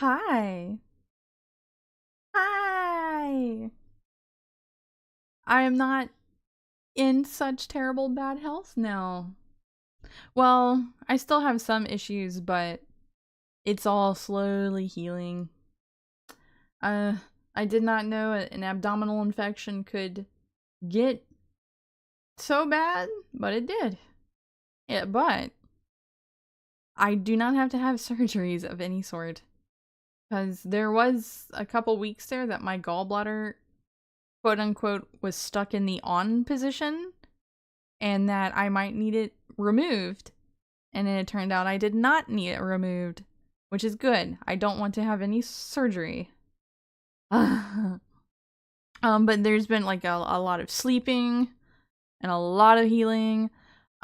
Hi. Hi. I am not in such terrible bad health now. Well, I still have some issues, but it's all slowly healing. Uh, I did not know an abdominal infection could get so bad, but it did. Yeah, but I do not have to have surgeries of any sort. Because there was a couple weeks there that my gallbladder, quote unquote, was stuck in the on position and that I might need it removed. And then it turned out I did not need it removed, which is good. I don't want to have any surgery. But there's been like a lot of sleeping and a lot of healing.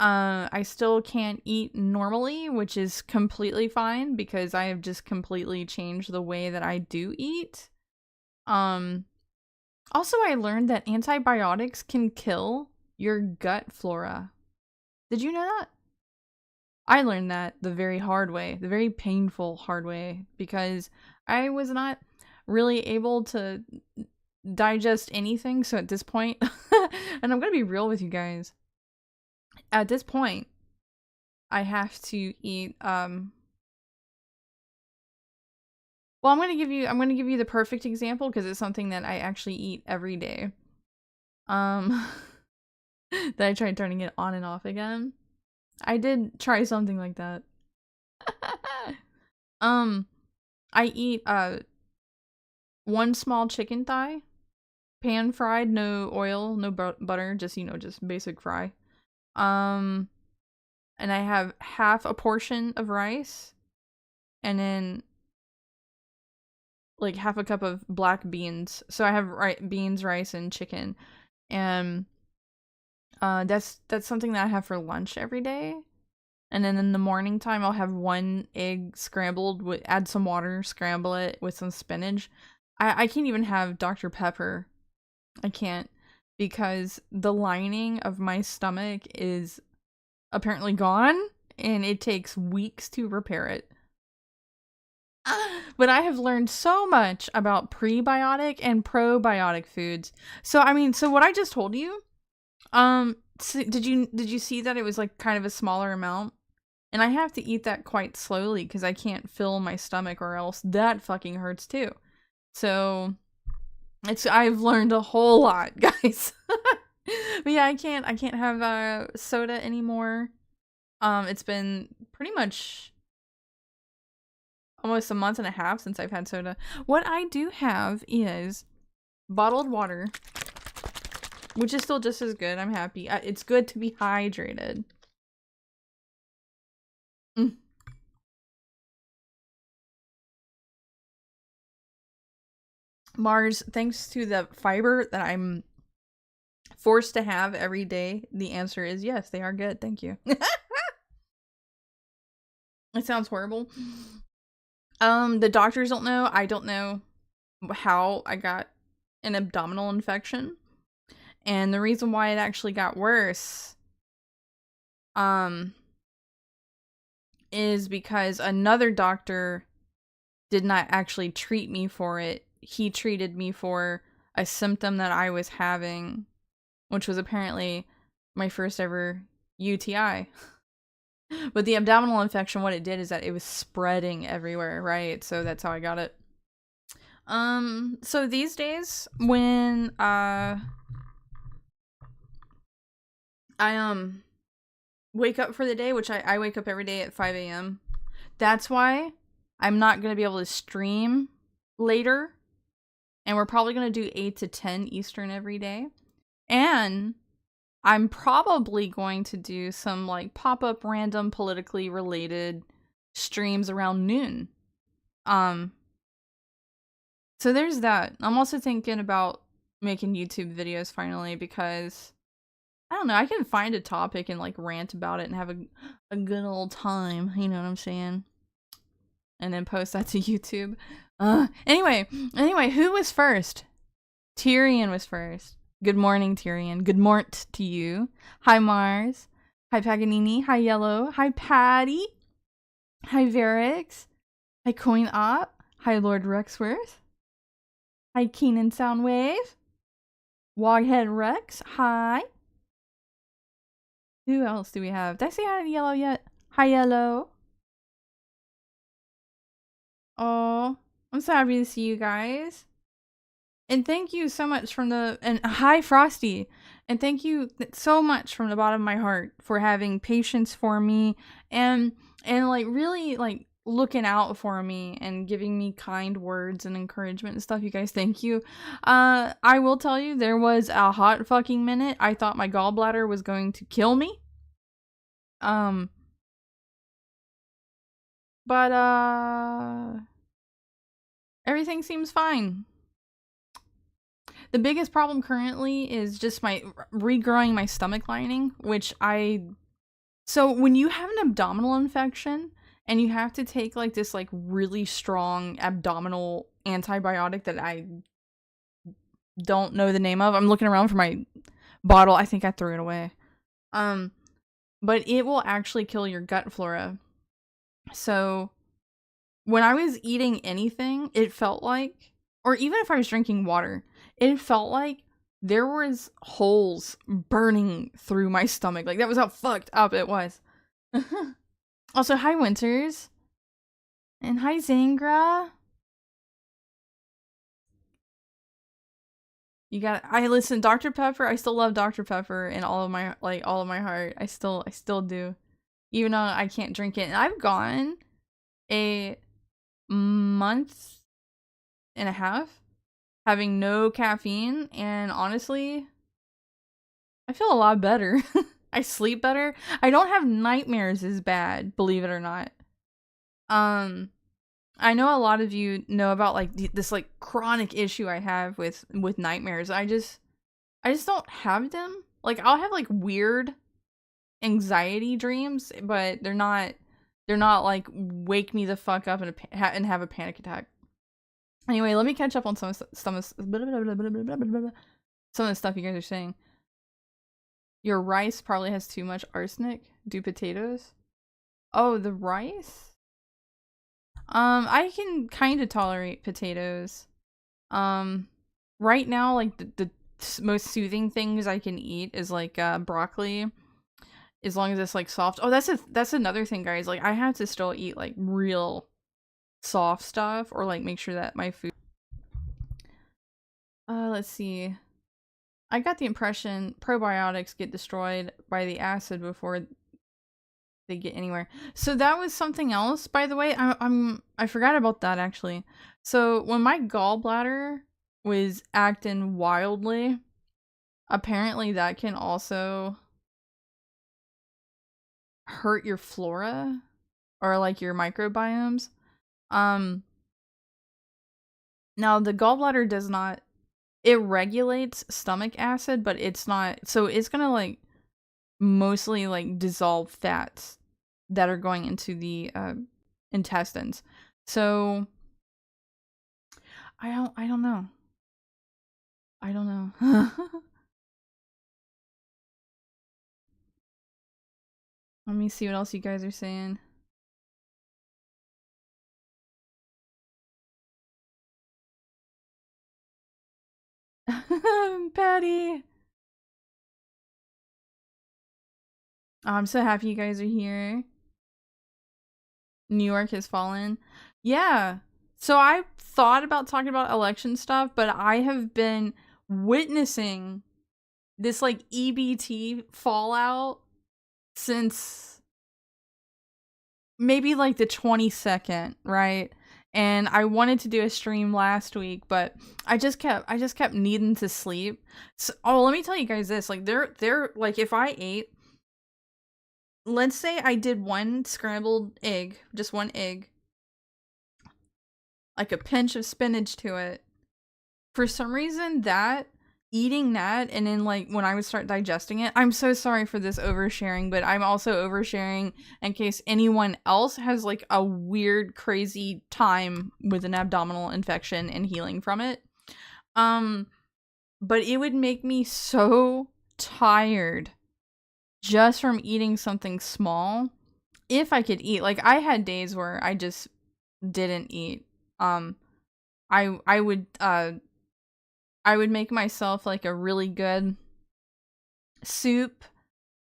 I still can't eat normally, which is completely fine because I have just completely changed the way that I do eat. Also, I learned that antibiotics can kill your gut flora. Did you know that? I learned that the very hard way, the very painful hard way, because I was not really able to digest anything. So at this point, and I'm gonna be real with you guys, at this point, I have to eat, well, I'm gonna give you the perfect example because it's something that I actually eat every day. That I tried turning it on and off again. I did try something like that. I eat one small chicken thigh, pan fried, no oil, no butter, just just basic fry. And I have half a portion of rice, and then like half a cup of black beans. So I have beans, rice, and chicken, and that's something that I have for lunch every day. And then in the morning time, I'll have one egg scrambled, add some water, scramble it with some spinach. I can't even have Dr. Pepper. I can't, because the lining of my stomach is apparently gone, and it takes weeks to repair it. But I have learned so much about prebiotic and probiotic foods. So what I just told you, did you see that it was like kind of a smaller amount? And I have to eat that quite slowly because I can't fill my stomach or else that fucking hurts too. So I've learned a whole lot, guys. But yeah, I can't have soda anymore. It's been pretty much almost a month and a half since I've had soda. What I do have is bottled water, which is still just as good. I'm happy. It's good to be hydrated. Mars, thanks to the fiber that I'm forced to have every day, the answer is yes, they are good. Thank you. It sounds horrible. The doctors don't know. I don't know how I got an abdominal infection. And the reason why it actually got worse is because another doctor did not actually treat me for it. He treated me for a symptom that I was having, which was apparently my first ever UTI. But the abdominal infection, what it did is that it was spreading everywhere, right? So that's how I got it. So these days when I wake up for the day, which I wake up every day at 5 a.m. That's why I'm not going to be able to stream later. And we're probably going to do 8 to 10 Eastern every day. And I'm probably going to do some like pop-up random politically related streams around noon. So there's that. I'm also thinking about making YouTube videos finally because I don't know, I can find a topic and like rant about it and have a good old time, you know what I'm saying? And then post that to YouTube. Anyway, who was first? Tyrion was first. Good morning, Tyrion. Good mort to you. Hi, Mars. Hi, Paganini. Hi, Yellow. Hi, Patty. Hi, Varix. Hi, Coin Op. Hi, Lord Rexworth. Hi, Keenan Soundwave. Woghead Rex. Hi. Who else do we have? Did I say hi to Yellow yet? Hi, Yellow. Oh, I'm so happy to see you guys. And thank you so much and hi, Frosty. And thank you so much from the bottom of my heart for having patience for me and like really like looking out for me and giving me kind words and encouragement and stuff. You guys, thank you. I will tell you, there was a hot fucking minute I thought my gallbladder was going to kill me. But everything seems fine. The biggest problem currently is just my regrowing my stomach lining, which so when you have an abdominal infection and you have to take like this like really strong abdominal antibiotic that I don't know the name of. I'm looking around for my bottle. I think I threw it away. But it will actually kill your gut flora. So when I was eating anything, it felt like, or even if I was drinking water, it felt like there was holes burning through my stomach. Like, that was how fucked up it was. Also, hi, Winters. And hi, Zangra. You got, I listen, Dr. Pepper, I still love Dr. Pepper in all of my heart. I still do. Even though I can't drink it. And I've gone a month and a half having no caffeine, and honestly, I feel a lot better. I sleep better. I don't have nightmares as bad, believe it or not. I know a lot of you know about like this like chronic issue I have with nightmares. I just don't have them. Like, I'll have like weird anxiety dreams, but they're not like wake me the fuck up and have a panic attack. Anyway, let me catch up on some of the stuff you guys are saying. Your rice probably has too much arsenic. Do potatoes? Oh, the rice? I can kind of tolerate potatoes. Right now, like the most soothing things I can eat is like broccoli, as long as it's like soft. Oh, that's another thing, guys. Like, I have to still eat like real soft stuff, or like make sure that my food. Let's see. I got the impression probiotics get destroyed by the acid before they get anywhere. So that was something else, by the way. I forgot about that, actually. So when my gallbladder was acting wildly, apparently that can also hurt your flora or like your microbiomes. Now the gallbladder does not, it regulates stomach acid, but it's not, so it's gonna like mostly like dissolve fats that are going into the intestines. So I don't know. I don't know. Let me see what else you guys are saying. Patty. Oh, I'm so happy you guys are here. New York has fallen. Yeah. So I thought about talking about election stuff, but I have been witnessing this like EBT fallout since maybe like the 22nd, right? And I wanted to do a stream last week, but I just kept needing to sleep. So, oh, let me tell you guys this. Like, they're like, if I ate, let's say I did one scrambled egg, just one egg, like a pinch of spinach to it. For some reason, eating that, and then like when I would start digesting it, I'm so sorry for this oversharing, but I'm also oversharing in case anyone else has like a weird, crazy time with an abdominal infection and healing from it. But it would make me so tired just from eating something small. If I could eat, like, I had days where I just didn't eat. Um, I would I would make myself like a really good soup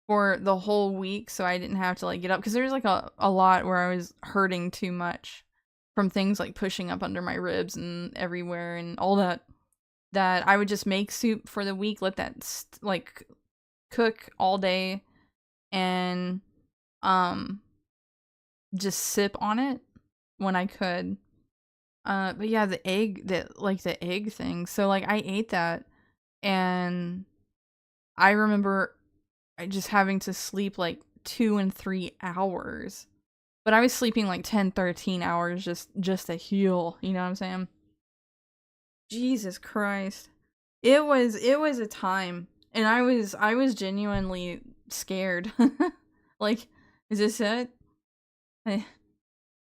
for the whole week so I didn't have to like get up, because there's like a lot where I was hurting too much from things like pushing up under my ribs and everywhere and all that, that I would just make soup for the week, let that like cook all day, and um just sip on it when I could. But yeah, the egg thing. So like I ate that, and I remember just having to sleep like 2 and 3 hours. But I was sleeping like 10, 13 hours just to heal, you know what I'm saying? Jesus Christ. It was a time, and I was genuinely scared. Like, is this it? Eh,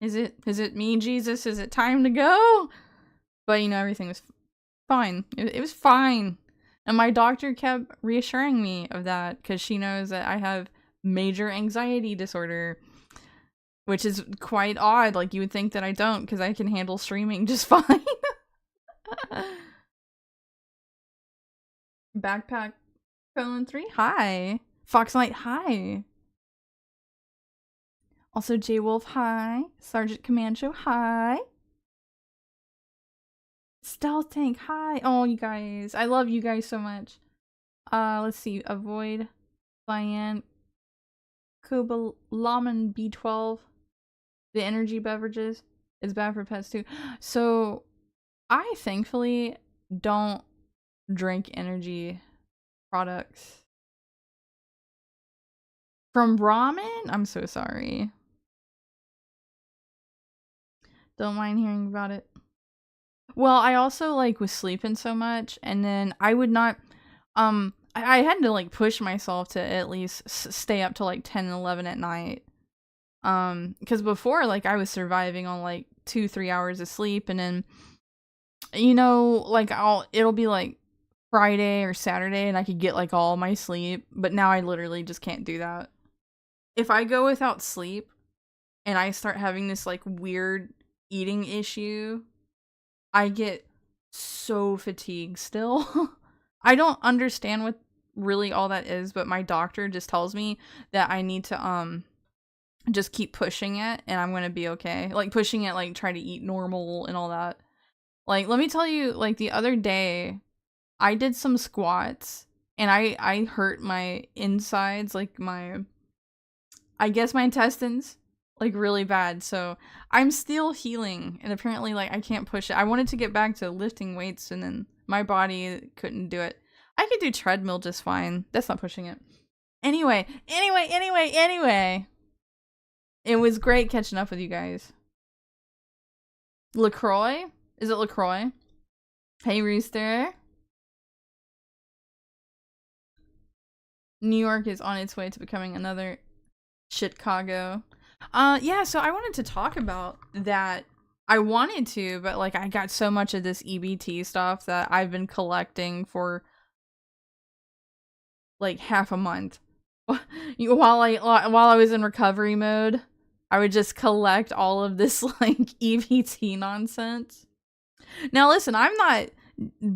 is it me, Jesus? Is it time to go? But you know, everything was fine. It was fine. And my doctor kept reassuring me of that, because she knows that I have major anxiety disorder, which is quite odd. Like, you would think that I don't, because I can handle streaming just fine. Backpack colon 3, hi. Foxlight, hi. Also J Wolf, hi. Sergeant Comancho, hi. Stealth Tank, hi. Oh, you guys, I love you guys so much. Let's see. Avoid cyan, cobalamin B12. The energy beverages is bad for pets too. So I thankfully don't drink energy products from ramen. I'm so sorry. Don't mind hearing about it. Well, I also like was sleeping so much, and then I would not I had to like push myself to at least stay up till like 10 and 11 at night. Because before, like, I was surviving on like 2-3 hours of sleep, and then, you know, like, it'll be like Friday or Saturday and I could get like all my sleep, but now I literally just can't do that. If I go without sleep and I start having this like weird eating issue, I get so fatigued still. I don't understand what really all that is, but my doctor just tells me that I need to just keep pushing it and I'm gonna be okay. Like, pushing it, like, try to eat normal and all that. Like, let me tell you, like, the other day I did some squats and I hurt my insides, like I guess my intestines, like, really bad. So I'm still healing, and apparently, like, I can't push it. I wanted to get back to lifting weights, and then my body couldn't do it. I could do treadmill just fine. That's not pushing it. Anyway. It was great catching up with you guys. LaCroix? Is it LaCroix? Hey, Rooster. New York is on its way to becoming another Chicago. Yeah, so I wanted to talk about that. I wanted to, but like I got so much of this EBT stuff that I've been collecting for like half a month. While I was in recovery mode, I would just collect all of this like EBT nonsense. Now listen, I'm not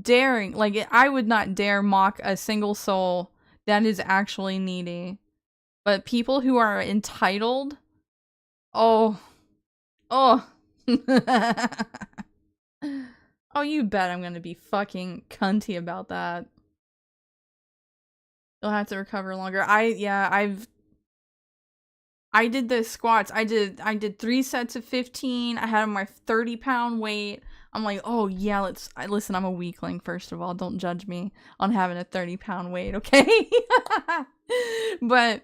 daring, like, I would not dare mock a single soul that is actually needy. But people who are entitled, oh. Oh, you bet I'm gonna be fucking cunty about that. You'll have to recover longer. I did the squats. I did 3 sets of 15. I had my 30-pound weight. I'm like, oh yeah, listen, I'm a weakling, first of all. Don't judge me on having a 30-pound weight, okay? But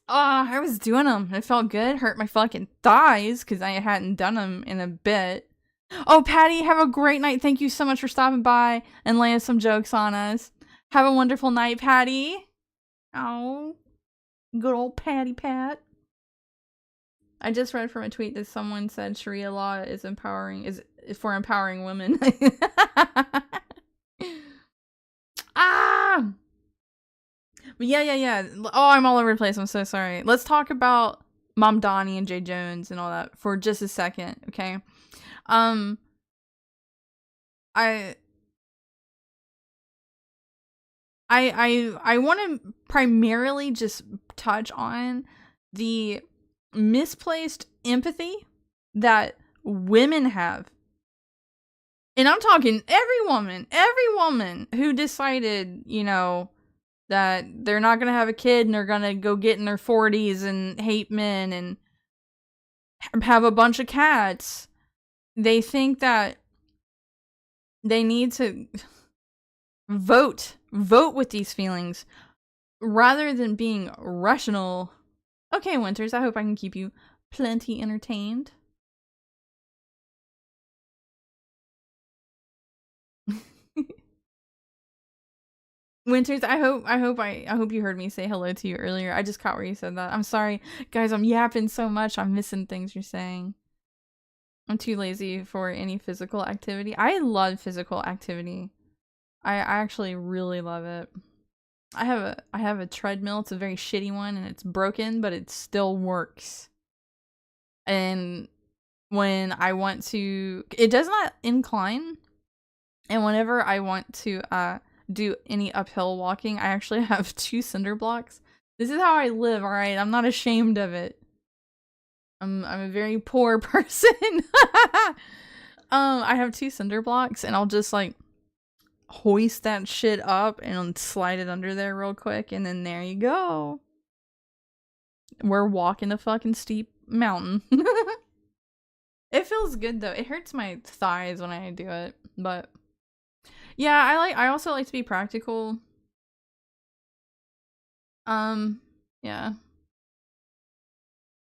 I was doing them. It felt good. Hurt my fucking thighs because I hadn't done them in a bit. Oh, Patty, have a great night. Thank you so much for stopping by and laying some jokes on us. Have a wonderful night, Patty. Oh, good old Patty Pat. I just read from a tweet that someone said Sharia law is for empowering women. Ah! But yeah. Oh, I'm all over the place. I'm so sorry. Let's talk about Mom Donnie and Jay Jones and all that for just a second, okay? I I want to primarily just touch on the misplaced empathy that women have. And I'm talking every woman who decided, you know, that they're not going to have a kid and they're going to go get in their 40s and hate men and have a bunch of cats. They think that they need to vote with these feelings rather than being rational. Okay, Winters, I hope I can keep you plenty entertained. Winters, I hope you heard me say hello to you earlier. I just caught where you said that. I'm sorry. Guys, I'm yapping so much. I'm missing things you're saying. I'm too lazy for any physical activity. I love physical activity. I actually really love it. I have a treadmill. It's a very shitty one and it's broken, but it still works. And when I want to, it does not incline. And whenever I want to do any uphill walking, I actually have 2 cinder blocks. This is how I live, alright? I'm not ashamed of it. I'm a very poor person. I have 2 cinder blocks and I'll just like hoist that shit up and slide it under there real quick and then there you go. We're walking a fucking steep mountain. It feels good though. It hurts my thighs when I do it, but yeah, I also like to be practical. Yeah.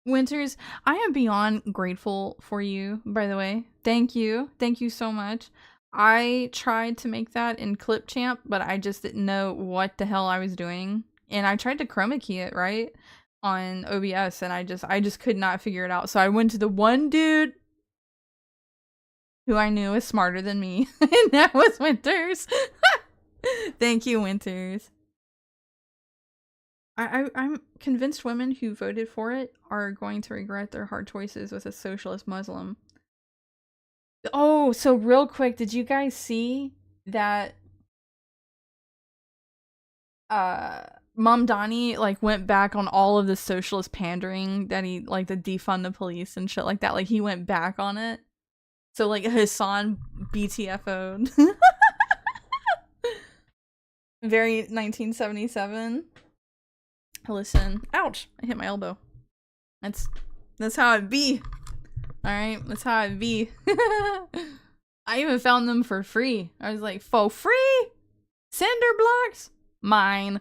Winters, I am beyond grateful for you, by the way. Thank you. Thank you so much. I tried to make that in Clipchamp, but I just didn't know what the hell I was doing. And I tried to chroma key it, right? On OBS, and I just could not figure it out. So I went to the one dude who I knew was smarter than me, and that was Winters. Thank you, Winters. I'm convinced women who voted for it are going to regret their hard choices with a socialist Muslim. Oh, so real quick, did you guys see that Mom Donnie like went back on all of the socialist pandering that he like to defund the police and shit like that? Like he went back on it. So like Hassan BTFO'd. Very 1977. Listen. Ouch! I hit my elbow. That's how it be. Alright, that's how it be. I even found them for free. I was like, for free? Cinder blocks? Mine.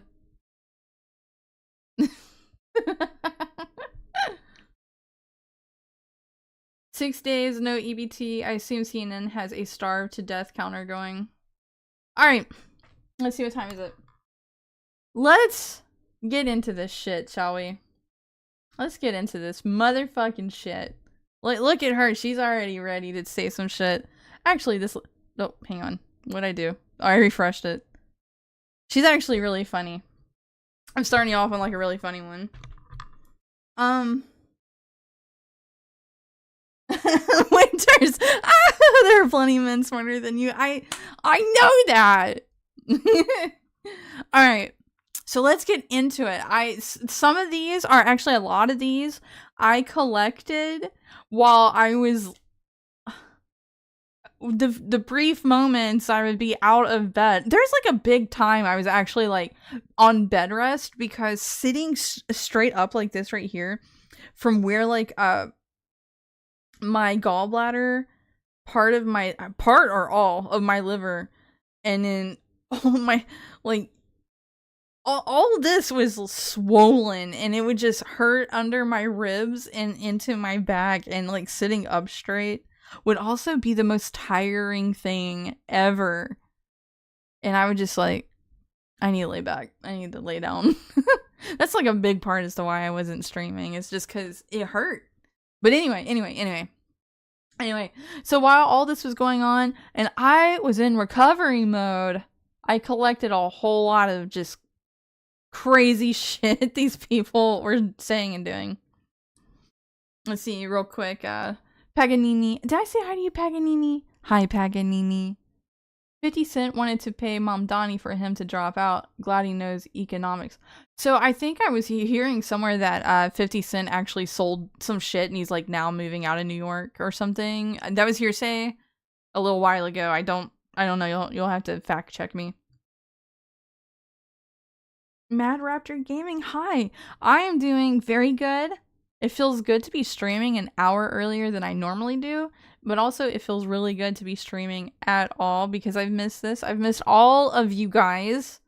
6 days, no EBT. I assume CNN has a starved to death counter going. Alright. Let's see, what time is it? Let's get into this shit, shall we? Let's get into this motherfucking shit. Like, look at her. She's already ready to say some shit. Actually, this... Oh, hang on. What'd I do? Oh, I refreshed it. She's actually really funny. I'm starting you off on, like, a really funny one. Winters! Ah, there are plenty of men smarter than you. I know that! Alright. So let's get into it. Some of these are actually a lot of these I collected while I was the brief moments I would be out of bed. There's like a big time I was actually like on bed rest because sitting straight up like this right here from where like my gallbladder part or all of my liver and then all my like all this was swollen and it would just hurt under my ribs and into my back, and like sitting up straight would also be the most tiring thing ever. And I would just like, I need to lay back. I need to lay down. That's like a big part as to why I wasn't streaming. It's just because it hurt. But anyway. So while all this was going on and I was in recovery mode, I collected a whole lot of just crazy shit these people were saying and doing. Let's see real quick. Paganini. Did I say hi to you, Paganini? Hi, Paganini. 50 Cent wanted to pay Mom Donnie for him to drop out. Glad he knows economics. So I think I was hearing somewhere that 50 Cent actually sold some shit and he's like now moving out of New York or something. That was hearsay a little while ago. I don't know. You'll have to fact check me. Mad Raptor Gaming, hi. I am doing very good. It feels good to be streaming an hour earlier than I normally do, but also it feels really good to be streaming at all because I've missed this. I've missed all of you guys.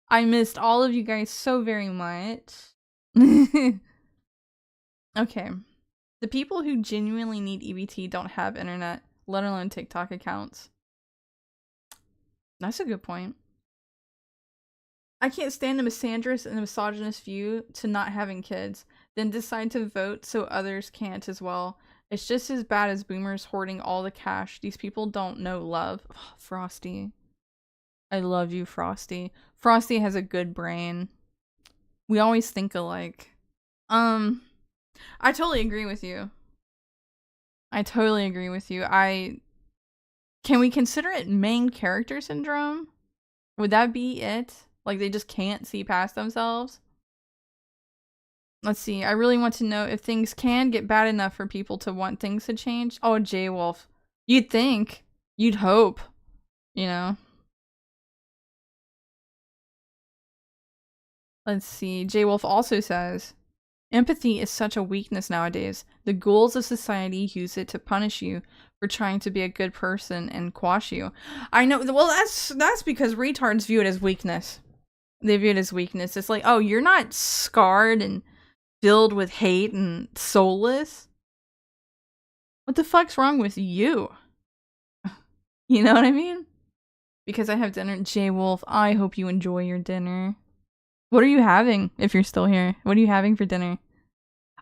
I missed all of you guys so very much. Okay. The people who genuinely need EBT don't have internet, let alone TikTok accounts. That's a good point. I can't stand the misandrous and misogynist view to not having kids, then decide to vote so others can't as well. It's just as bad as boomers hoarding all the cash. These people don't know love. Oh, Frosty. I love you, Frosty. Frosty has a good brain. We always think alike. I totally agree with you. Can we consider it main character syndrome? Would that be it? Like they just can't see past themselves? Let's see. I really want to know if things can get bad enough for people to want things to change. Oh, J-Wolf. You'd think. You'd hope. You know? Let's see. J-Wolf also says, empathy is such a weakness nowadays. The ghouls of society use it to punish you for trying to be a good person and quash you. I know. Well, that's because retards view it as weakness. They view it as weakness. It's like, oh, you're not scarred and filled with hate and soulless. What the fuck's wrong with you? You know what I mean? Because I have dinner. J-Wolf, I hope you enjoy your dinner. What are you having if you're still here? What are you having for dinner?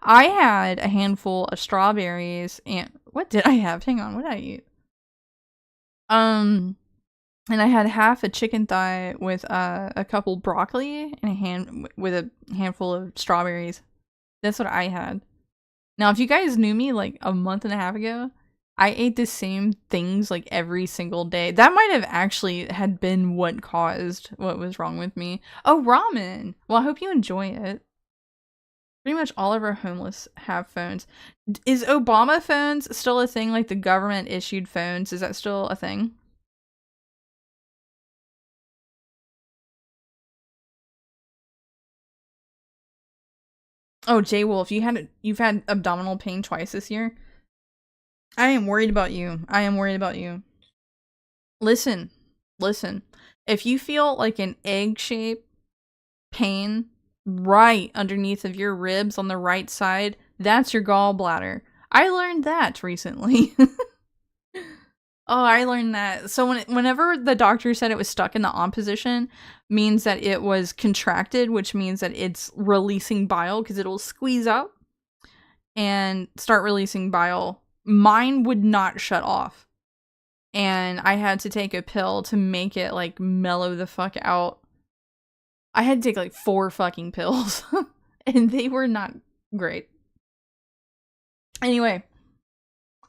I had a handful of strawberries and what did I have? Hang on, what did I eat? And I had half a chicken thigh with a couple broccoli and a handful of strawberries. That's what I had. Now, if you guys knew me like a month and a half ago, I ate the same things like every single day. That might have actually had been what caused what was wrong with me. Oh, ramen. Well, I hope you enjoy it. Pretty much all of our homeless have phones. Is Obama phones still a thing? Like the government issued phones? Is that still a thing? Oh, J-Wolf, you've had abdominal pain twice this year? I am worried about you. I am worried about you. Listen. If you feel like an egg-shaped pain right underneath of your ribs on the right side, that's your gallbladder. I learned that recently. Oh, I learned that. So whenever the doctor said it was stuck in the on position, means that it was contracted, which means that it's releasing bile because it'll squeeze out and start releasing bile. Mine would not shut off. And I had to take a pill to make it like mellow the fuck out. I had to take like 4 fucking pills and they were not great. Anyway,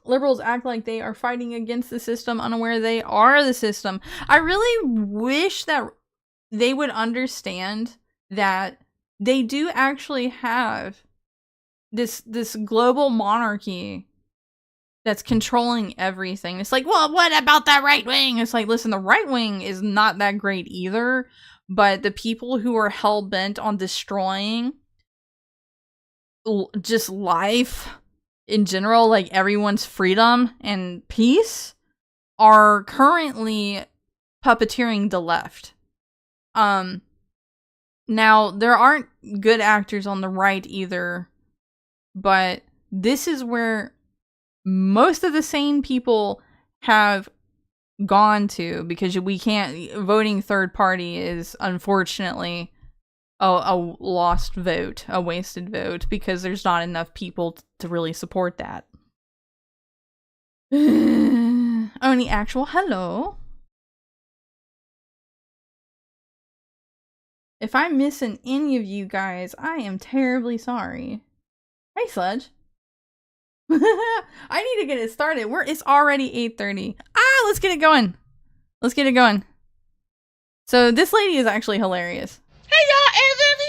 liberals act like they are fighting against the system, unaware they are the system. I really wish that they would understand that they do actually have this global monarchy that's controlling everything. It's like, well, what about that right wing? It's like, listen, the right wing is not that great either, but the people who are hell-bent on destroying just life in general, like everyone's freedom and peace, are currently puppeteering the left. Now, there aren't good actors on the right either, but this is where most of the sane people have gone to, because we can't, voting third party is unfortunately a lost vote, a wasted vote, because there's not enough people to really support that. Only actual hello. If I'm missing any of you guys, I am terribly sorry. Hey, Sludge. I need to get it started. It's already 8:30. Let's get it going. Let's get it going. So this lady is actually hilarious. Hey y'all, hey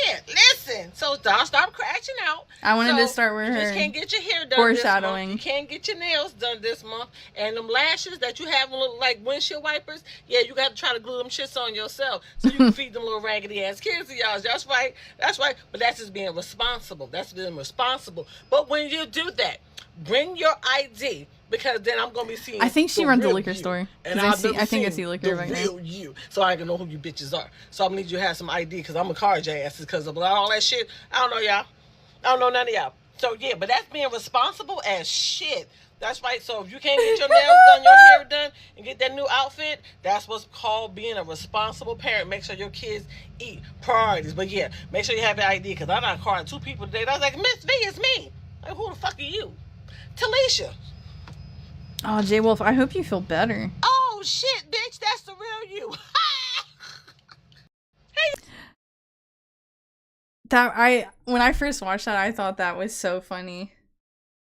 Vivian, listen. So don't stop crashing out. I wanted to start with you her. just can't get your hair done foreshadowing. this month. You can't get your nails done this month. And them lashes that you have look like windshield wipers, yeah, you got to try to glue them shits on yourself so you can feed them little raggedy ass kids of y'all. That's right. That's right. But that's just being responsible. That's being responsible. But when you do that, bring your ID. Because then I'm gonna be seeing. I think she runs a liquor you. store. And I think I see liquor right now. You. So I ain't gonna know who you bitches are. So I'm gonna need you to have some ID because I'm gonna card your asses because of all that shit. I don't know y'all. I don't know none of y'all. So yeah, but that's being responsible as shit. That's right. So if you can't get your nails done, your hair done, and get that new outfit, that's what's called being a responsible parent. Make sure your kids eat. Priorities. But yeah, make sure you have your ID because I'm not carding 2 people today. I was like, Miss V, it's me. Like, who the fuck are you? Talisha. Oh, J Wolf, I hope you feel better. Oh shit, bitch, that's the real you. Hey. When I first watched that, I thought that was so funny.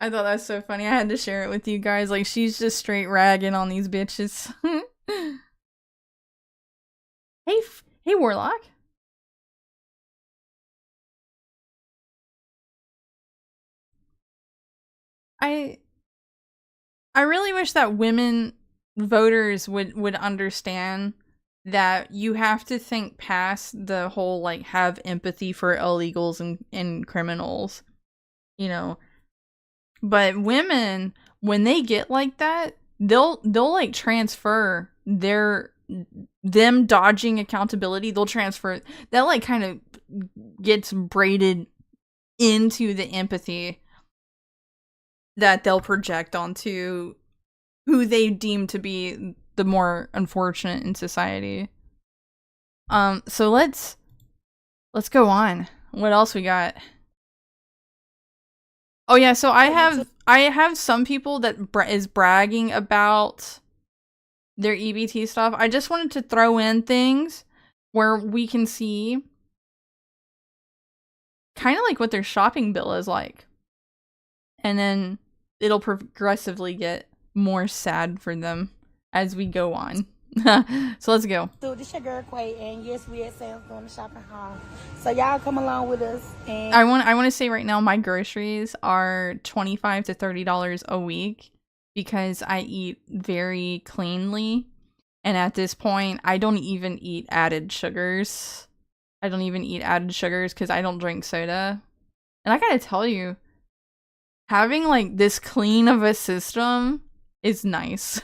I thought that was so funny. I had to share it with you guys. Like, she's just straight ragging on these bitches. Hey, Warlock. I really wish that women voters would understand that you have to think past the whole, like, have empathy for illegals and criminals, you know. But women, when they get like that, they'll like transfer them dodging accountability. They'll transfer that, like, kind of gets braided into the empathy that they'll project onto who they deem to be the more unfortunate in society. So let's go on. What else we got? Oh yeah, so I have some people that is bragging about their EBT stuff. I just wanted to throw in things where we can see kind of like what their shopping bill is like. And then it'll progressively get more sad for them as we go on. So let's go. So this your girl Quay, and yes, we at Sam's doing the shopping haul. So y'all come along with us. And I want to say right now, my groceries are $25 to $30 a week because I eat very cleanly, and at this point, I don't even eat added sugars. I don't even eat added sugars because I don't drink soda. And I gotta tell you, having like this clean of a system is nice.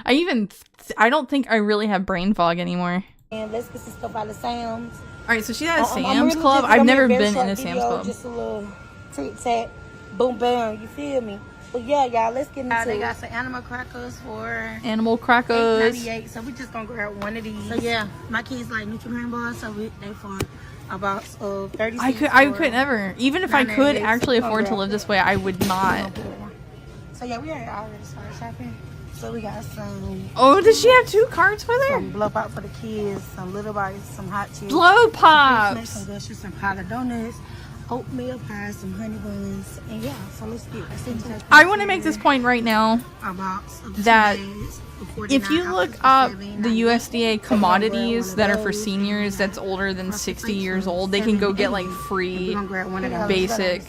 I don't think I really have brain fog anymore. And let's get some stuff out of Sam's. Alright, so she has Sam's Club. I've never been in a Sam's Club. Just a little tic-tac, boom, bam, you feel me? But yeah, y'all, let's get into it. They got some animal crackers for animal crackers. $8.98, so we just gonna grab one of these. So yeah, my kids like Nutrigrain bars, so they for about 30 cents. I could never. Even if I could actually afford to live this way, I would not. So yeah, we already started shopping. So we got some. Oh, does she have 2 carts with her? Some blow pop for the kids, some little bites, some hot chips. Blow pops. Some gushes, some powdered donuts, oatmeal pies, some honey buns, and yeah. So let's get into it. I want to make this point right now that if you look up the USDA commodities that are for seniors that's older than 60 years old, they can go get like free basic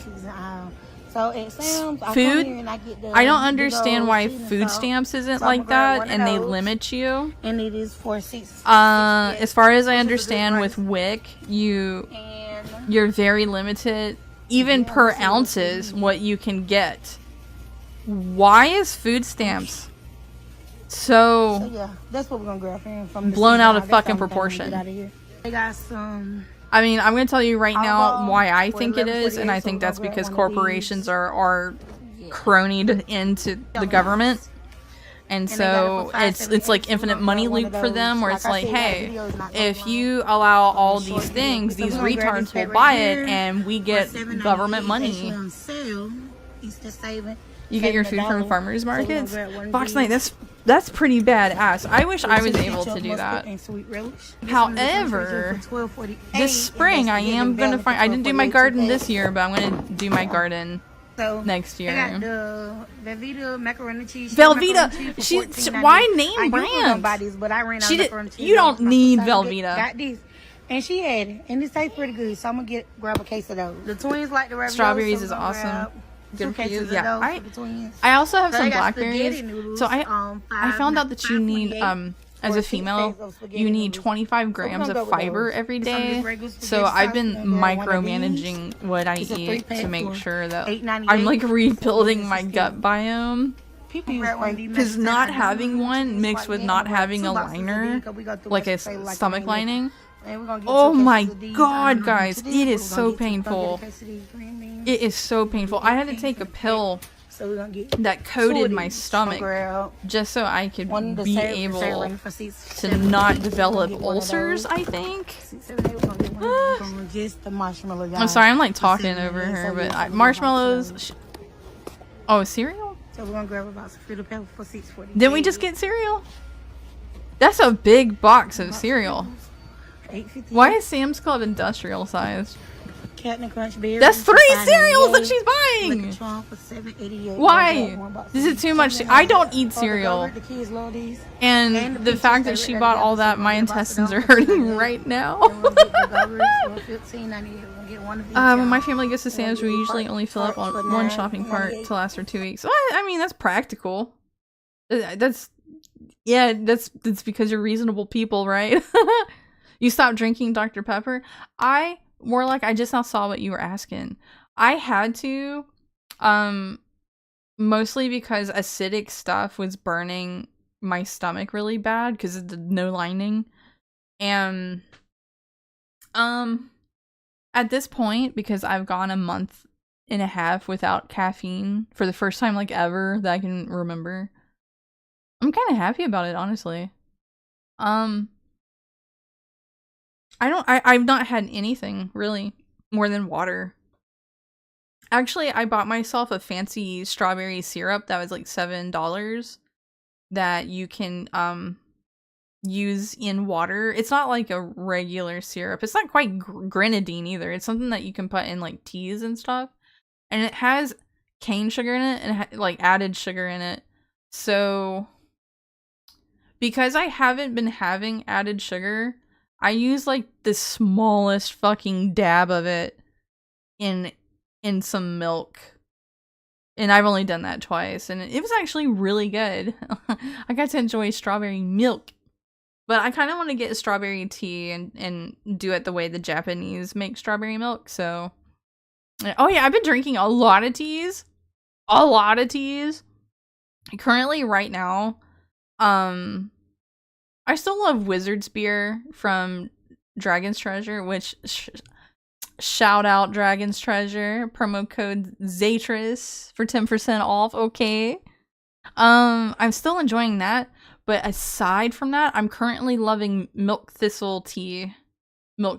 food. I don't understand why food stamps isn't like that and they limit you. And it is for as far as I understand with WIC, you're very limited, even per ounces, what you can get. Why is food stamps so yeah, that's what we're gonna grab from blown out of fucking proportion? They got some. I mean, I'm gonna tell you right now why I think it is, and I think that's because corporations are cronied into the government, and so it's like infinite money loop for them, where it's like, hey, if you allow all these things, these retards will buy it, and we get government money. You get your food from farmers markets. Fox Night, that's pretty badass. I wish I was able to do that. However, this spring I am gonna find. I didn't do my garden this year, but I'm gonna do my garden So next they got year. the Velveeta macaroni and cheese. Velveeta, why name I was gonna buy brands? these, but I ran out She of did. macaroni and cheese. You don't need Got Velveeta. this, and she had it, and it tastes pretty good. So I'm gonna grab a case of those. The twins like the raviolis. Strawberries so is awesome. Good for you. Yeah, Yeah, I also have some blackberries. Noodles, So I found out that you need as a female, you need 25 grams of fiber every day. So I've been micromanaging what I eat to make sure that I'm like rebuilding my gut biome. Because not having one mixed with not having a liner, like a stomach lining, oh my god, guys, it is so painful. It is so painful. I had to take a pill that coated my stomach just so I could be able to not develop ulcers, I think. I'm sorry, I'm like talking over her, but marshmallows. Oh, cereal? So we're gonna grab about some Frito Pebbles for $6.40. Didn't we just get cereal? That's a big box of cereal. Why is Sam's Club industrial sized? Captain Crunch Berry. That's 3 cereals that she's buying. Why? Is it too much? I don't eat cereal. And the fact that she bought all that, my intestines are hurting right now. When my family goes to Sam's, we usually only fill up on one shopping cart to last for 2 weeks. Well, I mean, that's practical. That's because you're reasonable people, right? You stopped drinking Dr. Pepper. I just now saw what you were asking. I had to, mostly because acidic stuff was burning my stomach really bad because of the no lining. And, at this point, because I've gone a month and a half without caffeine for the first time, like, ever that I can remember, I'm kind of happy about it, honestly. I've not had anything, really, more than water. Actually, I bought myself a fancy strawberry syrup that was like $7 that you can, use in water. It's not like a regular syrup. It's not quite grenadine either. It's something that you can put in like teas and stuff. And it has cane sugar in it and like added sugar in it. So because I haven't been having added sugar, I use like the smallest fucking dab of it in some milk. And I've only done that twice and it was actually really good. I got to enjoy strawberry milk. But I kind of want to get strawberry tea and do it the way the Japanese make strawberry milk, so... Oh yeah, I've been drinking a lot of teas. A lot of teas. Currently, right now, I still love Wizard's Beer from Dragon's Treasure, which... shout out Dragon's Treasure. Promo code Zatris for 10% off, okay? I'm still enjoying that. But aside from that, I'm currently loving milk thistle tea. And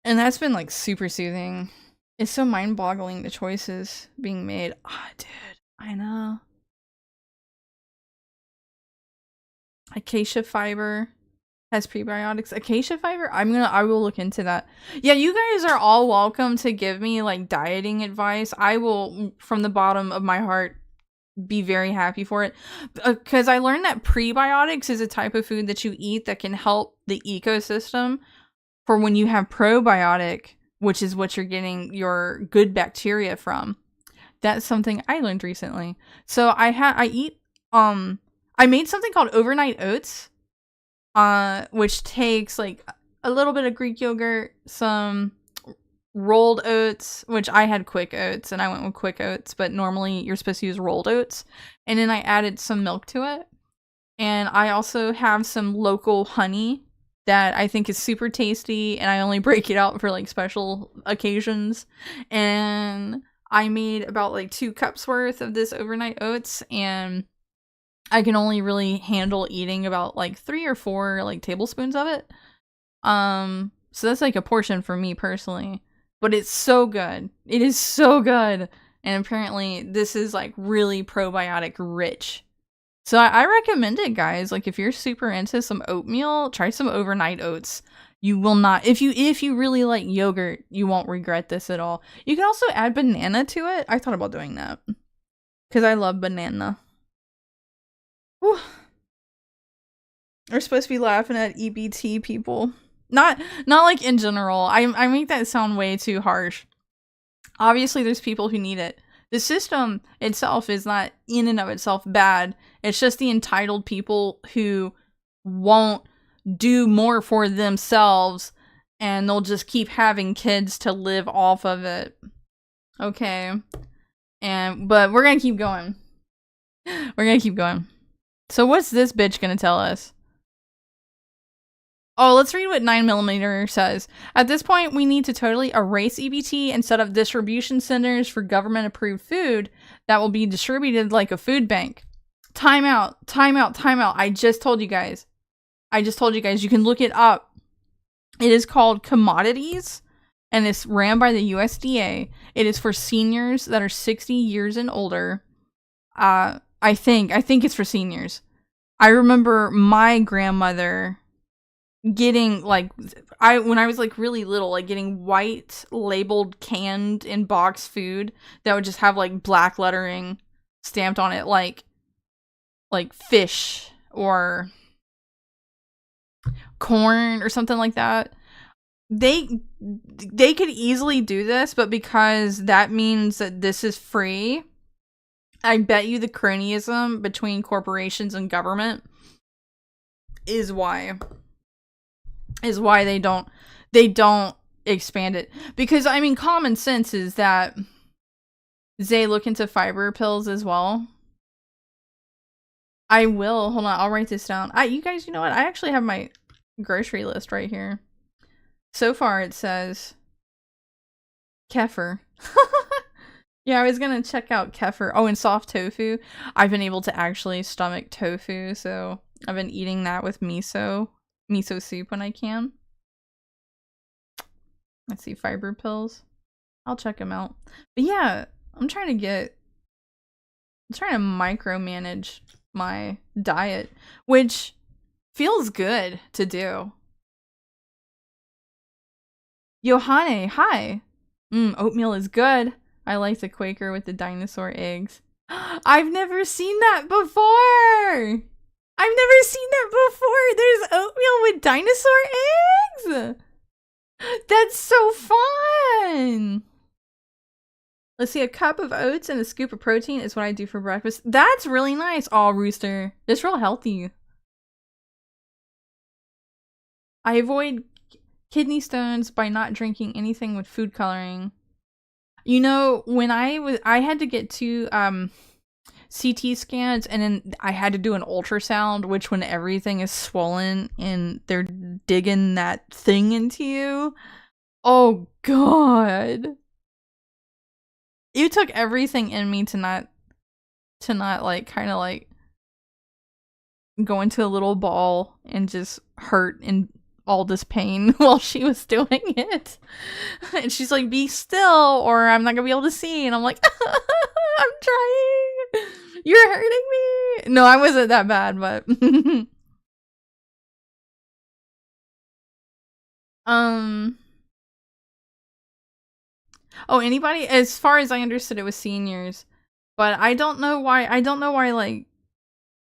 that's been like super soothing. It's so mind-boggling, the choices being made. Ah, dude, I know. Acacia fiber has prebiotics. Acacia fiber? I will look into that. Yeah, you guys are all welcome to give me like dieting advice. I will, from the bottom of my heart, be very happy for it. Because I learned that prebiotics is a type of food that you eat that can help the ecosystem for when you have probiotic, which is what you're getting your good bacteria from. That's something I learned recently. So I made something called overnight oats, which takes like a little bit of Greek yogurt, some rolled oats, which I had quick oats and I went with quick oats, but normally you're supposed to use rolled oats. And then I added some milk to it. And I also have some local honey that I think is super tasty, and I only break it out for like special occasions. And I made about like 2 cups worth of this overnight oats, and I can only really handle eating about like 3 or 4 like tablespoons of it. So that's like a portion for me personally. But it's so good. It is so good. And apparently this is like really probiotic rich. So I recommend it, guys. Like, if you're super into some oatmeal, try some overnight oats. You will not, if you really like yogurt, you won't regret this at all. You can also add banana to it. I thought about doing that because I love banana. Whew. We're supposed to be laughing at EBT people. Not like in general. I make that sound way too harsh. Obviously, there's people who need it. The system itself is not in and of itself bad. It's just the entitled people who won't do more for themselves, and they'll just keep having kids to live off of it. Okay. But we're gonna keep going. We're gonna keep going. So what's this bitch gonna tell us? Oh, let's read what 9mm says. At this point, we need to totally erase EBT and set up distribution centers for government-approved food that will be distributed like a food bank. Time out. I just told you guys. You can look it up. It is called Commodities, and it's ran by the USDA. It is for seniors that are 60 years and older. I think it's for seniors. I remember my grandmother getting, like, when I was like really little, like getting white labeled canned in box food that would just have like black lettering stamped on it, like fish or corn or something like that. They could easily do this, but because that means that this is free, I bet you the cronyism between corporations and government is why they don't expand it. Because I mean, common sense is that they look into fiber pills as well. I will. Hold on, I'll write this down. You guys, you know what? I actually have my grocery list right here. So far it says kefir. Yeah, I was gonna check out kefir. Oh, and soft tofu. I've been able to actually stomach tofu, so I've been eating that with miso soup when I can. Let's see, fiber pills. I'll check them out. But yeah, I'm trying to micromanage my diet, which feels good to do. Johanne, hi. Oatmeal is good. I like the Quaker with the dinosaur eggs. I've never seen that before! There's oatmeal with dinosaur eggs! That's so fun! Let's see, a cup of oats and a scoop of protein is what I do for breakfast. That's really nice. Aw, Rooster. It's real healthy. I avoid kidney stones by not drinking anything with food coloring. You know, when I had to get two CT scans, and then I had to do an ultrasound, which when everything is swollen and they're digging that thing into you. Oh god. You took everything in me to not like kind of like go into a little ball and just hurt and all this pain while she was doing it. And she's like, be still or I'm not gonna be able to see. And I'm like, I'm trying. You're hurting me. No, I wasn't that bad, but oh, anybody? As far as I understood, it was seniors, but I don't know why. Like,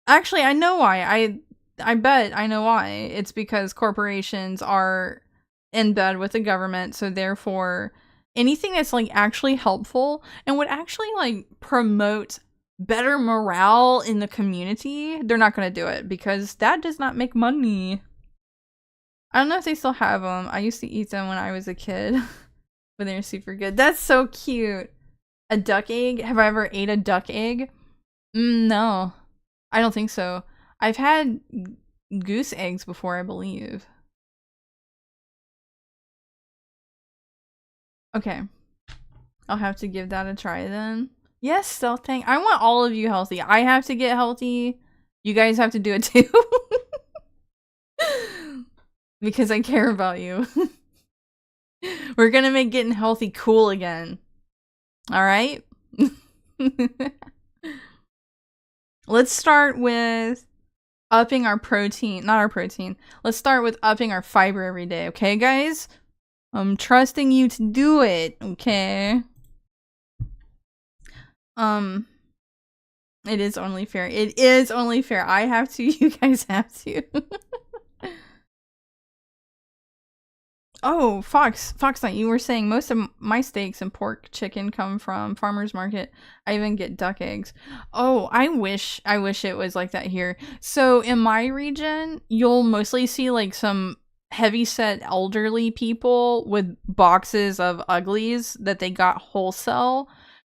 actually, I know why. I bet I know why. It's because corporations are in bed with the government, so therefore anything that's like actually helpful and would actually like promote better morale in the community, they're not going to do it because that does not make money. I don't know if they still have them. I used to eat them when I was a kid, but they're super good. That's so cute. A duck egg? Have I ever ate a duck egg? No, I don't think so. I've had goose eggs before, I believe. Okay. I'll have to give that a try then. Yes, Stealth Tank. I want all of you healthy. I have to get healthy. You guys have to do it too. Because I care about you. We're gonna make getting healthy cool again. Alright? Let's start with upping our protein. Not our protein. Let's start with upping our fiber every day, okay, guys? I'm trusting you to do it, okay? It is only fair. It is only fair. I have to, you guys have to. Oh, Fox Knight, you were saying most of my steaks and pork chicken come from farmer's market. I even get duck eggs. Oh, I wish it was like that here. So in my region, you'll mostly see like some heavy-set elderly people with boxes of uglies that they got wholesale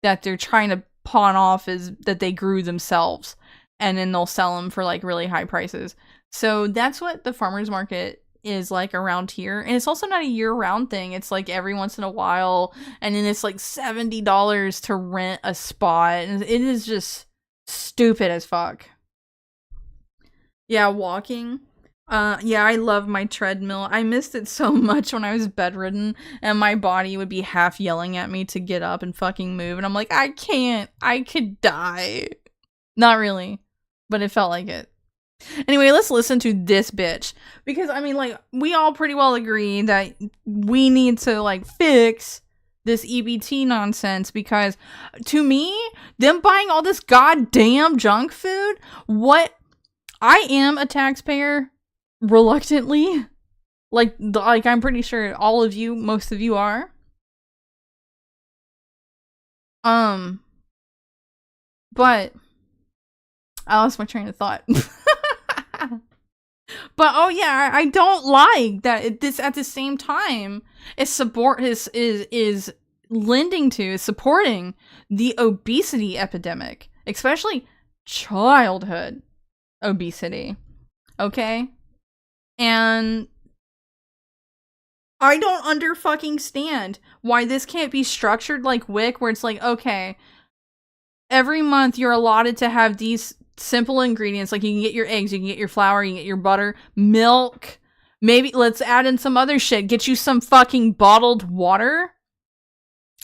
that they're trying to pawn off as that they grew themselves, and then they'll sell them for like really high prices. So that's what the farmer's market is like around here. And it's also not a year-round thing. It's like every once in a while, and then it's like $70 to rent a spot, and it is just stupid as fuck. Yeah, walking. Yeah, I love my treadmill. I missed it so much when I was bedridden, and my body would be half yelling at me to get up and fucking move, and I'm like, I can't. I could die. Not really, but it felt like it. Anyway, let's listen to this bitch. Because, I mean, like, we all pretty well agree that we need to, like, fix this EBT nonsense. Because, to me, them buying all this goddamn junk food, I am a taxpayer, reluctantly. Like, I'm pretty sure all of you, most of you are. But I lost my train of thought. But oh yeah, I don't like that this at the same time is supporting the obesity epidemic, especially childhood obesity. Okay? And I don't stand why this can't be structured like WIC, where it's like, okay, every month you're allotted to have these simple ingredients. Like, you can get your eggs, you can get your flour, you can get your butter, milk. Maybe let's add in some other shit. Get you some fucking bottled water.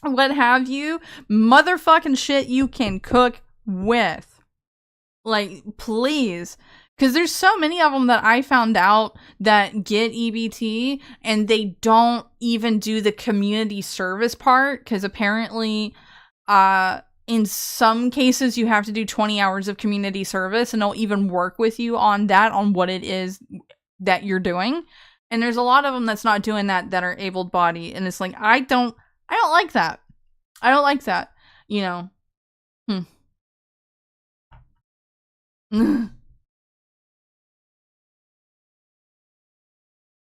What have you. Motherfucking shit you can cook with. Like, please. Because there's so many of them that I found out that get EBT and they don't even do the community service part. Because apparently, in some cases, you have to do 20 hours of community service, and they'll even work with you on that, on what it is that you're doing. And there's a lot of them that's not doing that are able-bodied, and it's like, I don't like that. I don't like that, you know.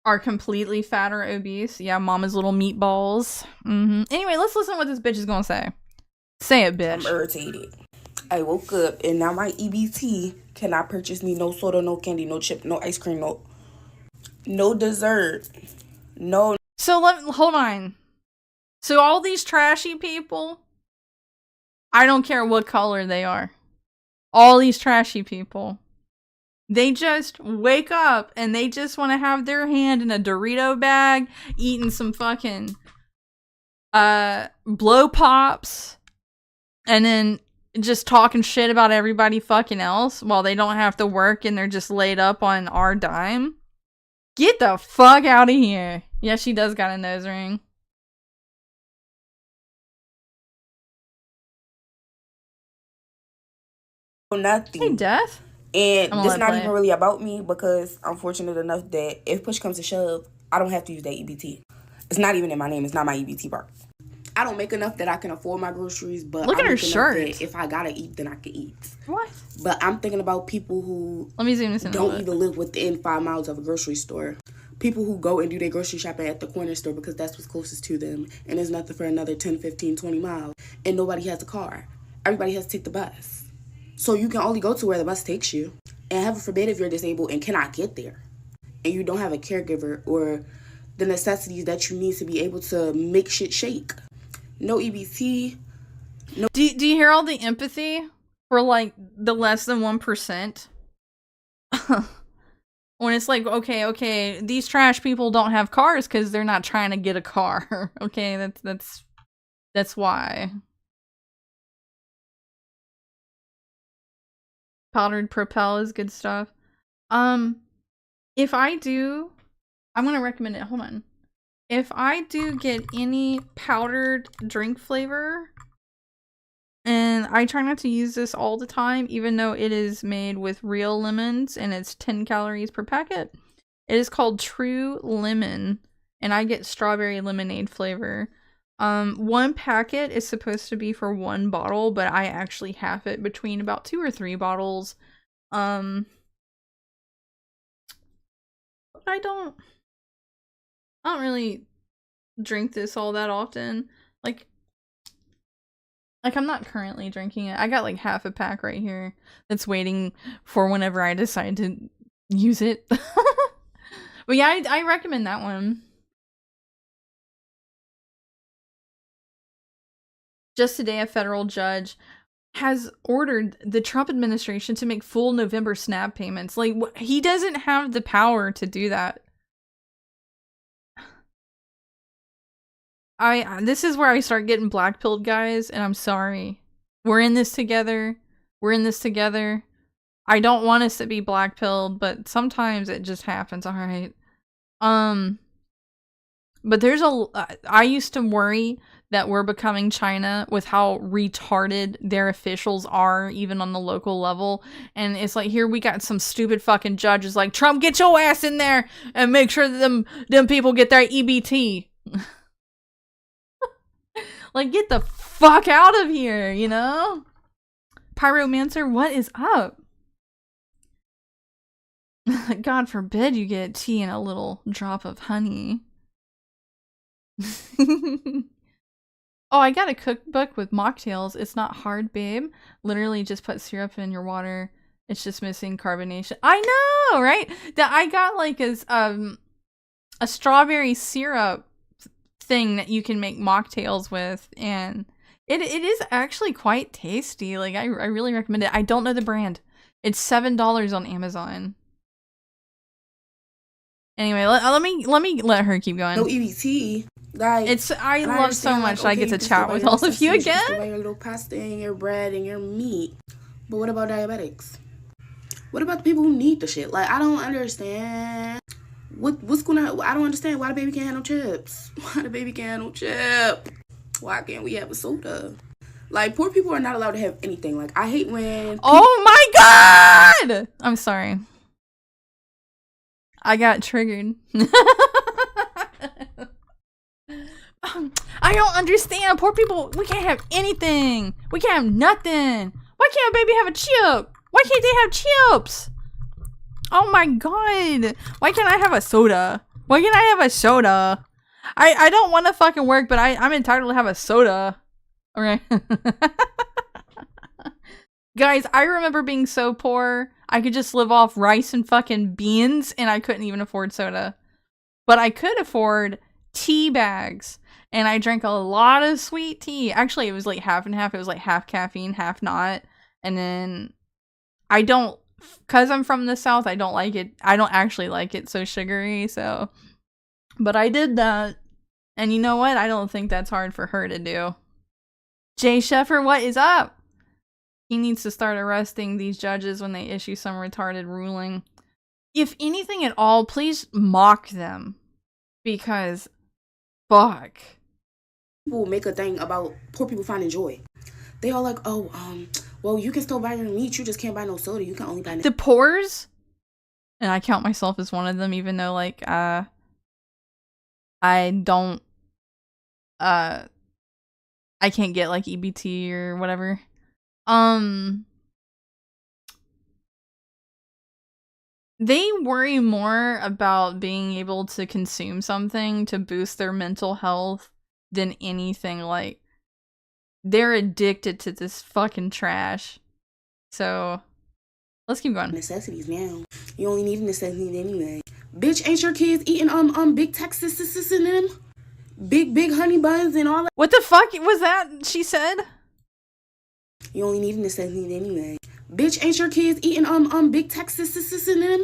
Are completely fat or obese. Yeah, mama's little meatballs. Anyway, let's listen to what this bitch is gonna say. Say it, bitch. I'm irritated. I woke up and now my EBT cannot purchase me no soda, no candy, no chip, no ice cream, no dessert. No. So hold on. So all these trashy people, I don't care what color they are. All these trashy people, they just wake up and they just want to have their hand in a Dorito bag, eating some fucking blow pops, and then just talking shit about everybody fucking else while they don't have to work and they're just laid up on our dime. Get the fuck out of here. Yeah, she does got a nose ring. Nothing. Hey, Death. And it's not even really about me, because I'm fortunate enough that if push comes to shove, I don't have to use that EBT. It's not even in my name. It's not my EBT part. I don't make enough that I can afford my groceries, but look at her shirt. That if I gotta eat, then I can eat. What? But I'm thinking about people who let me zoom this in don't even live within 5 miles of a grocery store. People who go and do their grocery shopping at the corner store because that's what's closest to them, and there's nothing for another 10, 15, 20 miles, and nobody has a car. Everybody has to take the bus. So you can only go to where the bus takes you. And heaven forbid if you're disabled and cannot get there, and you don't have a caregiver or the necessities that you need to be able to make shit shake. No EBT. No. Do you hear all the empathy for like the less than 1%? When it's like, okay, these trash people don't have cars because they're not trying to get a car. Okay, that's why. Powdered Propel is good stuff. If I do, I'm gonna recommend it. Hold on. If I do get any powdered drink flavor, and I try not to use this all the time, even though it is made with real lemons and it's 10 calories per packet. It is called True Lemon, and I get strawberry lemonade flavor. One packet is supposed to be for one bottle, but I actually have it between about 2 or 3 bottles. But I don't really drink this all that often. Like I'm not currently drinking it. I got like half a pack right here that's waiting for whenever I decide to use it. But yeah, I recommend that one. Just today, a federal judge has ordered the Trump administration to make full November SNAP payments. Like, he doesn't have the power to do that. This is where I start getting black-pilled, guys, and I'm sorry. We're in this together. We're in this together. I don't want us to be black-pilled, but sometimes it just happens, alright? But there's I used to worry that we're becoming China with how retarded their officials are, even on the local level. And it's like, here we got some stupid fucking judges like, Trump, get your ass in there and make sure that them people get their EBT. Like, get the fuck out of here, you know? Pyromancer, what is up? God forbid you get tea and a little drop of honey. Oh, I got a cookbook with mocktails. It's not hard, babe. Literally just put syrup in your water. It's just missing carbonation. I know, right? That I got like a strawberry syrup thing that you can make mocktails with, and it is actually quite tasty. Like I really recommend it. I don't know the brand. It's $7 on Amazon. Anyway, let me let her keep going. No EBT. Like, I love so much I get to chat with all of you again. You buy your little pasta and your bread and your meat. But what about diabetics? What about the people who need the shit? Like, I don't understand. What's gonna... I don't understand why the baby can't have no chips. Why the baby can't have no chip? Why can't we have a soda? Like, poor people are not allowed to have anything. Like, I hate when... Oh my god! I'm sorry. I got triggered. I don't understand. Poor people, we can't have anything. We can't have nothing. Why can't a baby have a chip? Why can't they have chips? Oh my god. Why can't I have a soda? Why can't I have a soda? I don't want to fucking work, but I'm entitled to have a soda. Okay. Guys, I remember being so poor, I could just live off rice and fucking beans, and I couldn't even afford soda. But I could afford tea bags, and I drank a lot of sweet tea. Actually, it was like half and half. It was like half caffeine, half not. And then I don't, because I'm from the South, I don't like it. I don't actually like it so sugary, so. But I did that. And you know what? I don't think that's hard for her to do. Jay Sheffer, what is up? He needs to start arresting these judges when they issue some retarded ruling. If anything at all, please mock them. Because, fuck. People make a thing about poor people finding joy. They all like, oh, well, you can still buy your meat. You just can't buy no soda. You can only buy... The poors? And I count myself as one of them, even though, like, I don't, I can't get, like, EBT or whatever. They worry more about being able to consume something to boost their mental health than anything. Like, they're addicted to this fucking trash. So, let's keep going. Necessities now. You only need a necessity anyway. Bitch, ain't your kids eating big Texas and them? Big honey buns and all that? What the fuck was that she said? You only need a necessity anyway. Bitch, ain't your kids eating big Texas and them?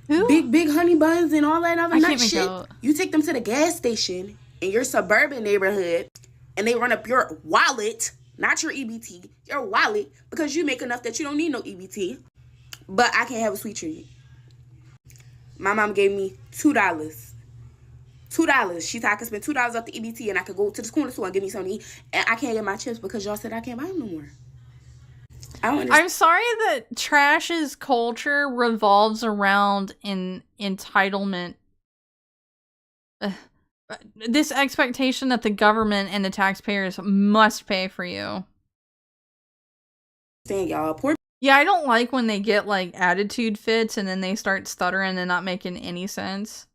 Who? Big honey buns and all that other nut shit. Out. You take them to the gas station in your suburban neighborhood and they run up your wallet, not your EBT, your wallet, because you make enough that you don't need no EBT. But I can't have a sweet treat. My mom gave me $2. $2. She said I could spend $2 off the EBT and I could go to the corner store and get me something to eat. And I can't get my chips because y'all said I can't buy them no more. I don't understand. I'm sorry that Trash's culture revolves around entitlement. This expectation that the government and the taxpayers must pay for you. Y'all, yeah, I don't like when they get like attitude fits and then they start stuttering and not making any sense.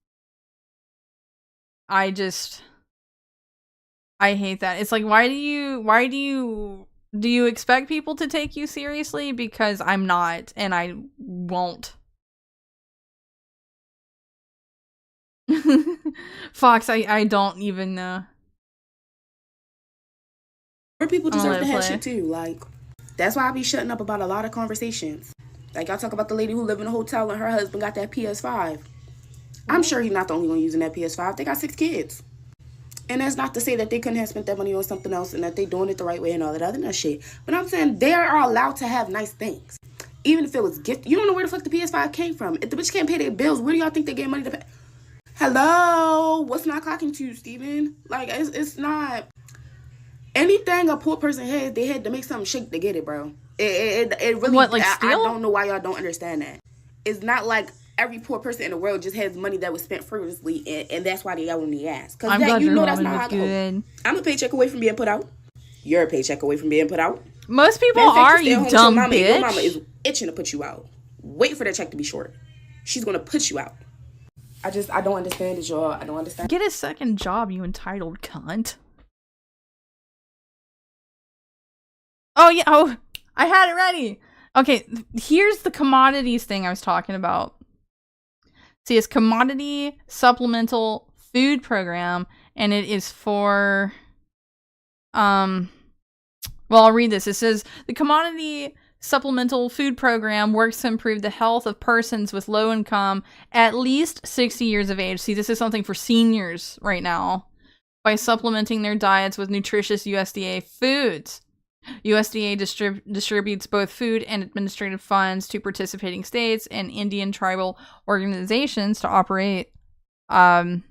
I hate that. It's like, do you expect people to take you seriously? Because I'm not, and I won't. Fox, I don't even know. Poor people deserve to have shit too. Like, that's why I be shutting up about a lot of conversations. Like, y'all talk about the lady who lived in a hotel and her husband got that PS5. I'm sure he's not the only one using that PS5. They got 6 kids. And that's not to say that they couldn't have spent that money on something else and that they doing it the right way and all that other shit. But I'm saying they are allowed to have nice things. Even if it was gift. You don't know where the fuck the PS5 came from. If the bitch can't pay their bills, where do y'all think they get money to pay? Hello? What's not clocking to you, Steven? Like, it's not... Anything a poor person has, they had to make something shake to get it, bro. It really... What, like steal? I don't know why y'all don't understand that. It's not like every poor person in the world just has money that was spent frivolously, and that's why they got on the ass. Because you know that's not how it goes. I'm a paycheck away from being put out. You're a paycheck away from being put out. Most people are, you dumb bitch. Your mama is itching to put you out. Wait for that check to be short. She's going to put you out. I don't understand it, y'all. I don't understand. Get a second job, you entitled cunt. Oh, yeah. Oh, I had it ready. Okay, here's the commodities thing I was talking about. See, it's Commodity Supplemental Food Program, and it is for, well, I'll read this. It says, the Commodity Supplemental Food Program works to improve the health of persons with low income at least 60 years of age. See, this is something for seniors right now, by supplementing their diets with nutritious USDA foods. USDA distributes both food and administrative funds to participating states and Indian tribal organizations to operate the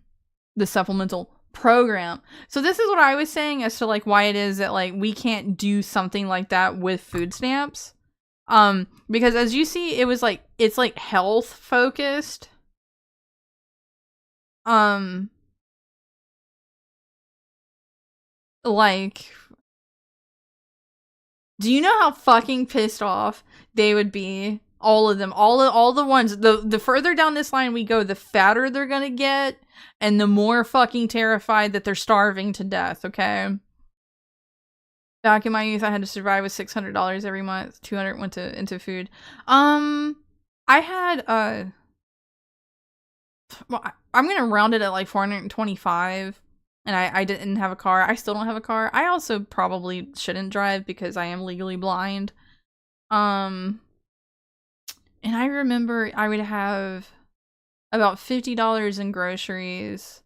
supplemental program. So this is what I was saying as to like why it is that like we can't do something like that with food stamps. Because as you see, it was like it's like health focused. Like, do you know how fucking pissed off they would be? All of them. All the ones. The further down this line we go, the fatter they're gonna get, and the more fucking terrified that they're starving to death, okay? Back in my youth, I had to survive with $600 every month. 200 went into food. I had, well, I'm gonna round it at like 425. And I didn't have a car. I still don't have a car. I also probably shouldn't drive because I am legally blind. And I remember I would have about $50 in groceries.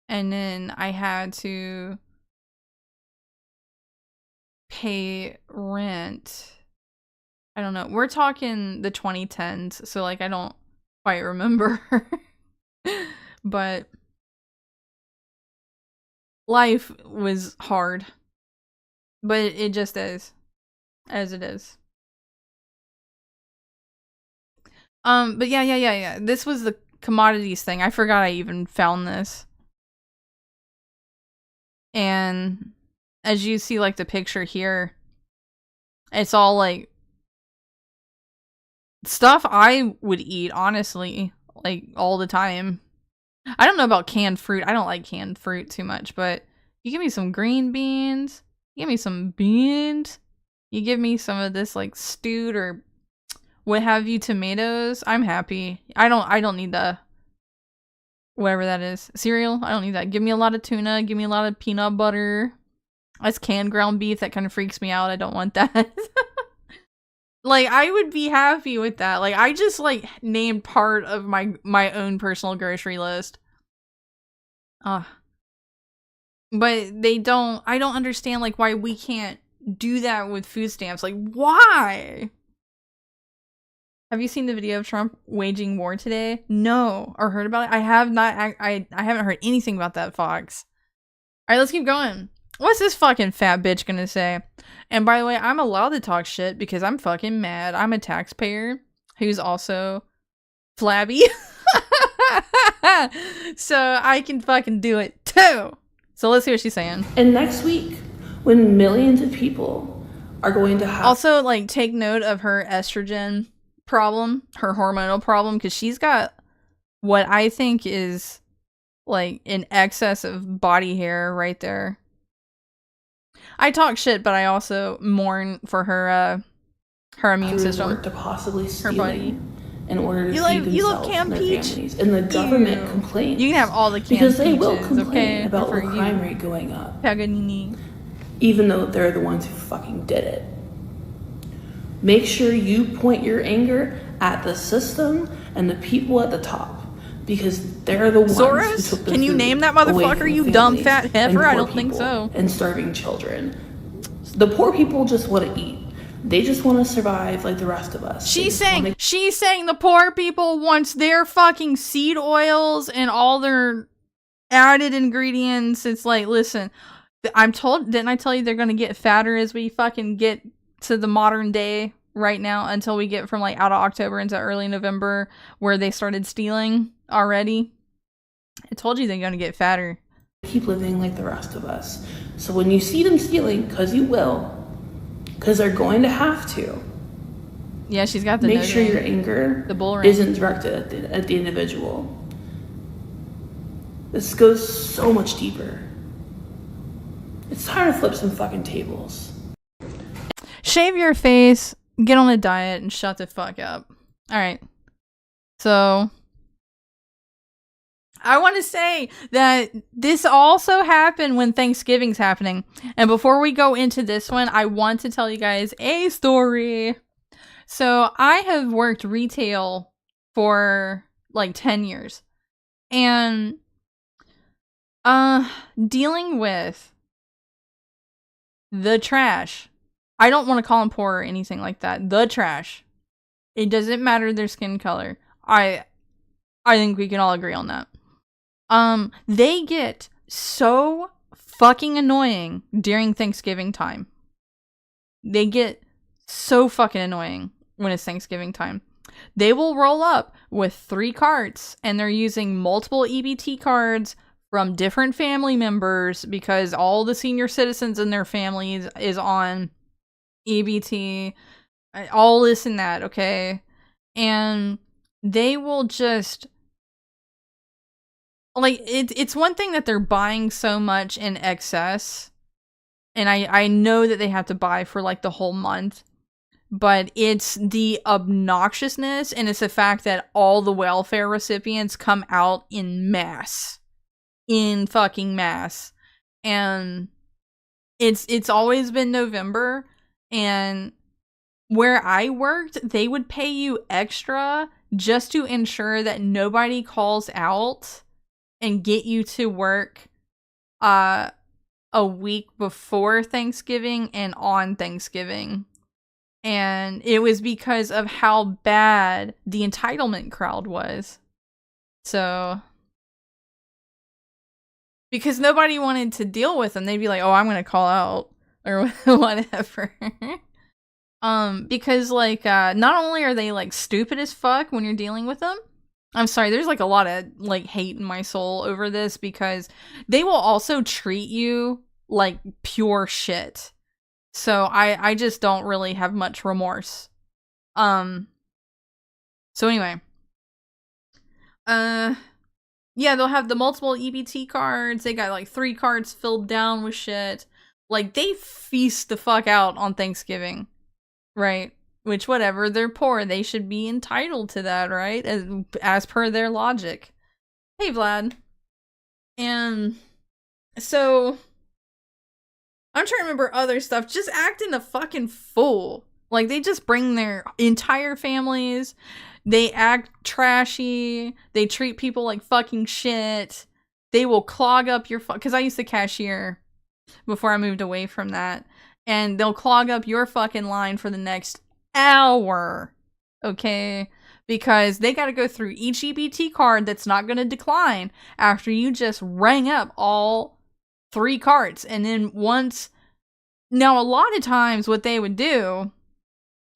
And then I had to pay rent. I don't know. We're talking the 2010s. So like I don't quite remember. But life was hard, but it just is, as it is. But yeah. This was the commodities thing. I forgot I even found this. And as you see, like the picture here, it's all like stuff I would eat, honestly, like all the time. I don't know about canned fruit. I don't like canned fruit too much, but you give me some green beans, you give me some beans, you give me some of this like stewed or what have you tomatoes, I'm happy. I don't need the whatever that is. Cereal, I don't need that. Give me a lot of tuna, give me a lot of peanut butter. That's canned ground beef, that kind of freaks me out. I don't want that. Like, I would be happy with that. Like, I just, like, named part of my own personal grocery list. But I don't understand, like, why we can't do that with food stamps. Like, why? Have you seen the video of Trump waging war today? No. Or heard about it? I have not. I haven't heard anything about that, Fox. Alright, let's keep going. What's this fucking fat bitch gonna say? And by the way, I'm allowed to talk shit because I'm fucking mad. I'm a taxpayer who's also flabby. So I can fucking do it too. So let's see what she's saying. And next week, when millions of people are going to have... Also, like, take note of her estrogen problem, her hormonal problem, because she's got what I think is, like, in excess of body hair right there. I talk shit, but I also mourn for her immune system. To possibly her body. In order to feed themselves and their families. And the government complains. You can have all the canned because they will peaches, complain okay? about the For crime you. rate going up. Paganini. Even though they're the ones who fucking did it. Make sure you point your anger at the system and the people at the top. Because they're the ones Soros? who took the Can you food name that away motherfucker, from you families dumb fat and heifer? I poor don't think people so. And starving children. The poor people just want to eat. They just want to survive like the rest of us. She's saying the poor people wants their fucking seed oils and all their added ingredients. It's like, listen, didn't I tell you they're gonna get fatter as we fucking get to the modern day right now until we get from like out of October into early November where they started stealing already? I told you they're gonna get fatter. Keep living like the rest of us. So when you see them stealing, because you will, because they're going to have to. Yeah, she's got the make sure your anger the bull ring. Isn't directed at the individual. This goes so much deeper. It's time to flip some fucking tables. Shave your face, get on a diet, and shut the fuck up. Alright. So, I want to say that this also happened when Thanksgiving's happening. And before we go into this one, I want to tell you guys a story. So, I have worked retail for like 10 years. And dealing with the trash. I don't want to call them poor or anything like that. The trash. It doesn't matter their skin color. I think we can all agree on that. They get so fucking annoying during Thanksgiving time. They get so fucking annoying when it's Thanksgiving time. They will roll up with 3 carts and they're using multiple EBT cards from different family members because all the senior citizens in their families is on EBT, all this and that, okay? And they will just... like, it's one thing that they're buying so much in excess, and I know that they have to buy for, like, the whole month, but it's the obnoxiousness, and it's the fact that all the welfare recipients come out in mass. In fucking mass. And it's always been November, and where I worked, they would pay you extra just to ensure that nobody calls out and get you to work a week before Thanksgiving and on Thanksgiving. And it was because of how bad the entitlement crowd was. So, because nobody wanted to deal with them, they'd be like, oh, I'm gonna call out or whatever. Because like not only are they like stupid as fuck when you're dealing with them, I'm sorry, there's like a lot of like hate in my soul over this because they will also treat you like pure shit. So I just don't really have much remorse. So anyway. Yeah, they'll have the multiple EBT cards. They got like 3 cards filled down with shit. Like, they feast the fuck out on Thanksgiving. Right? Which, whatever, they're poor. They should be entitled to that, right? As per their logic. Hey, Vlad. And so, I'm trying to remember other stuff. Just acting a fucking fool. Like, they just bring their entire families. They act trashy. They treat people like fucking shit. They will clog up your... because I used to cashier before I moved away from that. And they'll clog up your fucking line for the next hour. okay? Because they got to go through each EBT card that's not going to decline after you just rang up all 3 cards. And then now a lot of times what they would do,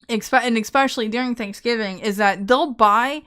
and especially during Thanksgiving, is that they'll buy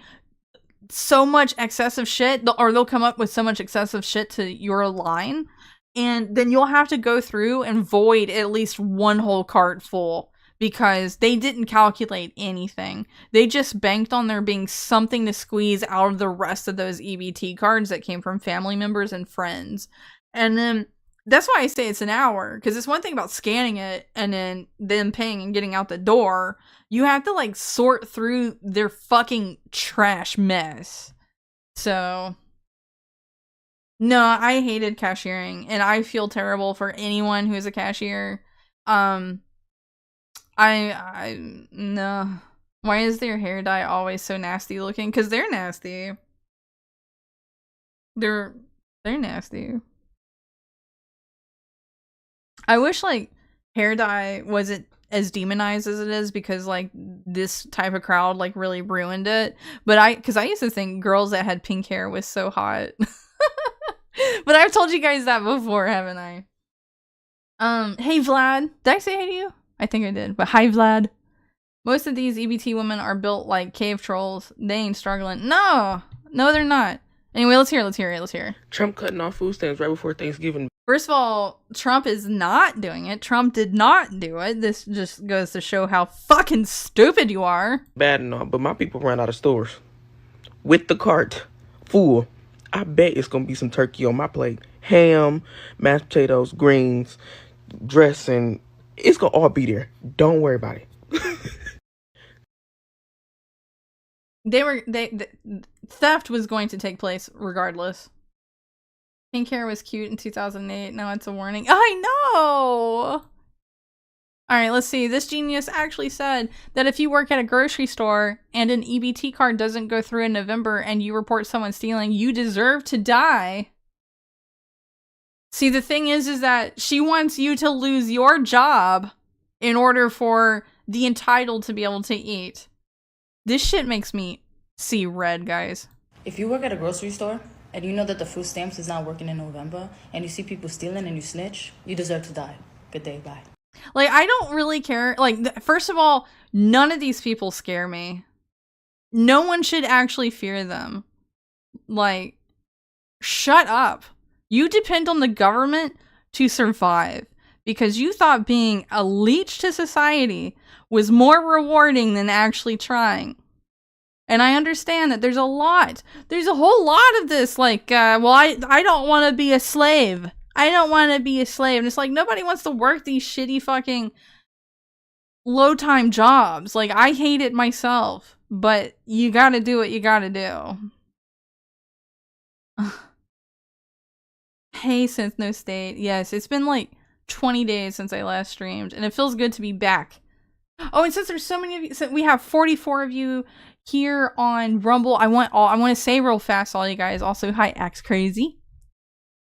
so much excessive shit, or they'll come up with so much excessive shit to your line, and then you'll have to go through and void at least one whole cart full because they didn't calculate anything. They just banked on there being something to squeeze out of the rest of those EBT cards that came from family members and friends. And then that's why I say it's an hour, because it's one thing about scanning it and then them paying and getting out the door. You have to, like, sort through their fucking trash mess. So, no, I hated cashiering, and I feel terrible for anyone who is a cashier. No. Why is their hair dye always so nasty looking? Because they're nasty. They're nasty. I wish, like, hair dye wasn't as demonized as it is, because, like, this type of crowd, like, really ruined it. But because I used to think girls that had pink hair was so hot. But I've told you guys that before, haven't I? Hey Vlad. Did I say hey to you? I think I did. But hi Vlad. Most of these EBT women are built like cave trolls. They ain't struggling. No, they're not. Anyway, let's hear it. Trump cutting off food stamps right before Thanksgiving. First of all, Trump is not doing it. Trump did not do it. This just goes to show how fucking stupid you are. Bad and all, but my people ran out of stores. With the cart full, I bet it's gonna be some turkey on my plate. Ham, mashed potatoes, greens, dressing. It's gonna all be there. Don't worry about it. Theft was going to take place regardless. Pink hair was cute in 2008. Now it's a warning. I know! Alright, let's see. This genius actually said that if you work at a grocery store and an EBT card doesn't go through in November and you report someone stealing, you deserve to die. See, the thing is that she wants you to lose your job in order for the entitled to be able to eat. This shit makes me see red, guys. If you work at a grocery store and you know that the food stamps is not working in November and you see people stealing and you snitch, you deserve to die. Good day, bye. Like, I don't really care. Like, first of all, none of these people scare me. No one should actually fear them. Like, shut up. You depend on the government to survive because you thought being a leech to society was more rewarding than actually trying. And I understand that there's a whole lot of this, like, well, I don't want to be a slave. I don't want to be a slave. And it's like, nobody wants to work these shitty fucking low-time jobs. Like, I hate it myself, but you gotta do what you gotta do. Hey, Synth No State. Yes, it's been like 20 days since I last streamed, and it feels good to be back. Oh, and since there's so many of you, since we have 44 of you here on Rumble, I want to say real fast, all you guys. Also, hi, Axe Crazy.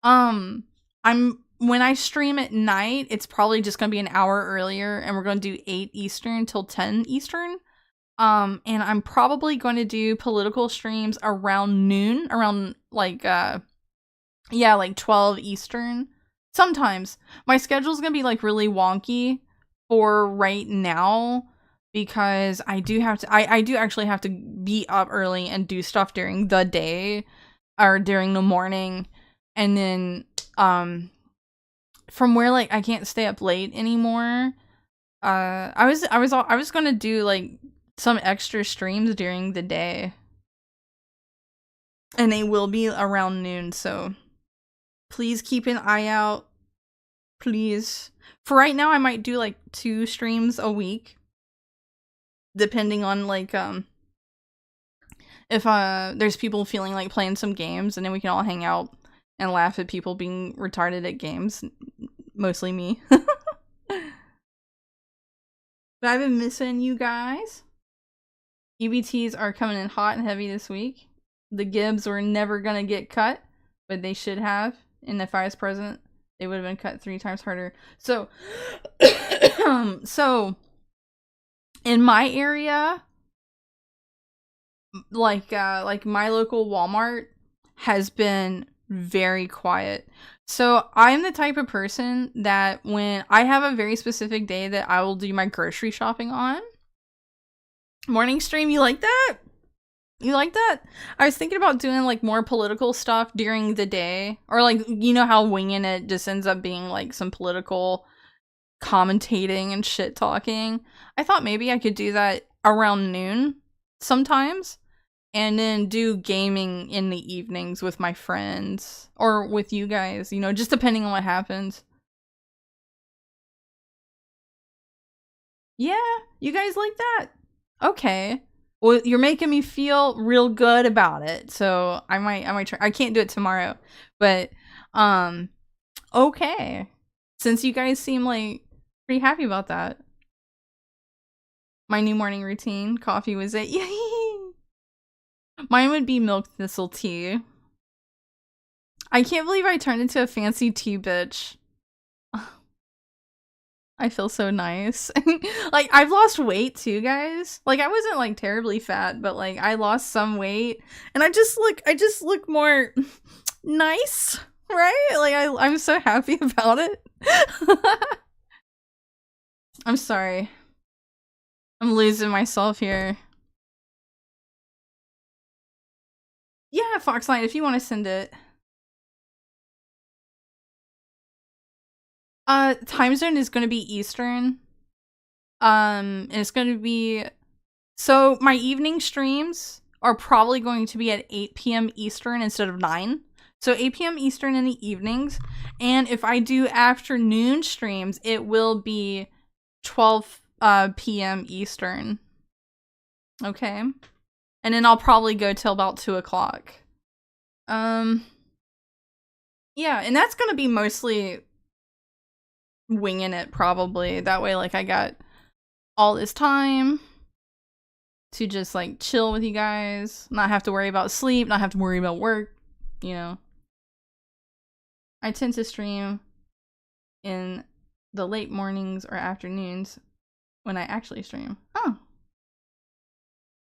When I stream at night, it's probably just gonna be an hour earlier, and we're gonna do 8 Eastern till 10 Eastern. And I'm probably going to do political streams around noon, around like 12 Eastern. Sometimes my schedule's gonna be like really wonky for right now because I do actually have to be up early and do stuff during the day or during the morning, and then from where like I can't stay up late anymore. I was gonna do like some extra streams during the day, and they will be around noon, so please keep an eye out. Please. For right now, I might do like 2 streams a week, depending on like if there's people feeling like playing some games, and then we can all hang out and laugh at people being retarded at games. Mostly me. But I've been missing you guys. EBTs are coming in hot and heavy this week. The Gibbs were never gonna get cut, but they should have. And if I was president, they would have been cut 3 times harder. So, so in my area, like my local Walmart has been very quiet. So I'm the type of person that when I have a very specific day that I will do my grocery shopping on. Morning stream, you like that? You like that? I was thinking about doing like more political stuff during the day. Or like, you know how Wingin' It just ends up being like some political commentating and shit talking. I thought maybe I could do that around noon sometimes. And then do gaming in the evenings with my friends. Or with you guys, you know, just depending on what happens. Yeah, you guys like that? Okay. Well, you're making me feel real good about it. So I might try. I can't do it tomorrow. But okay. Since you guys seem like pretty happy about that. My new morning routine, coffee was it. Yay! Mine would be milk thistle tea. I can't believe I turned into a fancy tea bitch. I feel so nice. Like, I've lost weight too, guys. Like, I wasn't like terribly fat, but like I lost some weight and I just look more nice, right? Like I'm so happy about it. I'm sorry. I'm losing myself here. Yeah, Foxlight, if you want to send it. Time zone is going to be Eastern. And it's going to be, so my evening streams are probably going to be at 8 p.m. Eastern instead of 9. So 8 p.m. Eastern in the evenings. And if I do afternoon streams, it will be 12 p.m. Eastern. Okay. And then I'll probably go till about 2 o'clock. Yeah, and that's going to be mostly winging it probably. That way, like, I got all this time to just like chill with you guys, not have to worry about sleep, not have to worry about work, you know. I tend to stream in the late mornings or afternoons when I actually stream. Oh.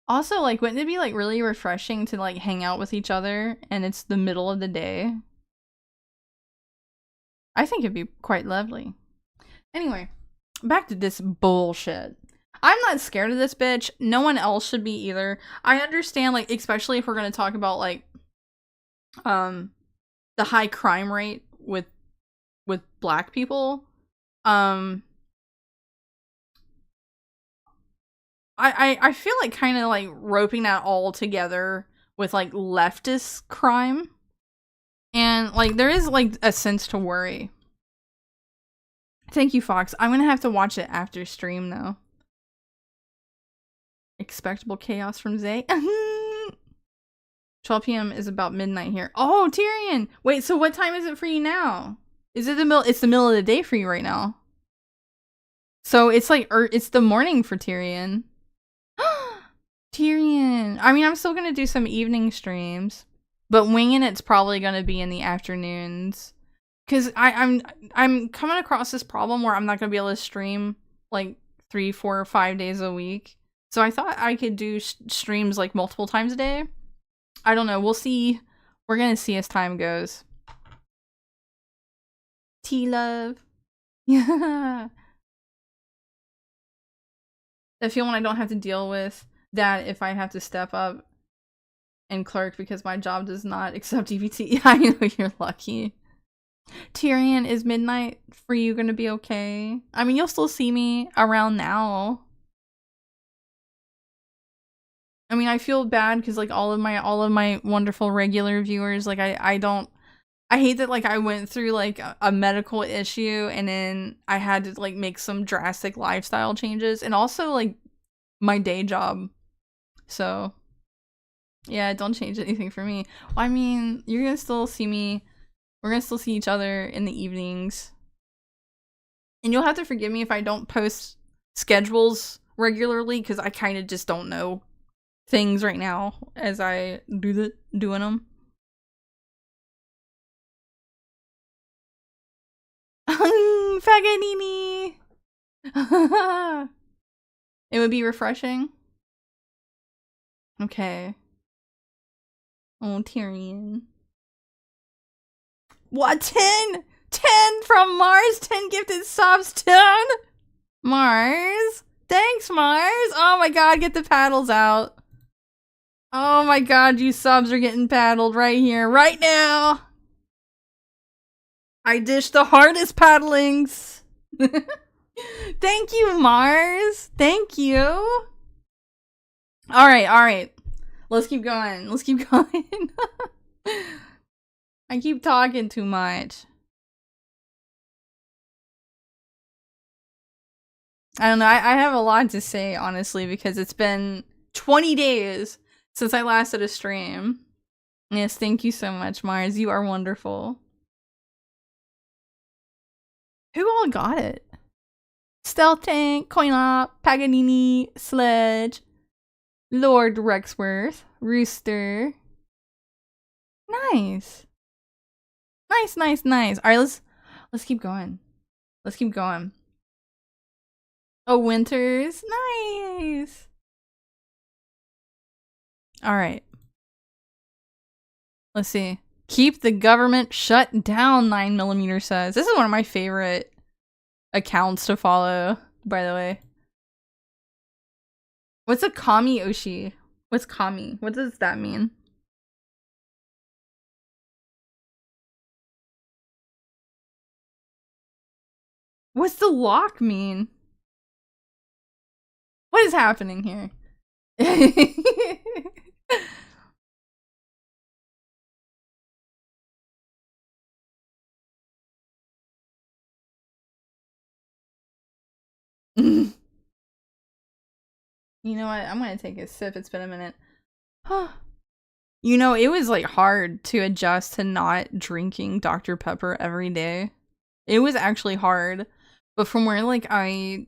Also, like, wouldn't it be like really refreshing to like hang out with each other and it's the middle of the day? I think it'd be quite lovely. Anyway, back to this bullshit. I'm not scared of this bitch. No one else should be either. I understand, like, especially if we're gonna talk about like the high crime rate with black people. I feel like kind of like roping that all together with like leftist crime. And like there is like a sense to worry. Thank you, Fox. I'm gonna have to watch it after stream though. Expectable chaos from Zay. 12 p.m. is about midnight here. Oh, Tyrion! Wait, so what time is it for you now? Is it it's the middle of the day for you right now. So it's like, it's the morning for Tyrion. Tyrion! I mean, I'm still gonna do some evening streams. But Wingin' It's probably gonna be in the afternoons. Cause I'm coming across this problem where I'm not gonna be able to stream like 3, 4, or 5 days a week. So I thought I could do streams like multiple times a day. I don't know. We'll see. We're gonna see as time goes. T-Love. Yeah. I feel when I don't have to deal with that if I have to step up and clerk because my job does not accept EBT. Yeah, I know, you're lucky. Tyrion, is midnight for you gonna be okay? I mean, you'll still see me around now. I mean, I feel bad because like all of my wonderful regular viewers, like I hate that like I went through like a medical issue and then I had to like make some drastic lifestyle changes and also like my day job. So yeah, don't change anything for me. Well, I mean, you're gonna still see me. We're gonna still see each other in the evenings. And you'll have to forgive me if I don't post schedules regularly because I kind of just don't know things right now as I doing them. Faganini! It would be refreshing. Okay. Oh, Tyrion. What? 10? 10 from Mars? 10 gifted subs? 10? Mars? Thanks, Mars. Oh my god, get the paddles out. Oh my god, you subs are getting paddled right here, right now. I dish the hardest paddlings. Thank you, Mars. Thank you. Alright. Let's keep going. Let's keep going. I keep talking too much. I don't know. I have a lot to say, honestly, because it's been 20 days since I last did a stream. Yes, thank you so much, Mars. You are wonderful. Who all got it? Stealth Tank, Coin Op, Paganini, Sledge, Lord Rexworth, Rooster. Nice. Nice. Alright, let's keep going. Let's keep going. Oh, Winters. Nice. Alright. Let's see. Keep the government shut down, 9mm says. This is one of my favorite accounts to follow, by the way. What's a Kami Oshi? What's Kami? What does that mean? What's the lock mean? What is happening here? You know what? I'm gonna take a sip. It's been a minute. You know, it was like hard to adjust to not drinking Dr. Pepper every day. It was actually hard. But from where like I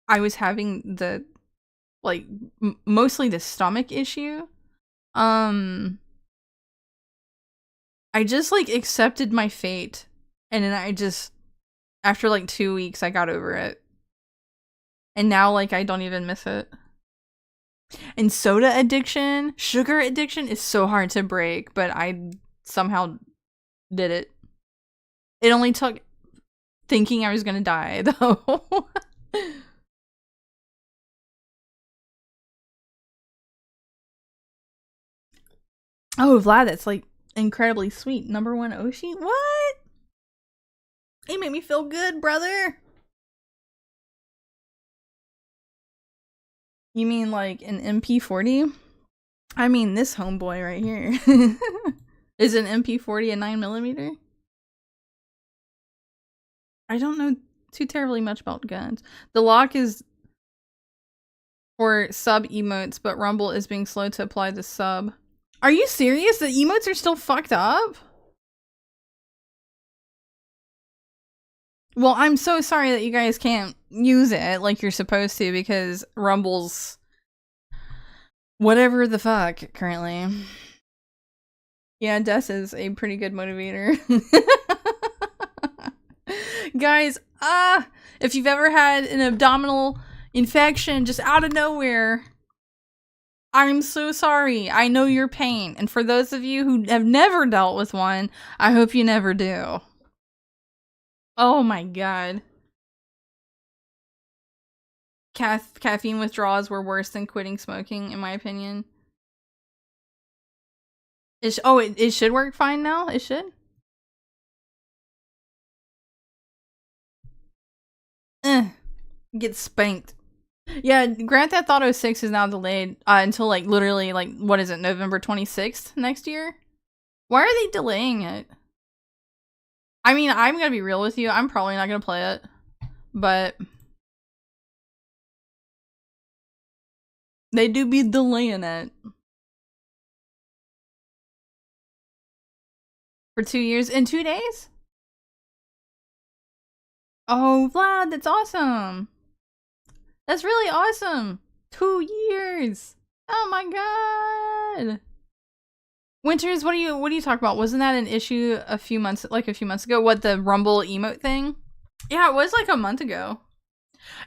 was having the like mostly the stomach issue, I just like accepted my fate, and then I just after like 2 weeks I got over it. And now like I don't even miss it. And soda addiction, sugar addiction is so hard to break, but I somehow did it. It only took thinking I was gonna die, though. Oh, Vlad, that's like incredibly sweet. Number 1 Oshi? What? You made me feel good, brother. You mean like an MP40? I mean this homeboy right here. Is an MP40 a 9mm? I don't know too terribly much about guns. The lock is for sub emotes, but Rumble is being slow to apply the sub. Are you serious? The emotes are still fucked up? Well, I'm so sorry that you guys can't use it like you're supposed to, because Rumble's whatever the fuck currently. Yeah, Des is a pretty good motivator. Guys, if you've ever had an abdominal infection just out of nowhere, I'm so sorry. I know your pain. And for those of you who have never dealt with one, I hope you never do. Oh my god. Caffeine withdrawals were worse than quitting smoking, in my opinion. It should work fine now? It should? Get spanked. Yeah, Grand Theft Auto 6 is now delayed until like literally like what is it, November 26th next year? Why are they delaying it? I mean, I'm gonna be real with you, I'm probably not gonna play it, but they do be delaying it. For 2 years in 2 days? Oh, Vlad, that's awesome. That's really awesome. 2 years. Oh my god. Winters, what are you talking about? Wasn't that an issue a few months ago? What, the Rumble emote thing? Yeah, it was like a month ago.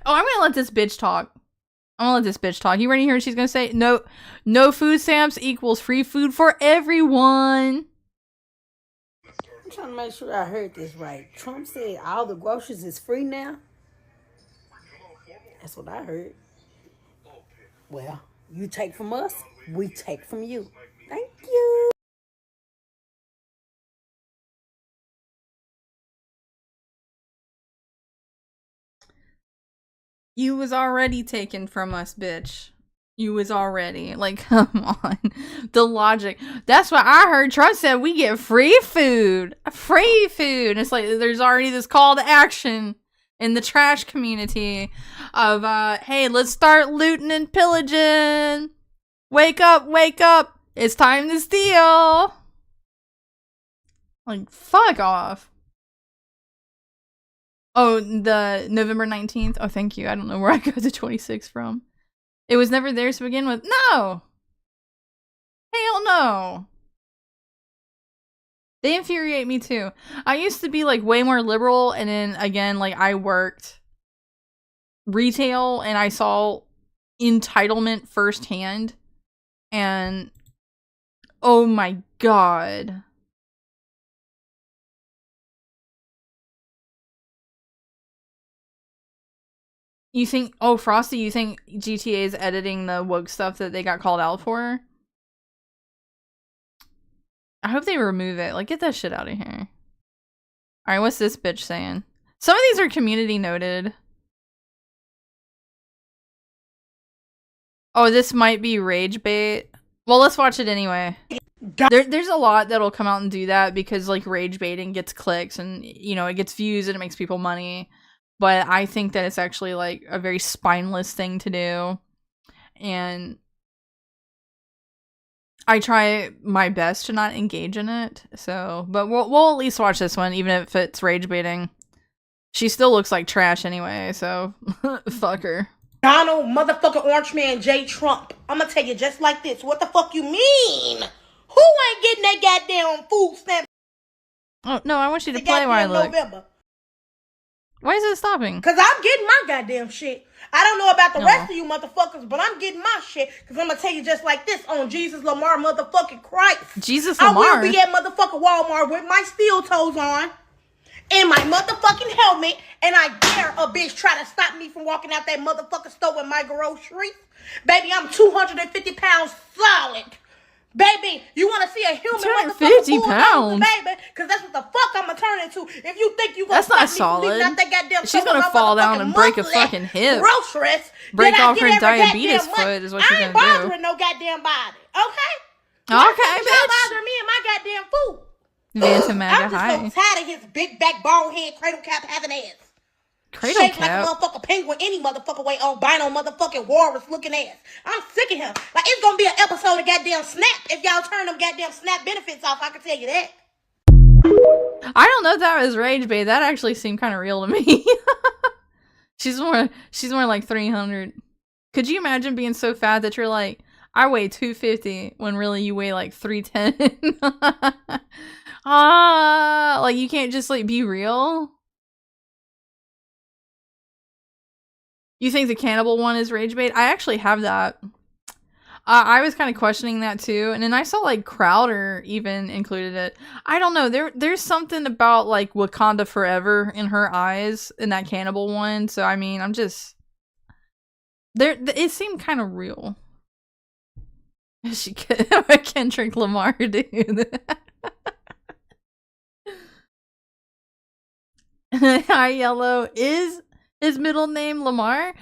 Oh, I'm gonna let this bitch talk. I'm gonna let this bitch talk. You ready to hear what she's gonna say? No food stamps equals free food for everyone. I'm trying to make sure I heard this right. Trump said all the groceries is free now. That's what I heard. Well, you take from us, we take from you. Thank you. You was already taken from us, bitch. You was already. Like, come on. The logic. That's what I heard. Trump said we get free food. Free food. It's like there's already this call to action in the trash community of, hey, let's start looting and pillaging. Wake up, wake up. It's time to steal. Like, fuck off. Oh, the November 19th? Oh, thank you. I don't know where I got the 26th from. It was never theirs to begin with. No! Hell no! They infuriate me too. I used to be like way more liberal, and then again, like I worked retail and I saw entitlement firsthand. And oh my god. You think, oh, Frosty, you think GTA is editing the woke stuff that they got called out for? I hope they remove it. Like, get that shit out of here. Alright, what's this bitch saying? Some of these are community noted. Oh, this might be rage bait. Well, let's watch it anyway. There's a lot that'll come out and do that because, like, rage baiting gets clicks and, you know, it gets views and it makes people money. But I think that it's actually, like, a very spineless thing to do. And I try my best to not engage in it. So, but we'll at least watch this one, even if it's rage baiting. She still looks like trash anyway, so fuck her. Donald motherfucking Orange Man J. Trump. I'm gonna tell you just like this. What the fuck you mean? Who ain't getting that goddamn food stamp? Oh, no, I want you to play while I look. November? Why is it stopping? Cause I'm getting my goddamn shit. I don't know about the rest of you motherfuckers, but I'm getting my shit. Cause I'm gonna tell you just like this on Jesus Lamar motherfucking Christ. Jesus Lamar? I will be at motherfucking Walmart with my steel toes on and my motherfucking helmet, and I dare a bitch try to stop me from walking out that motherfucking store with my groceries. Baby, I'm 250 pounds solid. Baby, you want to see a human 250 pounds, baby? Because that's what the fuck I'm gonna turn into. If you think you gonna that's not stop me solid. From out that goddamn she's gonna fall down and break a fucking hip. Groceries, break off her diabetes foot is what she's gonna do. I ain't bothering no goddamn body, okay? Okay, bitch. Y'all bothering me and my goddamn food. Vanta Maga, I'm just hi. so tired of his big back, bald head, cradle cap having ass. Cradle Shaped cap? like a motherfucking penguin any motherfucking way, albino motherfucking walrus looking ass. I'm sick of him. Like, it's gonna be an episode of goddamn Snap if y'all turn them goddamn Snap benefits off, I can tell you that. I don't know if that was rage bait. That actually seemed kind of real to me. she's more like 300. Could you imagine being so fat that you're like, I weigh 250 when really you weigh like 310? Like you can't just like be real. You think the cannibal one is rage bait? I actually have that. I was kind of questioning that too, and then I saw like Crowder even included it. I don't know. There's something about like Wakanda Forever in her eyes in that cannibal one. So I mean, I'm just there. It seemed kind of real. She could Kendrick Lamar, dude. Hi, Yellow. Is his middle name Lamar?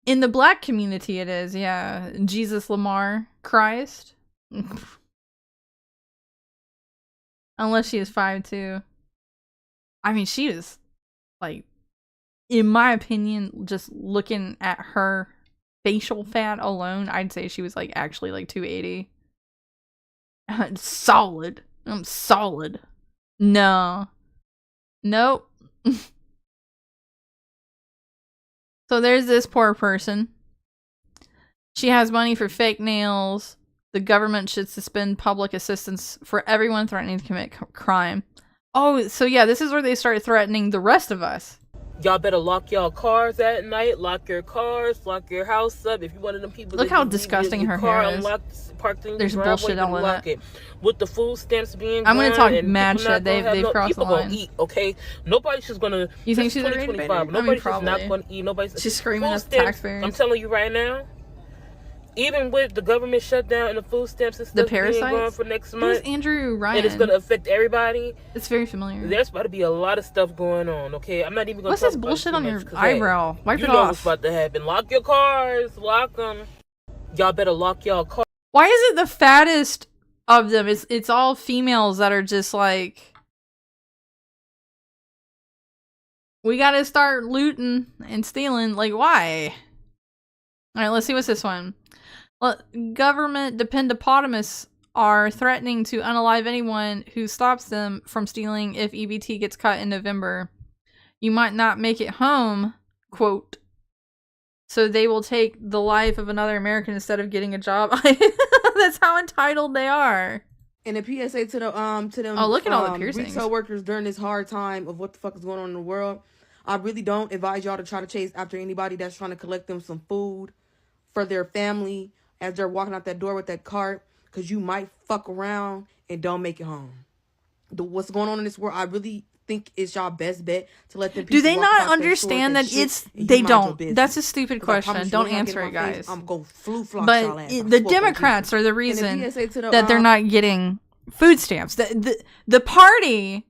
In the black community it is, yeah. Jesus Lamar Christ. Unless she is 5'2". I mean, she is, like, in my opinion, just looking at her facial fat alone, I'd say she was, like, actually, like, 280. Solid. I'm solid. No. Nope. So there's this poor person. She has money for fake nails. The government should suspend public assistance for everyone threatening to commit crime. Oh, so yeah, this is where they start threatening the rest of us. Y'all better lock y'all cars at night. Lock your cars. Lock your house up. If you're one of them people Look that how leave disgusting your her car hair is. unlocked, parked in your There's driveway, bullshit all in lock it. With the food stamps being I'm gonna gone talk and mad people not shit. gonna have They've crossed the people line. gonna eat, okay? Nobody's just gonna. You think this she's a rage 2025. baiter? I mean, Nobody's just probably. not gonna eat. Nobody's. She's screaming food at the stamps, taxpayers. I'm telling you right now. Even with the government shutdown and the food stamps and The stuff being gone parasites? for next Who's month, Andrew Ryan? and it's gonna affect everybody. It's very familiar. There's about to be a lot of stuff going on. Okay, I'm not even gonna. What's talk this about bullshit it too on your much, 'cause, eyebrow? Wipe you it know off. what's about to happen. Lock your cars. Lock them. Y'all better lock y'all cars. Why is it the fattest of them? It's all females that are just like, we gotta start looting and stealing. Like, why? All right, let's see what's this one. Well, government dependopotamus are threatening to unalive anyone who stops them from stealing if EBT gets cut in November. You might not make it home, quote. So they will take the life of another American instead of getting a job. That's how entitled they are. And a PSA to them. Oh, look at all the piercings. Retail workers during this hard time of what the fuck is going on in the world. I really don't advise y'all to try to chase after anybody that's trying to collect them some food for their family as they're walking out that door with that cart, because you might fuck around and don't make it home. What's going on in this world, I really think it's y'all best bet to let them people Do they walk not out their understand stores that and it's shit, and you they mind your don't? business. That's a stupid 'Cause I question. promise you, Don't when y'all get answer in it, my face, guys. I'm gonna floss But y'all ass. I'm the swooping Democrats you. are the And a reason PSA to the, that they're not getting food stamps. The party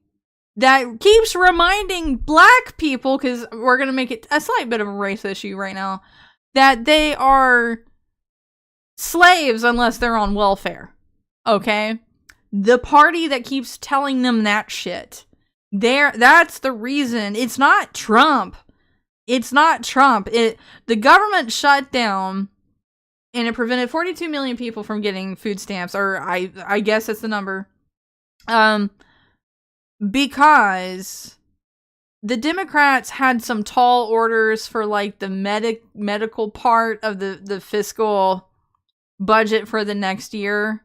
that keeps reminding black people, because we're gonna make it a slight bit of a race issue right now, that they are slaves unless they're on welfare. Okay? The party that keeps telling them that shit. That's the reason. It's not Trump. It's not Trump. The government shut down and it prevented 42 million people from getting food stamps, or I guess that's the number. Because the Democrats had some tall orders for like the medical part of the fiscal budget for the next year.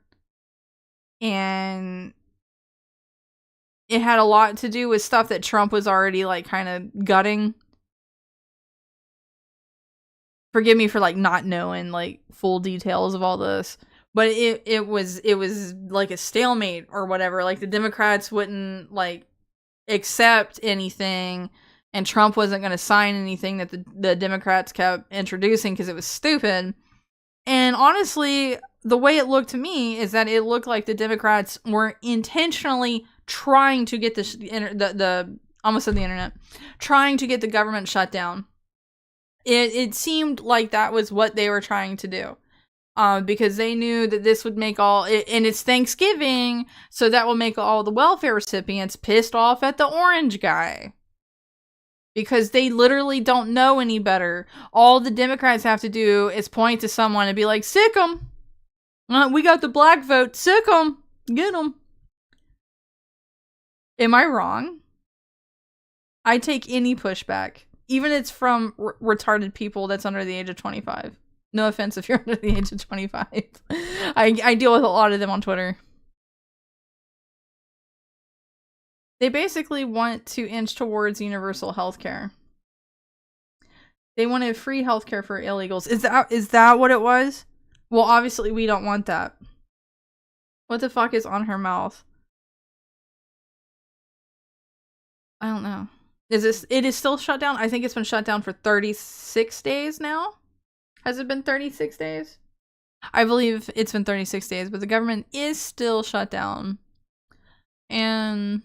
And it had a lot to do with stuff that Trump was already like kind of gutting. Forgive me for like not knowing like full details of all this, but it was like a stalemate or whatever. Like the Democrats wouldn't like accept anything, and Trump wasn't going to sign anything that the Democrats kept introducing because it was stupid. And honestly, the way it looked to me is that it looked like the Democrats were intentionally trying to get the almost said the internet, trying to get the government shut down. It seemed like that was what they were trying to do. Because they knew that this would make and it's Thanksgiving, so that will make all the welfare recipients pissed off at the orange guy. Because they literally don't know any better. All the Democrats have to do is point to someone and be like, sick 'em. We got the black vote. Sick 'em. Get 'em. Am I wrong? I take any pushback. Even if it's from retarded people that's under the age of 25. No offense if you're under the age of 25. I deal with a lot of them on Twitter. They basically want to inch towards universal healthcare. They wanted free healthcare for illegals. Is that what it was? Well, obviously we don't want that. What the fuck is on her mouth? I don't know. It is still shut down? I think it's been shut down for 36 days now. Has it been 36 days? I believe it's been 36 days, but the government is still shut down. And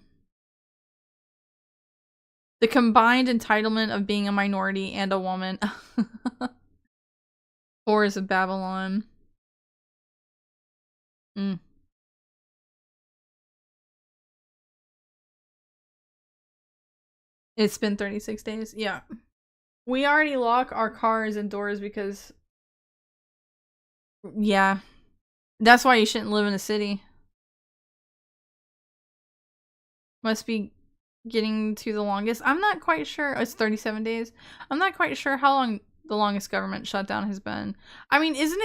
the combined entitlement of being a minority and a woman. Whores of Babylon. It's been 36 days? Yeah. We already lock our cars and doors because... Yeah. That's why you shouldn't live in a city. Must be getting to the longest. I'm not quite sure. It's 37 days. I'm not quite sure how long the longest government shutdown has been. I mean, isn't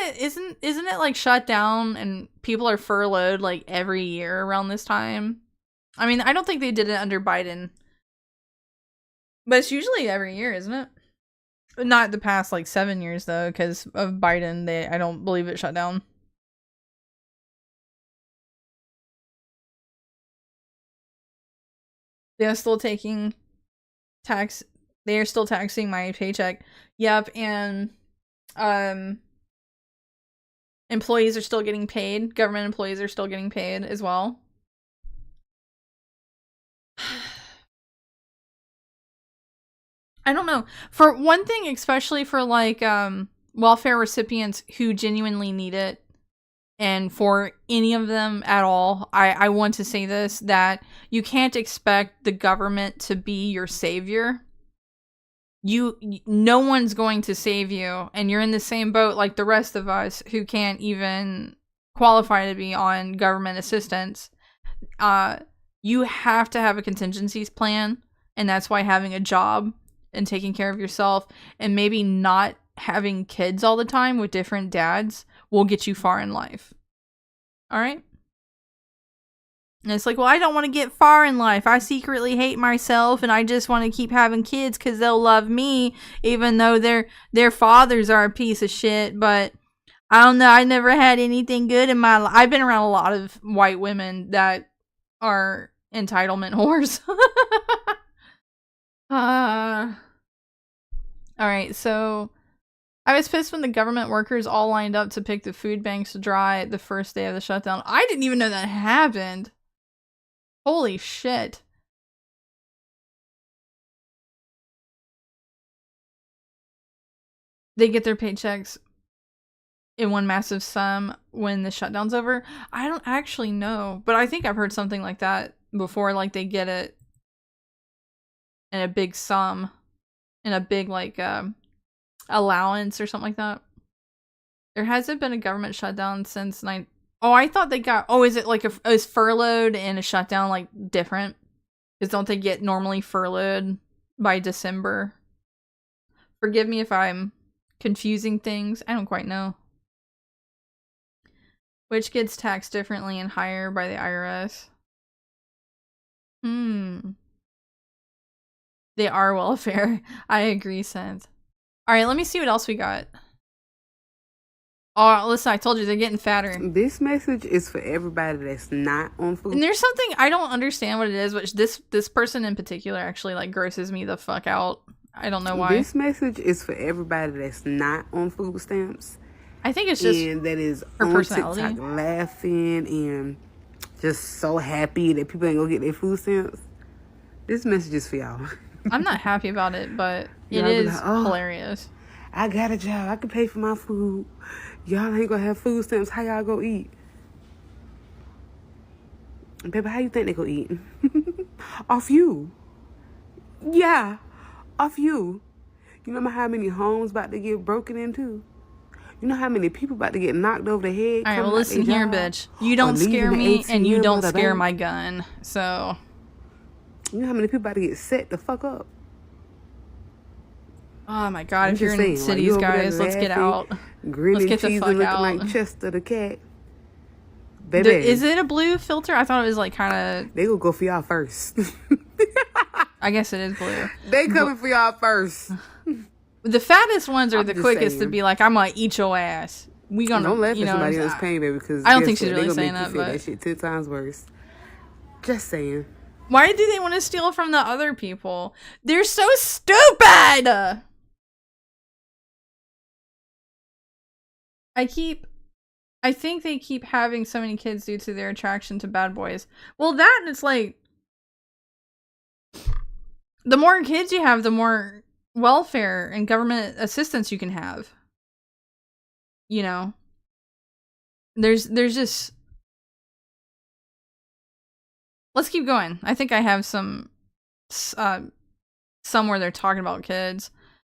it like shut down and people are furloughed like every year around this time? I mean, I don't think they did it under Biden. But it's usually every year, isn't it? Not the past like 7 years though, because of Biden. I don't believe it shut down. They're still taking tax. They are still taxing my paycheck. Yep, and employees are still getting paid. Government employees are still getting paid as well. I don't know. For one thing, especially for like welfare recipients who genuinely need it, and for any of them at all, I want to say this, that you can't expect the government to be your savior. No one's going to save you, and you're in the same boat like the rest of us who can't even qualify to be on government assistance. You have to have a contingencies plan, and that's why having a job and taking care of yourself and maybe not having kids all the time with different dads will get you far in life. All right? And it's like, well, I don't want to get far in life. I secretly hate myself and I just want to keep having kids because they'll love me even though their fathers are a piece of shit. But I don't know. I never had anything good in my life. I've been around a lot of white women that are entitlement whores. Alright, so I was pissed when the government workers all lined up to pick the food banks dry the first day of the shutdown. I didn't even know that happened. Holy shit. They get their paychecks in one massive sum when the shutdown's over. I don't actually know, but I think I've heard something like that before, like they get it in a big sum, in a big like allowance or something like that. There hasn't been a government shutdown since Oh, I thought they got... Oh, is it like is furloughed and a shutdown like different? Because don't they get normally furloughed by December? Forgive me if I'm confusing things. I don't quite know. Which gets taxed differently and higher by the IRS? They are welfare. I agree, Seth. Alright, let me see what else we got. Oh, listen, I told you they're getting fatter. This message is for everybody that's not on food. And there's something I don't understand what it is, which this person in particular actually like grosses me the fuck out. I don't know why. This message is for everybody that's not on food stamps. I think it's just and that is her on personality. TikTok laughing and just so happy that people ain't gonna get their food stamps. This message is for y'all. I'm not happy about it, but it is like, hilarious. I got a job. I can pay for my food. Y'all ain't gonna have food stamps. How y'all go eat? Baby, how you think they go eat? Off you. Yeah, off you. You know how many homes about to get broken into? You know how many people about to get knocked over the head? Alright, well listen here, bitch. You don't scare me and you don't scare my gun. So... You know how many people about to get set the fuck up? Oh my god, if you're in cities, guys, let's get out. Let's get the fuck out. Like Chester the cat. Baby. Is it a blue filter? I thought it was like kind of... They gonna go for y'all first. I guess it is blue. They coming for y'all first. The fattest ones are the quickest to be like, I'm gonna eat your ass. We gonna... Don't laugh at somebody else's pain, baby, because I don't think she's really saying that, but... that shit 10 times worse. Just saying. Why do they want to steal from the other people? They're so stupid! I think they keep having so many kids due to their attraction to bad boys. Well, that, it's like... The more kids you have, the more welfare and government assistance you can have. You know? There's just... Let's keep going. I think I have somewhere they're talking about kids.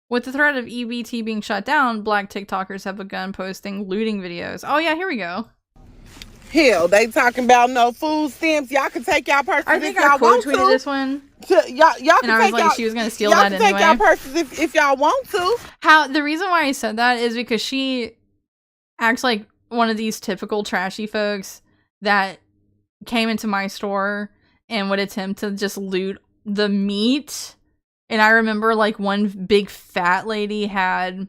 With the threat of EBT being shut down, black TikTokers have begun posting looting videos. Oh yeah, here we go. Hell, they talking about no food stamps. Y'all can take y'all purses I think if y'all want to. I quote tweeted this one. Y'all can and I was like, she was gonna steal that anyway. Y'all can take y'all purses if y'all want to. The reason why I said that is because she acts like one of these typical trashy folks that came into my store and would attempt to just loot the meat And I remember like one big fat lady had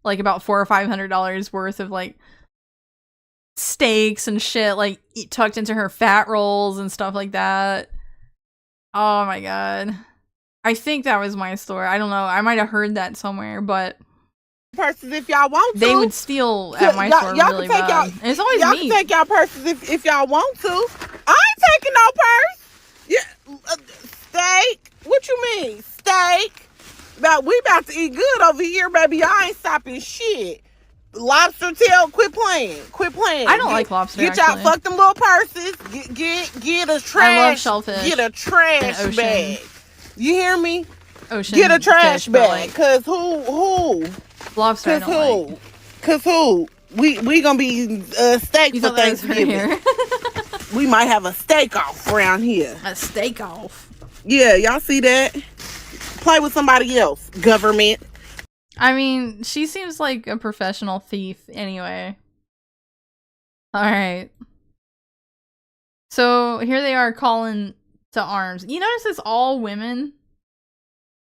like about $400 or $500 worth of like steaks and shit like tucked into her fat rolls and stuff like that. Oh my god. I think that was my store. I don't know. I might have heard that somewhere, but Purses if y'all want to. they would steal at my store really bad. And it's always y'all me. can take y'all purses if y'all want to. I ain't taking no purse. Yeah, steak. What you mean, steak? We about to eat good over here, baby. I ain't stopping shit. Lobster tail, quit playing. I don't like lobster. Get y'all fuck them little purses. Get a trash. I love shellfish. Get a trash bag. You hear me? Ocean Get a trash fish, bag. like, Cause who? lobster I don't like. Cause who? We gonna be eating steak You for thought that was for Thanksgiving. here. We might have a steak off around here. A steak off. Yeah, y'all see that? Play with somebody else, government. I mean, she seems like a professional thief anyway. Alright. So, here they are calling to arms. You notice it's all women?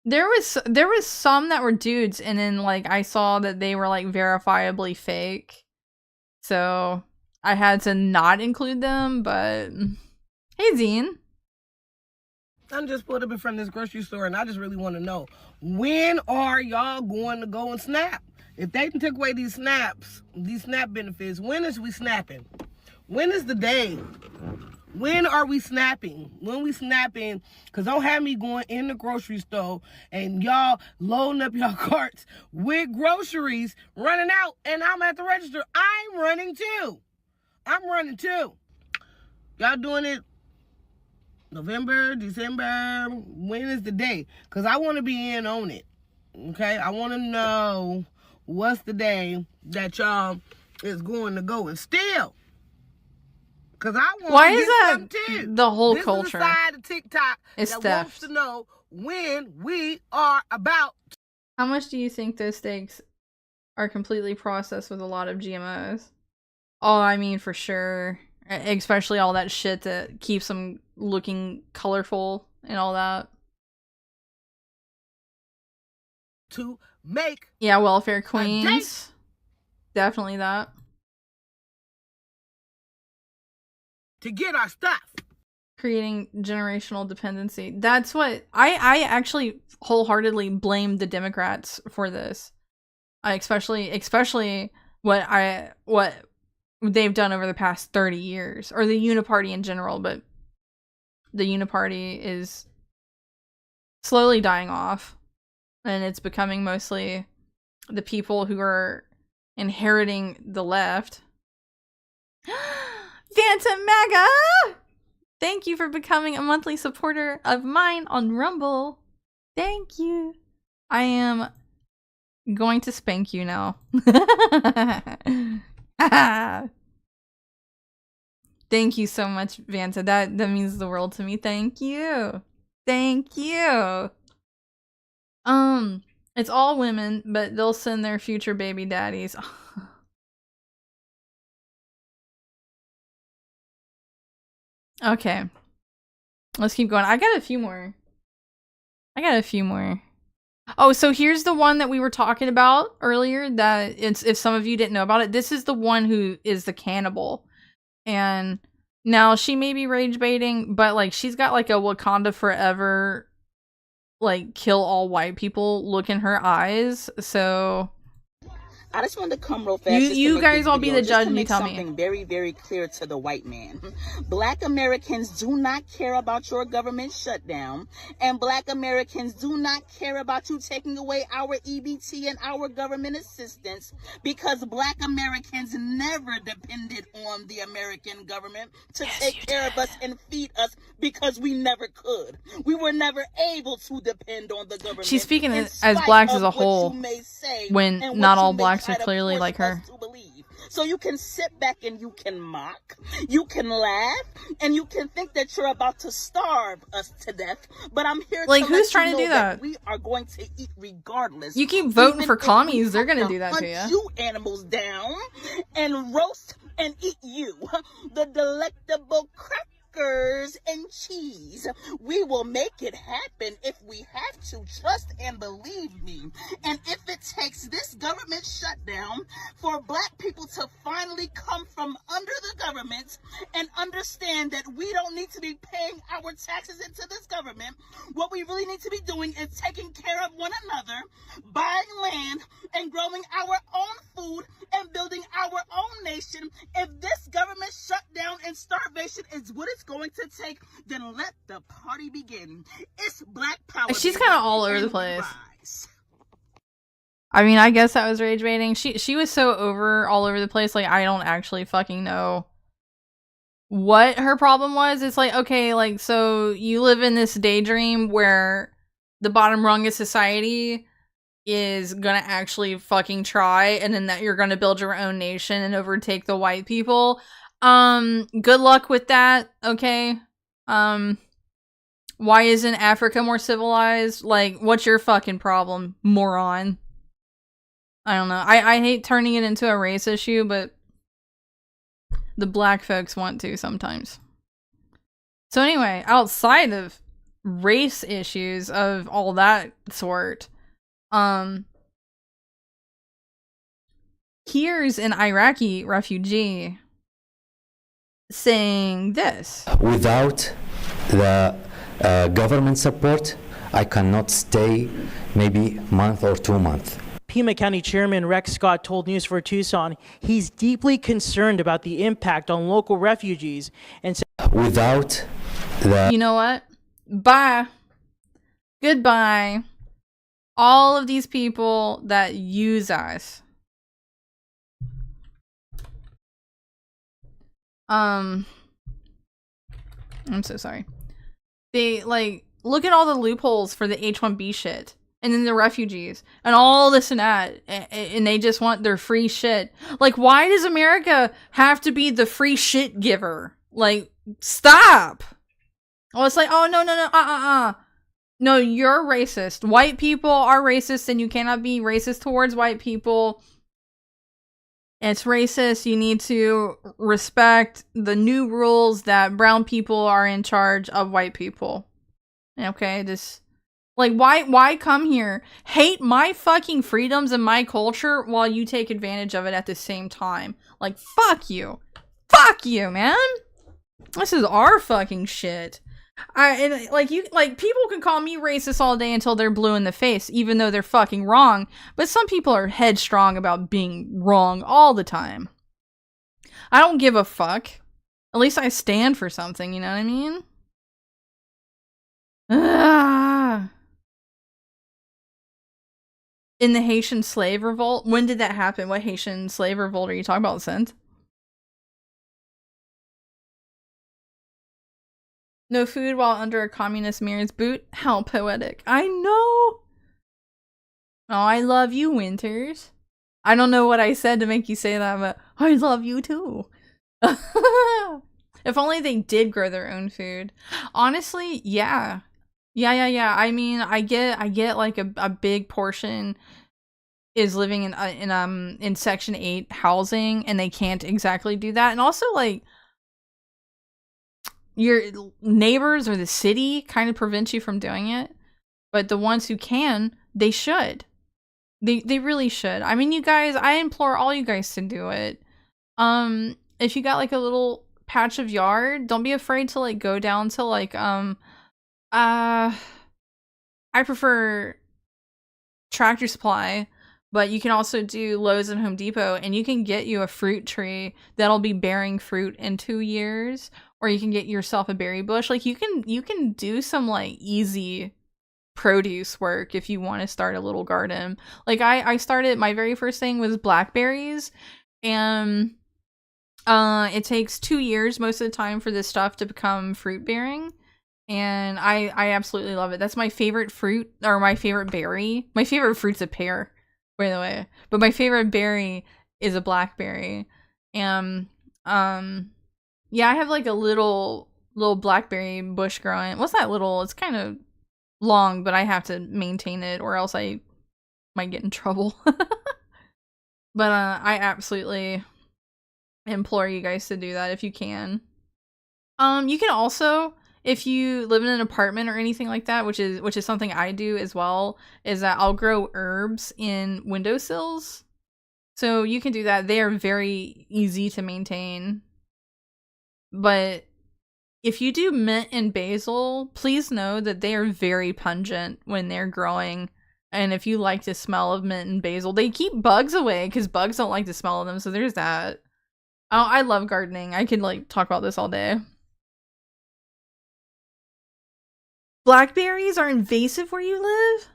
There was some that were dudes, and then, like, I saw that they were, like, verifiably fake. So, I had to not include them, but... Hey, Zine. I'm just pulled up in front of this grocery store, and I just really want to know, when are y'all going to go and snap? If they took away these snap benefits, when is we snapping? When is the day? When are we snapping? When we snapping? Because don't have me going in the grocery store and y'all loading up your carts with groceries, running out, and I'm at the register. I'm running too. Y'all doing it November, December? When is the day? Because I want to be in on it. Okay? I want to know what's the day that y'all is going to go and steal. Because I want Why to is get that some too. the whole this culture? This is the side of TikTok It's that theft. wants to know when we are about. How much do you think those steaks are completely processed with a lot of GMOs? Oh, I mean, for sure. Especially all that shit that keeps them looking colorful and all that. To make. Yeah, welfare queens. Definitely that. To get our stuff. Creating generational dependency. That's what I actually wholeheartedly blame the Democrats for this. Especially what they've done over the past 30 years, or the Uniparty in general, but the Uniparty is slowly dying off, and it's becoming mostly the people who are inheriting the left. Phantom MAGA! Thank you for becoming a monthly supporter of mine on Rumble. Thank you. I am going to spank you now. Thank you so much, Vanta. That means the world to me. Thank you. Thank you. It's all women, but they'll send their future baby daddies. Okay. Let's keep going. I got a few more. Oh, so here's the one that we were talking about earlier, that it's, if some of you didn't know about it, this is the one who is the cannibal. And now she may be rage baiting, but like she's got like a Wakanda forever, like kill all white people look in her eyes. So I just wanted to come real fast. You guys all be the judge and you tell me. Something very, very clear to the white man. Black Americans do not care about your government shutdown, and Black Americans do not care about you taking away our EBT and our government assistance, because Black Americans never depended on the American government to take care of us and feed us, because we never could. We were never able to depend on the government. She's speaking as blacks as a whole, when not all blacks are clearly like her. So you can sit back and you can mock, you can laugh, and you can think that you're about to starve us to death. But I'm here like, to who's let trying you to know do that? we are going to eat regardless. You keep voting Even for if commies, we they're gonna have do that to hunt you. You animals down and roast and eat you. The delectable crackers crackers and cheese. We will make it happen if we have to. Trust and believe me. And if it takes this government shutdown for black people to finally come from under the government and understand that we don't need to be paying our taxes into this government, what we really need to be doing is taking care of one another, buying land and growing our own food and building our own nation. If this government shutdown and starvation is what it's going to take, then let the party begin. It's Black Power. She's kind of all over the place. I mean, I guess that was rage baiting. She was so all over the place. Like, I don't actually fucking know what her problem was. It's like, okay, like, so you live in this daydream where the bottom rung of society is gonna actually fucking try, and then that you're gonna build your own nation and overtake the white people. Good luck with that, okay? Why isn't Africa more civilized? Like, what's your fucking problem, moron? I don't know. I hate turning it into a race issue, but the black folks want to sometimes. So anyway, outside of race issues of all that sort, here's an Iraqi refugee saying this. Without the government support, I cannot stay maybe a month or 2 months. Pima County Chairman Rex Scott told News for Tucson he's deeply concerned about the impact on local refugees and said, without the... You know what? Bye. Goodbye. All of these people that use us. I'm so sorry. They, like, look at all the loopholes for the H-1B shit. And then the refugees. And all this and that. And they just want their free shit. Like, why does America have to be the free shit giver? Like, stop! Oh, it's like, oh, no. No, you're racist. White people are racist and you cannot be racist towards white people. It's racist. You need to respect the new rules that brown people are in charge of white people. Okay, this... Like, why come here, hate my fucking freedoms and my culture while you take advantage of it at the same time? Like, fuck you. Fuck you, man. This is our fucking shit. People can call me racist all day until they're blue in the face, even though they're fucking wrong. But some people are headstrong about being wrong all the time. I don't give a fuck. At least I stand for something, you know what I mean? In the Haitian slave revolt? When did that happen? What Haitian slave revolt are you talking about, Sent? No food while under a communist mayor's boot? How poetic. I know! Oh, I love you, Winters. I don't know what I said to make you say that, but I love you too. If only they did grow their own food. Honestly, yeah. Yeah. I mean, I get like a big portion is living in Section 8 housing, and they can't exactly do that. And also, like, your neighbors or the city kind of prevents you from doing it. But the ones who can, they should. They really should. I mean, you guys, I implore all you guys to do it. If you got like a little patch of yard, don't be afraid to like go down to like I prefer Tractor Supply, but you can also do Lowe's and Home Depot, and you can get you a fruit tree that'll be bearing fruit in 2 years, or you can get yourself a berry bush. Like, you can do some like easy produce work if you want to start a little garden. Like, I started, my very first thing was blackberries, and it takes 2 years most of the time for this stuff to become fruit bearing. And I absolutely love it. That's my favorite fruit, or my favorite berry. My favorite fruit's a pear, by the way. But my favorite berry is a blackberry. And, yeah, I have like a little blackberry bush growing. What's that little? It's kind of long, but I have to maintain it or else I might get in trouble. But, I absolutely implore you guys to do that if you can. You can also, if you live in an apartment or anything like that, which is something I do as well, is that I'll grow herbs in windowsills. So you can do that. They are very easy to maintain. But if you do mint and basil, please know that they are very pungent when they're growing. And if you like the smell of mint and basil, they keep bugs away because bugs don't like the smell of them. So there's that. Oh, I love gardening. I could like talk about this all day. Blackberries are invasive where you live?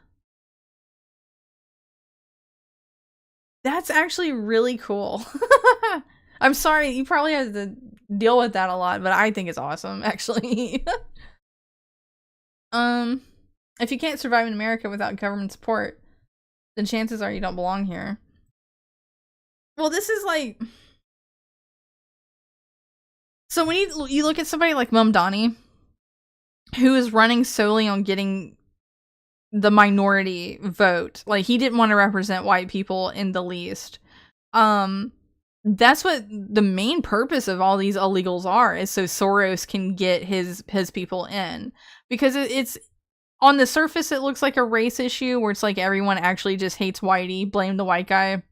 That's actually really cool. I'm sorry, you probably have to deal with that a lot, but I think it's awesome, actually. If you can't survive in America without government support, then chances are you don't belong here. Well, this is like... So when you look at somebody like Mum Donnie, who is running solely on getting the minority vote, like he didn't want to represent white people in the least. That's what the main purpose of all these illegals are, is so Soros can get his people in. Because it's on the surface, it looks like a race issue where it's like everyone actually just hates whitey, blame the white guy.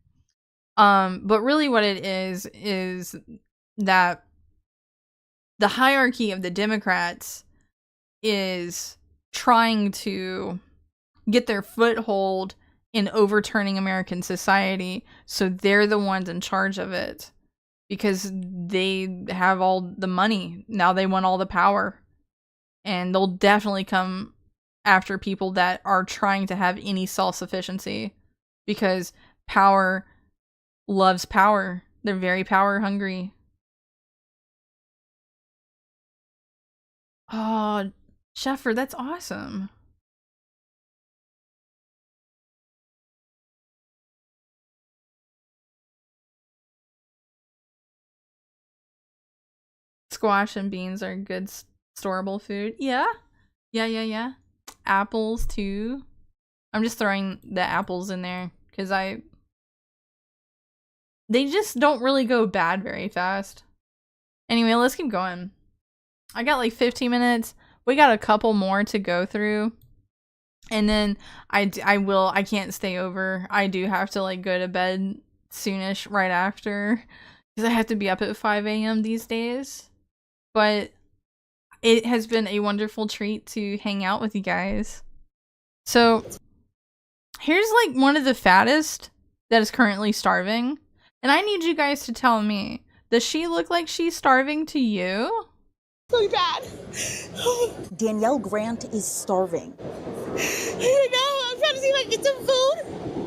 But really what it is that the hierarchy of the Democrats is trying to get their foothold in overturning American society, so they're the ones in charge of it because they have all the money. Now they want all the power, and they'll definitely come after people that are trying to have any self-sufficiency because power loves power. They're very power hungry. Oh, Sheffer, that's awesome. Squash and beans are good storable food. Yeah. Yeah. Apples too. I'm just throwing the apples in there because they just don't really go bad very fast. Anyway, let's keep going. I got like 15 minutes. We got a couple more to go through. And then I can't stay over. I do have to like go to bed soonish right after because I have to be up at 5 a.m. these days. But it has been a wonderful treat to hang out with you guys. So here's like one of the fattest that is currently starving. And I need you guys to tell me, does she look like she's starving to you? Really bad. Danielle Grant is starving. I don't know. I'm trying to see if I can get some food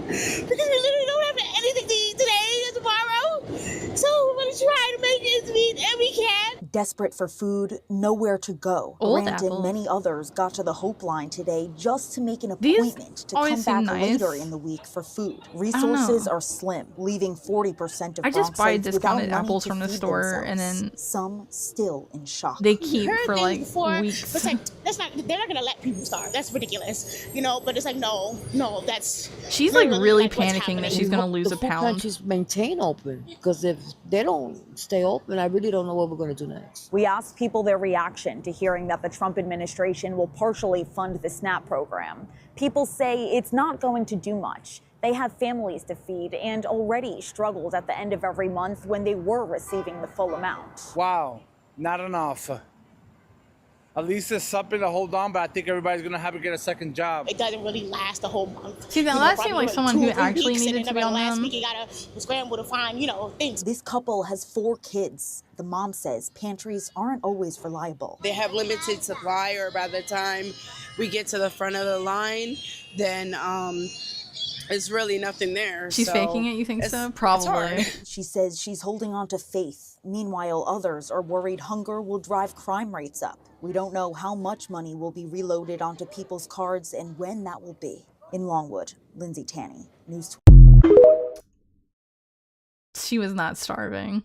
because we literally don't have anything to eat today or tomorrow. So we're gonna try to make ends meet, and we can. Desperate for food, nowhere to go. Old Grant apples. and many others got to the Hope Line today just to make an These appointment to always come back seem nice. later in the week for food. Resources are slim, leaving 40% of I just buy Bronxites without discounted money apples to from the feed store and themselves. then Some still in shock. they keep Heard for things like before, weeks. but it's like they're not gonna let people starve. That's ridiculous, you know. But it's like no, that's. She's like really what's panicking that happening. she's gonna lose a The food pound. pantries maintain open, because if they don't stay open, I really don't know what we're going to do next. We asked people their reaction to hearing that the Trump administration will partially fund the SNAP program. People say it's not going to do much. They have families to feed and already struggled at the end of every month when they were receiving the full amount. Wow, not enough. At least there's something to hold on, but I think everybody's gonna have to get a second job. It doesn't really last the whole month. See, that seemed like someone who actually needed to be on last them. week you gotta scramble to find, things. This couple has 4 kids. The mom says pantries aren't always reliable. They have limited supply, or by the time we get to the front of the line, then it's really nothing there. She's So faking it, you think it's- so? it's Probably. hard. She says she's holding on to faith. Meanwhile, others are worried hunger will drive crime rates up. We don't know how much money will be reloaded onto people's cards and when that will be. In Longwood, Lindsay Tanney, News 12. She was not starving.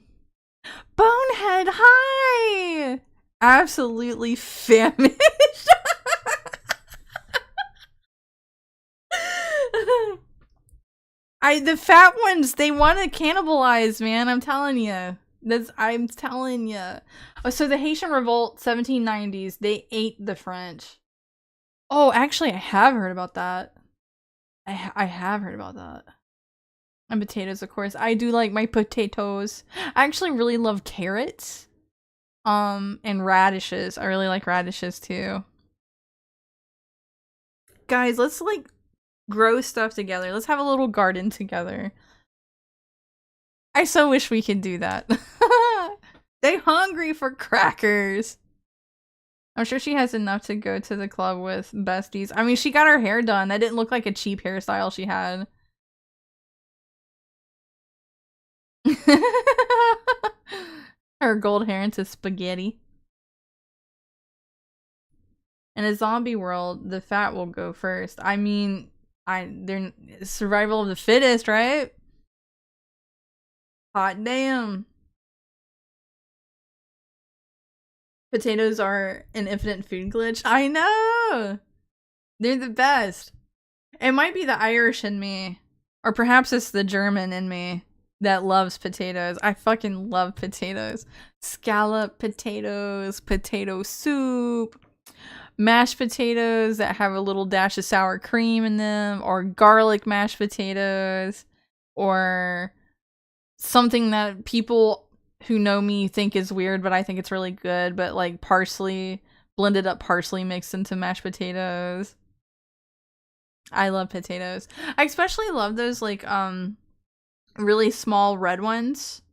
Bonehead, hi! Absolutely famished. The fat ones, they want to cannibalize, man. I'm telling you. I'm telling you. Oh, so the Haitian Revolt, 1790s, they ate the French. Oh, actually, I have heard about that. I have heard about that. And potatoes, of course. I do like my potatoes. I actually really love carrots. And radishes. I really like radishes too. Guys, let's like grow stuff together. Let's have a little garden together. I so wish we could do that. They hungry for crackers. I'm sure she has enough to go to the club with besties. I mean, she got her hair done. That didn't look like a cheap hairstyle she had. Her gold hair into spaghetti. In a zombie world, the fat will go first. I mean, they're survival of the fittest, right? Hot damn. Potatoes are an infinite food glitch. I know! They're the best. It might be the Irish in me. Or perhaps it's the German in me that loves potatoes. I fucking love potatoes. Scallop potatoes, potato soup, mashed potatoes that have a little dash of sour cream in them, or garlic mashed potatoes, or something that people who know me think is weird, but I think it's really good, but like parsley, blended up parsley mixed into mashed potatoes. I love potatoes. I especially love those like really small red ones.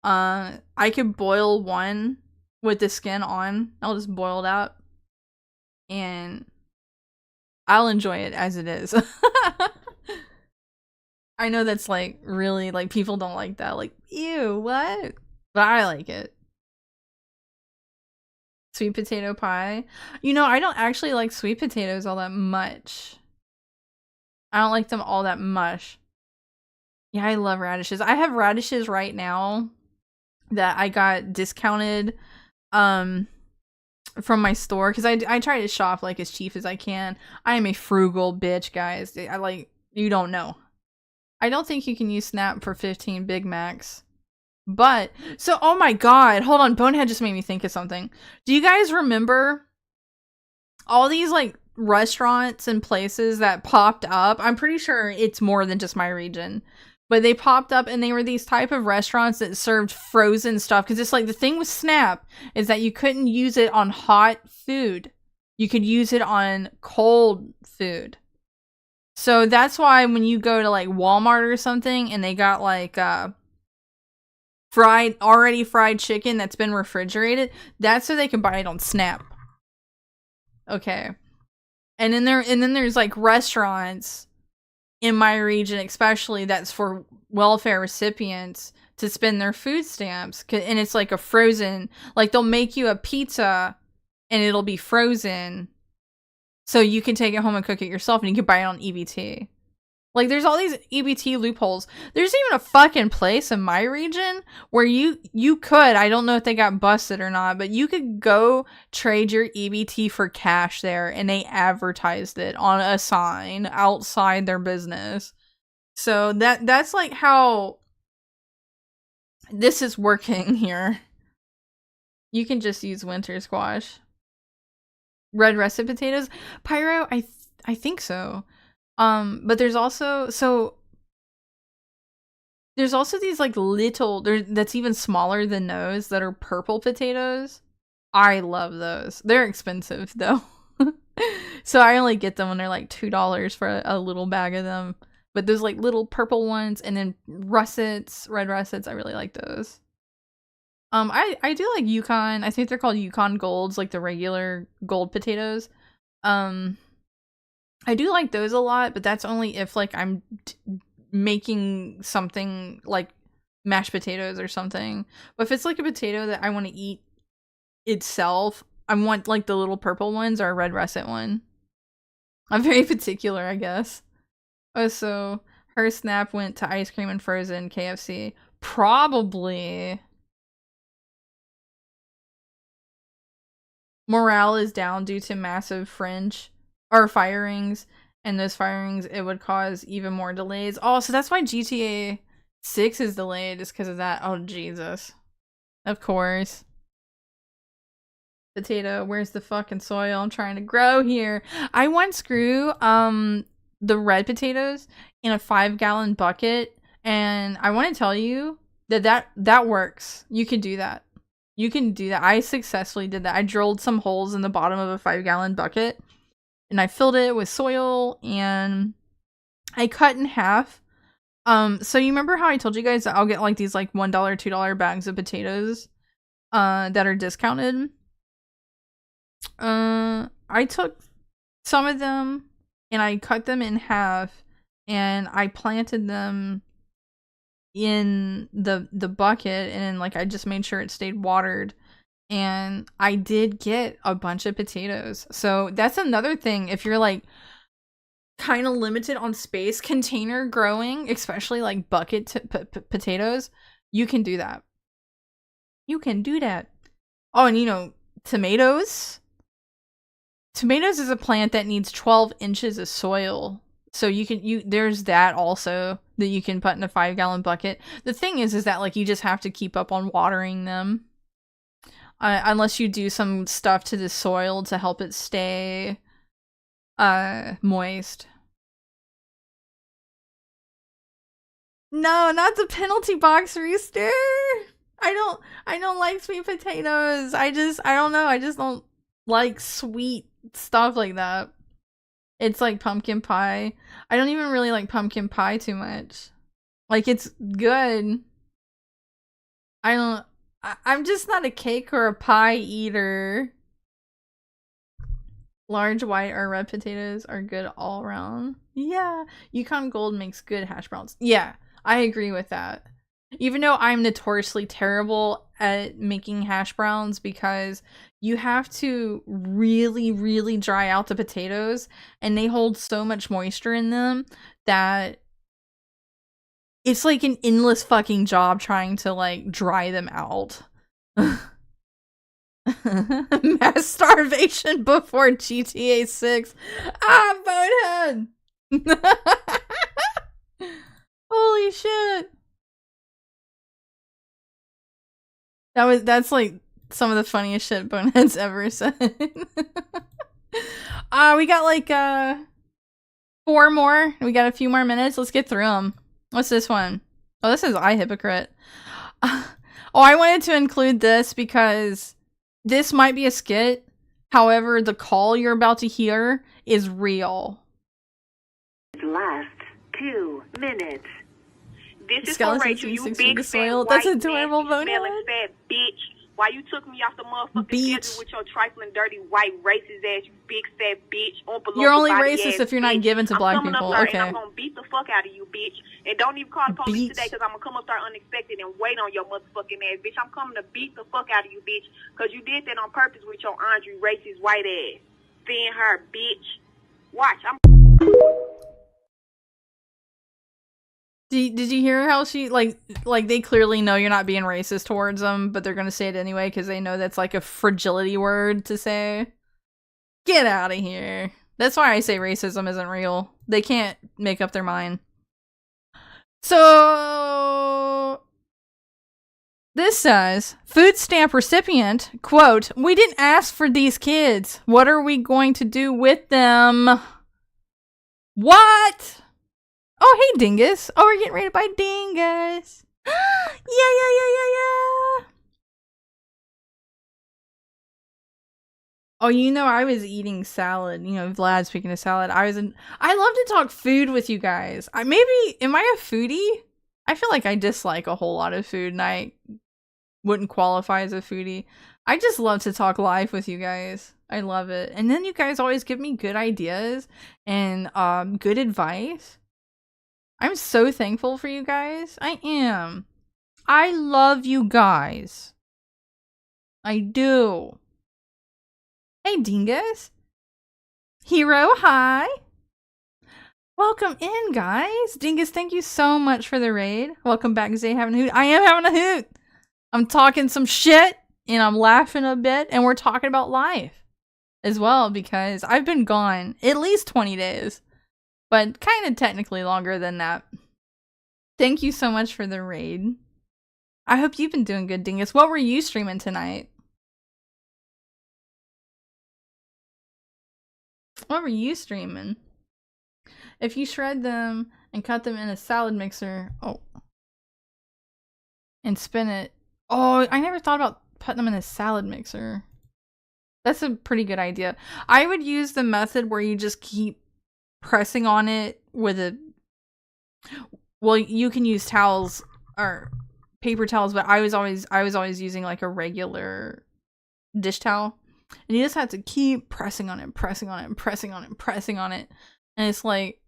I could boil one with the skin on. I'll just boil it out and I'll enjoy it as it is. I know that's like really like people don't like that. Like, ew, what? But I like it. Sweet potato pie. You know, I don't actually like sweet potatoes all that much. I don't like them all that much. Yeah, I love radishes. I have radishes right now that I got discounted from my store because I try to shop like as cheap as I can. I am a frugal bitch, guys. I like, you don't know. I don't think you can use Snap for 15 Big Macs. But, so, oh my god, hold on, Bonehead just made me think of something. Do you guys remember all these, like, restaurants and places that popped up? I'm pretty sure it's more than just my region. But they popped up and they were these type of restaurants that served frozen stuff. Because it's like, the thing with Snap is that you couldn't use it on hot food. You could use it on cold food. So that's why when you go to, like, Walmart or something and they got, like, already fried chicken that's been refrigerated, that's so they can buy it on Snap. Okay. And then there's like restaurants in my region especially that's for welfare recipients to spend their food stamps, and it's like a frozen, like they'll make you a pizza and it'll be frozen so you can take it home and cook it yourself and you can buy it on EBT. Like, there's all these EBT loopholes. There's even a fucking place in my region where you could, I don't know if they got busted or not, but you could go trade your EBT for cash there, and they advertised it on a sign outside their business. So that's like how this is working here. You can just use winter squash. Red russet potatoes? Pyro? I think so. But there's also these like little, that's even smaller than those, that are purple potatoes. I love those. They're expensive though. So I only get them when they're like $2 for a little bag of them. But those like little purple ones, and then russets, red russets, I really like those. I do like Yukon. I think they're called Yukon Golds, like the regular gold potatoes. I do like those a lot, but that's only if like I'm making something like mashed potatoes or something. But if it's like a potato that I want to eat itself, I want like the little purple ones or a red russet one. I'm very particular, I guess. Oh, so her Snap went to ice cream and frozen KFC. Probably. Morale is down due to massive fringe or firings, and those firings, it would cause even more delays. Oh, so that's why GTA 6 is delayed, is because of that. Oh, Jesus. Of course. Potato, where's the fucking soil? I'm trying to grow here. I once grew the red potatoes in a 5-gallon bucket, and I want to tell you that works. You can do that. You can do that. I successfully did that. I drilled some holes in the bottom of a 5-gallon bucket, and I filled it with soil, and I cut in half. So you remember how I told you guys that I'll get like these like $1, $2 bags of potatoes that are discounted? I took some of them and I cut them in half and I planted them in the bucket, and like I just made sure it stayed watered, and I did get a bunch of potatoes. So that's another thing, if you're like kind of limited on space, container growing, especially like bucket potatoes, you can do that. You can do that. Oh, and you know, tomatoes. Tomatoes is a plant that needs 12 inches of soil. So there's that also that you can put in a 5-gallon bucket. The thing is that like you just have to keep up on watering them. Unless you do some stuff to the soil to help it stay moist. No, not the penalty box rooster. I don't like sweet potatoes. I don't know. I just don't like sweet stuff like that. It's like pumpkin pie. I don't even really like pumpkin pie too much. Like, it's good. I'm just not a cake or a pie eater. Large white or red potatoes are good all around. Yeah, Yukon Gold makes good hash browns. Yeah, I agree with that. Even though I'm notoriously terrible at making hash browns because you have to really, really dry out the potatoes, and they hold so much moisture in them that it's like an endless fucking job trying to like dry them out. Mass starvation before GTA 6. Ah, Bonehead! Holy shit. That's like some of the funniest shit Bonehead's ever said. We got like 4 more. We got a few more minutes. Let's get through them. What's this one? Oh, this is I Hypocrite. Oh, I wanted to include this because this might be a skit. However, the call you're about to hear is real. Last 2 minutes. This is Skeletons for Rachel, being you 6 feet big of fat soil. white, That's adorable, nasty, Bonehead. smelling fat bitch. Why you took me off the motherfucking Beach. schedule with your trifling, dirty, white, racist ass, you big fat bitch. You're only body racist ass if you're not bitch. given to black I'm coming people. up there Okay. and I'm gonna beat the fuck out of you, bitch. And don't even call the police today, because I'm gonna come up there unexpected and wait on your motherfucking ass, bitch. I'm coming to beat the fuck out of you, bitch, because you did that on purpose with your Andre racist white ass. Thin hair, bitch. Watch, I'm... Did you hear how she like they clearly know you're not being racist towards them, but they're gonna say it anyway because they know that's like a fragility word to say? Get out of here. That's why I say racism isn't real. They can't make up their mind. So this says, food stamp recipient, quote, "We didn't ask for these kids. What are we going to do with them?" What? Oh, hey, Dingus. Oh, we're getting rated by Dingus. Yeah. Oh, you know, I was eating salad. You know, Vlad, speaking of salad, I love to talk food with you guys. Am I a foodie? I feel like I dislike a whole lot of food and I wouldn't qualify as a foodie. I just love to talk life with you guys. I love it. And then you guys always give me good ideas and good advice. I'm so thankful for you guys. I am. I love you guys. I do. Hey, Dingus. Hero, hi. Welcome in, guys. Dingus, thank you so much for the raid. Welcome back, Zay having a hoot. I am having a hoot. I'm talking some shit, and I'm laughing a bit, and we're talking about life as well, because I've been gone at least 20 days. But kind of technically longer than that. Thank you so much for the raid. I hope you've been doing good, Dingus. What were you streaming tonight? What were you streaming? If you shred them and cut them in a salad mixer, and spin it. Oh, I never thought about putting them in a salad mixer. That's a pretty good idea. I would use the method where you just keep pressing on it with a... Well, you can use towels or paper towels, but I was always using like a regular dish towel. And you just have to keep pressing on it, pressing on it, pressing on it, pressing on it. And it's like,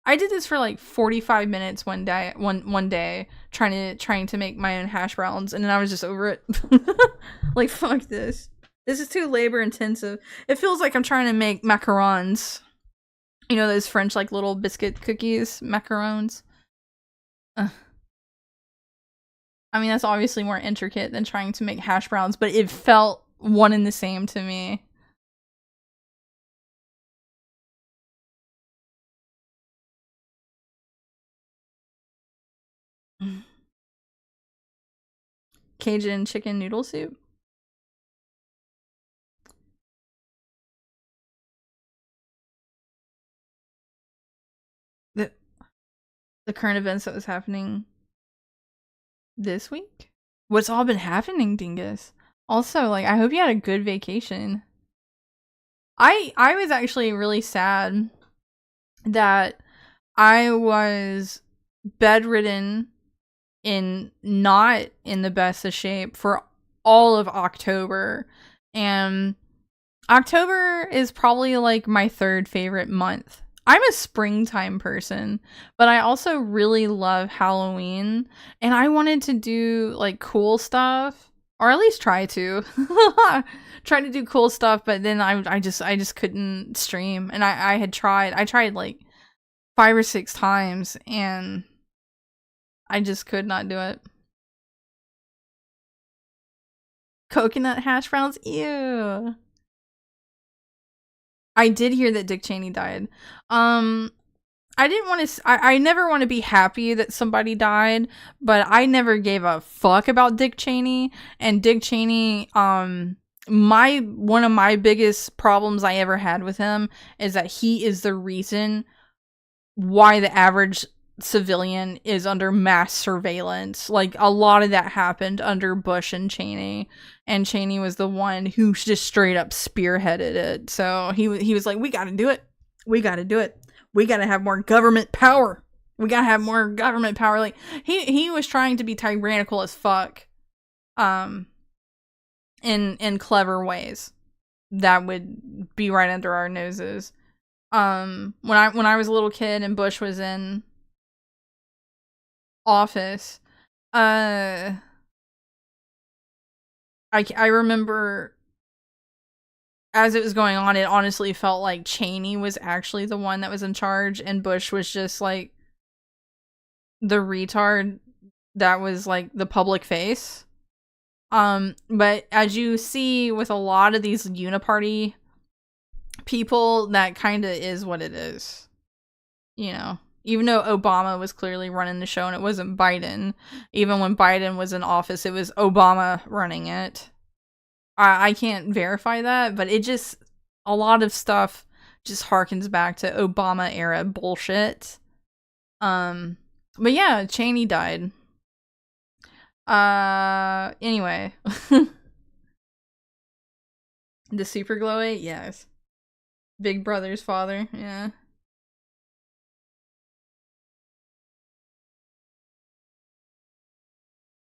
I did this for like 45 minutes one day, trying to make my own hash browns, and then I was just over it. Like, fuck this. This is too labor intensive. It feels like I'm trying to make macarons. You know those French like little biscuit cookies, macarons. I mean, that's obviously more intricate than trying to make hash browns, but it felt one and the same to me. Cajun chicken noodle soup. The current events that was happening this week? What's all been happening, Dingus? Also, like, I hope you had a good vacation. I was actually really sad that I was bedridden in not in the best of shape for all of October. And October is probably like my third favorite month. I'm a springtime person, but I also really love Halloween, and I wanted to do like cool stuff, or at least try to do cool stuff, but then I just couldn't stream. And I tried like 5 or 6 times, and I just could not do it. Coconut hash browns, ew. I did hear that Dick Cheney died. I didn't want to. I never want to be happy that somebody died, but I never gave a fuck about Dick Cheney. And Dick Cheney, one of my biggest problems I ever had with him is that he is the reason why the average civilian is under mass surveillance. Like, a lot of that happened under Bush and Cheney. And Cheney was the one who just straight up spearheaded it. So he was like, we gotta do it. We gotta do it. We gotta have more government power. We gotta have more government power. Like, he was trying to be tyrannical as fuck. In clever ways that would be right under our noses. When I was a little kid and Bush was in office, I remember as it was going on, it honestly felt like Cheney was actually the one that was in charge, and Bush was just like the retard that was like the public face. But as you see with a lot of these uniparty people, that kind of is what it is. You know, even though Obama was clearly running the show and it wasn't Biden, even when Biden was in office, it was Obama running it. I can't verify that, but it just, a lot of stuff just harkens back to Obama era bullshit. But yeah, Cheney died. Anyway. The Super Glow 8? Yes. Big Brother's father, yeah.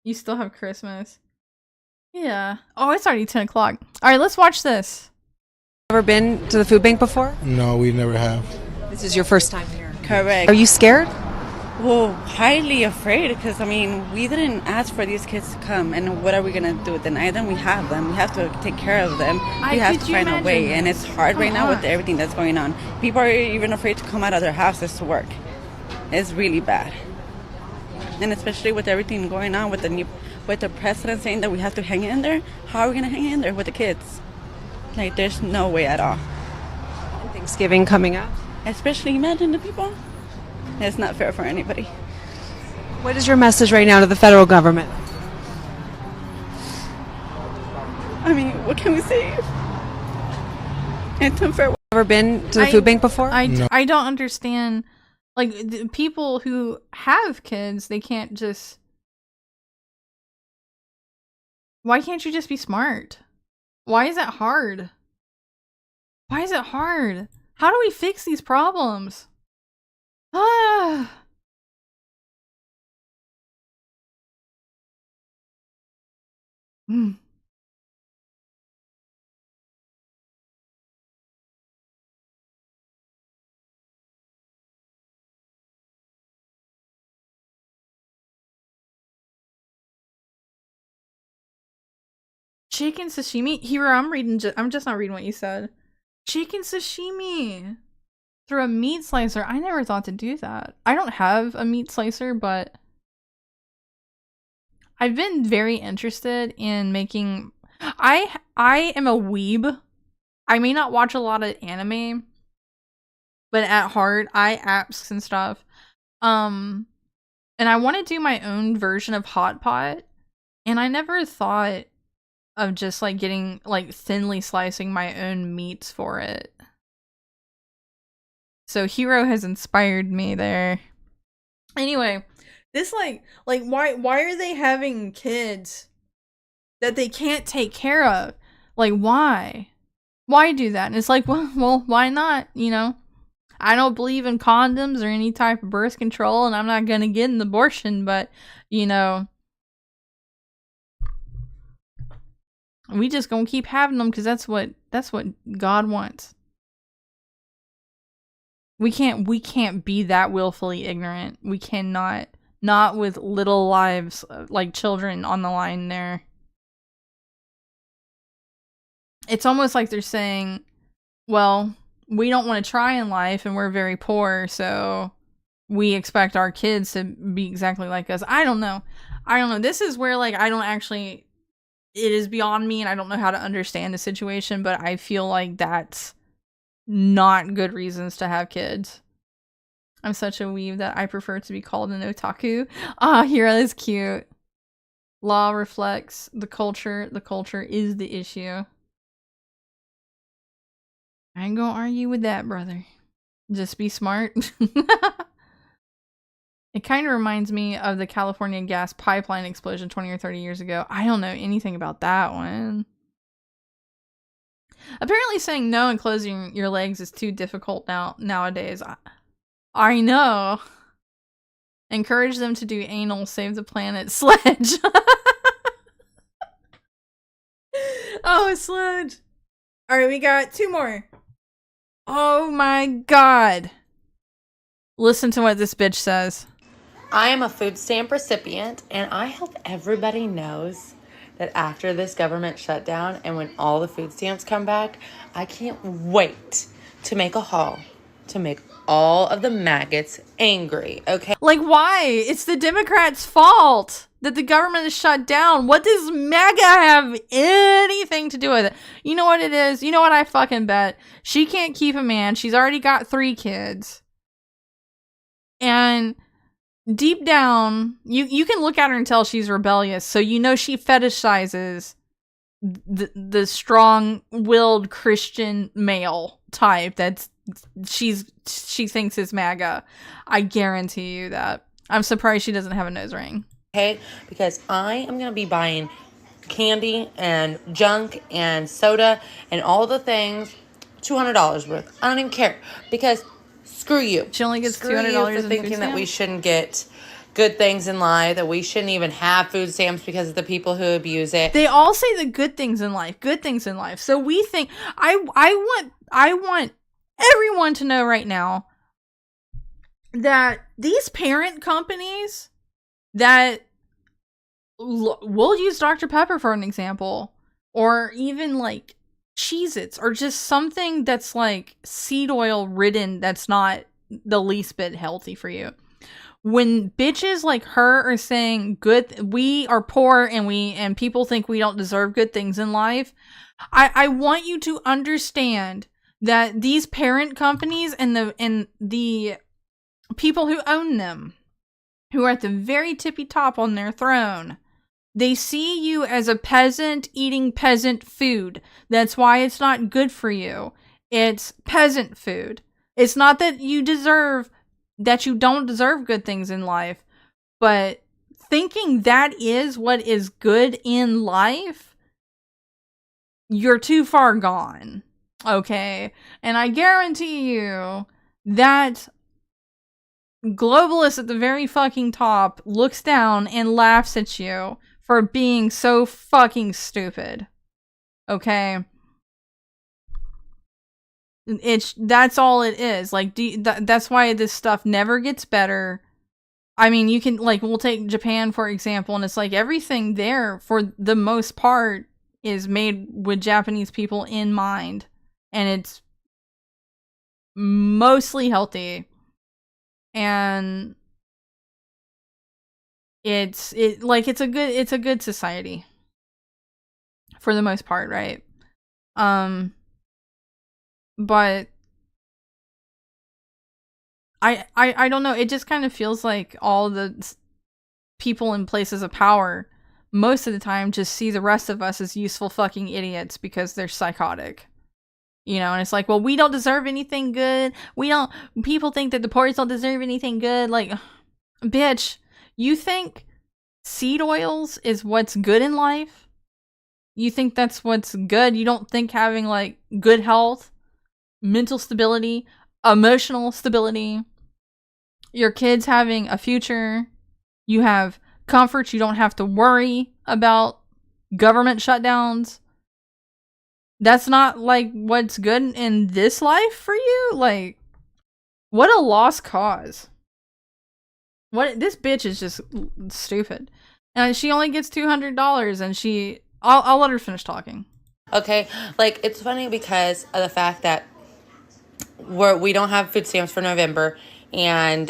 You still have Christmas. Yeah. Oh, it's already 10 o'clock. Alright, let's watch this. Ever been to the food bank before? No, we never have. This is your first time here. Correct. Are you scared? Well, highly afraid, because, I mean, we didn't ask for these kids to come, and what are we going to do? Deny them? We have them. We have to take care of them. We have to find a way, and it's hard right now with everything that's going on. People are even afraid to come out of their houses to work. It's really bad. And especially with everything going on with the president saying that we have to hang in there, how are we going to hang in there with the kids? Like, there's no way at all. And Thanksgiving coming up. Especially, imagine the people. It's not fair for anybody. What is your message right now to the federal government? I mean, what can we say? It's unfair. Ever been to the food bank before? I don't understand. Like, people who have kids, they can't just... Why can't you just be smart? Why is it hard? Why is it hard? How do we fix these problems? Ah. Mm. Chicken sashimi? Hero, I'm just not reading what you said. Chicken sashimi through a meat slicer. I never thought to do that. I don't have a meat slicer, but I've been very interested in making... I am a weeb. I may not watch a lot of anime, but at heart, I apps and stuff. And I want to do my own version of hot pot, and I never thought of just like getting like thinly slicing my own meats for it. So Hero has inspired me there. Anyway, this like why are they having kids that they can't take care of? Like, why do that? And it's like, well, why not? You know, I don't believe in condoms or any type of birth control, and I'm not gonna get an abortion, but you know, we just gonna keep having them because that's what God wants. We can't be that willfully ignorant. We cannot. Not with little lives, like children on the line there. It's almost like they're saying, well, we don't want to try in life and we're very poor, so we expect our kids to be exactly like us. I don't know. This is where like it is beyond me and I don't know how to understand the situation, but I feel like that's not good reasons to have kids. I'm such a weeb that I prefer to be called an otaku. Ah, Hero is cute. Law reflects the culture. The culture is the issue. I ain't gonna argue with that, brother. Just be smart. It kind of reminds me of the California gas pipeline explosion 20 or 30 years ago. I don't know anything about that one. Apparently saying no and closing your legs is too difficult nowadays. I know. Encourage them to do anal, save the planet, Sledge. Oh, Sledge. Alright, we got 2 more. Oh my god. Listen to what this bitch says. I am a food stamp recipient, and I hope everybody knows that after this government shutdown and when all the food stamps come back, I can't wait to make a haul to make all of the maggots angry, okay? Like, why? It's the Democrats' fault that the government is shut down. What does MAGA have anything to do with it? You know what it is? You know what I fucking bet? She can't keep a man. She's already got 3 kids. And deep down, you can look at her and tell she's rebellious. So you know she fetishizes the strong-willed Christian male type that's she thinks is MAGA. I guarantee you that. I'm surprised she doesn't have a nose ring. Okay, because I am going to be buying candy and junk and soda and all the things, $200 worth. I don't even care, because screw you. She only gets Screw $200 you for thinking that we shouldn't get good things in life, that we shouldn't even have food stamps because of the people who abuse it. They all say the good things in life. Good things in life. So we think... I want everyone to know right now that these parent companies that... We'll use Dr. Pepper for an example. Or even like Cheez-Its. Or just something that's like seed oil ridden that's not the least bit healthy for you. When bitches like her are saying we are poor and people think we don't deserve good things in life, I want you to understand that these parent companies and the people who own them, who are at the very tippy top on their throne, They see you as a peasant eating peasant food. That's why it's not good for you. It's peasant food. It's not that you don't deserve good things in life, but thinking that is what is good in life, you're too far gone. Okay? And I guarantee you that globalist at the very fucking top looks down and laughs at you for being so fucking stupid. Okay? That's all it is. Like, that's why this stuff never gets better. I mean, you can, like, we'll take Japan for example, and it's like everything there, for the most part, is made with Japanese people in mind. And it's mostly healthy. And it's a good society. For the most part, right? But I don't know. It just kind of feels like all the people in places of power most of the time just see the rest of us as useful fucking idiots because they're psychotic. You know, and it's like, well, we don't deserve anything good. People think that the poor don't deserve anything good. Like, bitch, you think seed oils is what's good in life? You think that's what's good? You don't think having, like, good health, mental stability, emotional stability, your kids having a future, you have comfort, you don't have to worry about government shutdowns. That's not, like, what's good in this life for you? Like, what a lost cause. This bitch is just stupid. And she only gets $200 and I'll let her finish talking. Okay, like, it's funny because of the fact that we don't have food stamps for November, and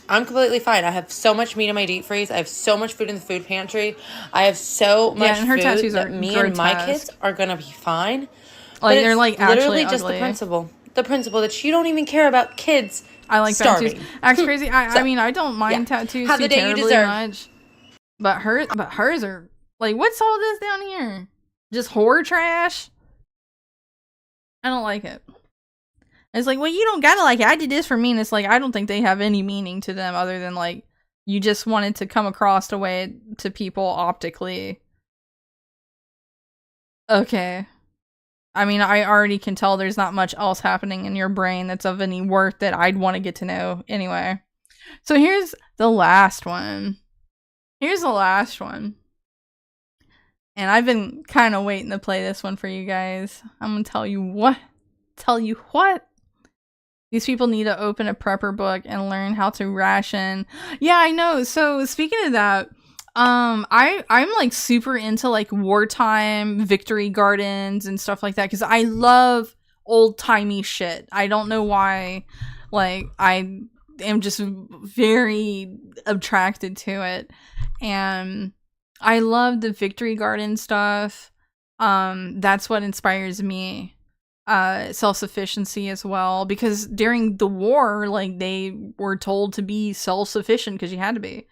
I'm completely fine. I have so much meat in my deep freeze. I have so much food in the food pantry. I have so much and her food tattoos that are me grotesque. and my kids are gonna be fine. Like, they're, like, actually literally just ugly. the principle that you don't even care about kids. I like starving. tattoos. That's crazy. I mean, I don't mind tattoos Have too the day you terribly deserve. much. But hers are, like, what's all this down here? Just horror trash? I don't like it. It's like, well, you don't gotta like it. I did this for me, and it's like, I don't think they have any meaning to them other than, like, you just wanted to come across a way to people optically. Okay. I mean, I already can tell there's not much else happening in your brain that's of any worth that I'd want to get to know anyway. So here's the last one. And I've been kind of waiting to play this one for you guys. I'm going to tell you what. These people need to open a prepper book and learn how to ration. Yeah, I know. So speaking of that, I'm like super into, like, wartime victory gardens and stuff like that because I love old timey shit. I don't know why. Like, I am just very attracted to it, and I love the victory garden stuff. That's what inspires me. Self-sufficiency as well, because during the war, like, they were told to be self-sufficient because you had to be.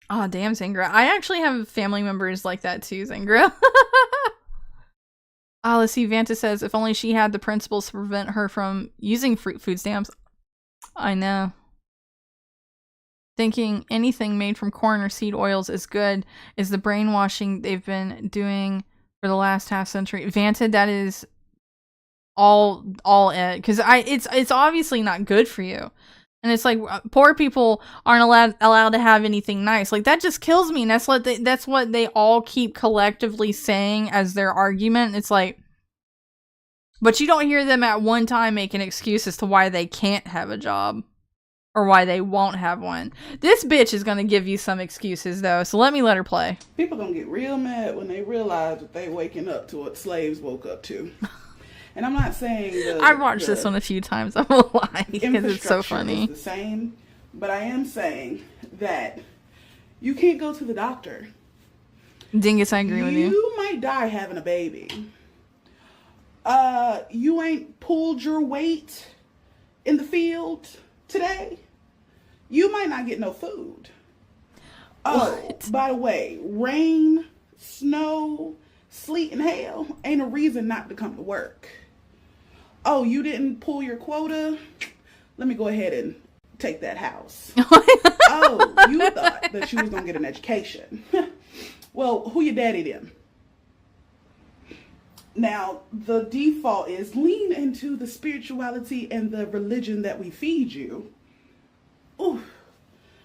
Oh, damn, Zangra. I actually have family members like that too, Zangra. Let's see. Vanta says, if only she had the principles to prevent her from using food stamps. I know. Thinking anything made from corn or seed oils is good is the brainwashing they've been doing for the last half century. Vanta, that is all it. Because it's obviously not good for you. And it's like, poor people aren't allowed to have anything nice. Like, that just kills me. And that's what they all keep collectively saying as their argument. It's like, but you don't hear them at one time making excuses to why they can't have a job or why they won't have one. This bitch is going to give you some excuses, though. So let her play. People going to get real mad when they realize that they waking up to what slaves woke up to. And I'm not saying I watched this one a few times. I won't lie because it's so funny. Is the same, but I am saying that you can't go to the doctor. Dingus, I agree with you. You might die having a baby. You ain't pulled your weight in the field today, you might not get no food. Oh, by the way, rain, snow, sleet, and hail ain't a reason not to come to work. Oh, you didn't pull your quota? Let me go ahead and take that house. Oh, you thought that you was going to get an education. Well, who your daddy then? Now, the default is lean into the spirituality and the religion that we feed you. Ooh,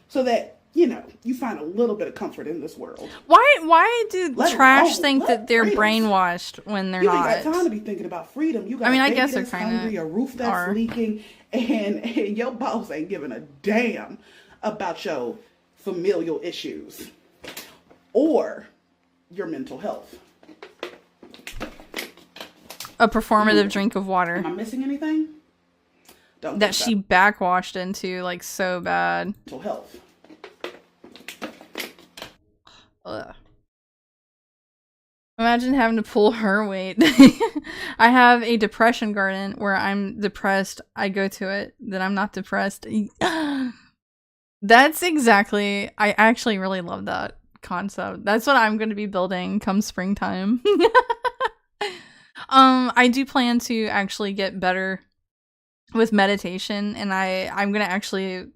so that, you know, you find a little bit of comfort in this world. Why do trash think that they're brainwashed when they're not? You ain't got time to be thinking about freedom. You got a baby that's hungry, a roof that's leaking, and your boss ain't giving a damn about your familial issues or your mental health. A performative drink of water. Am I missing anything? That she backwashed into, like, so bad. Mental health. Ugh. Imagine having to pull her weight. I have a depression garden where I'm depressed. I go to it. Then I'm not depressed. That's exactly... I actually really love that concept. That's what I'm going to be building come springtime. I do plan to actually get better with meditation, and I'm gonna actually...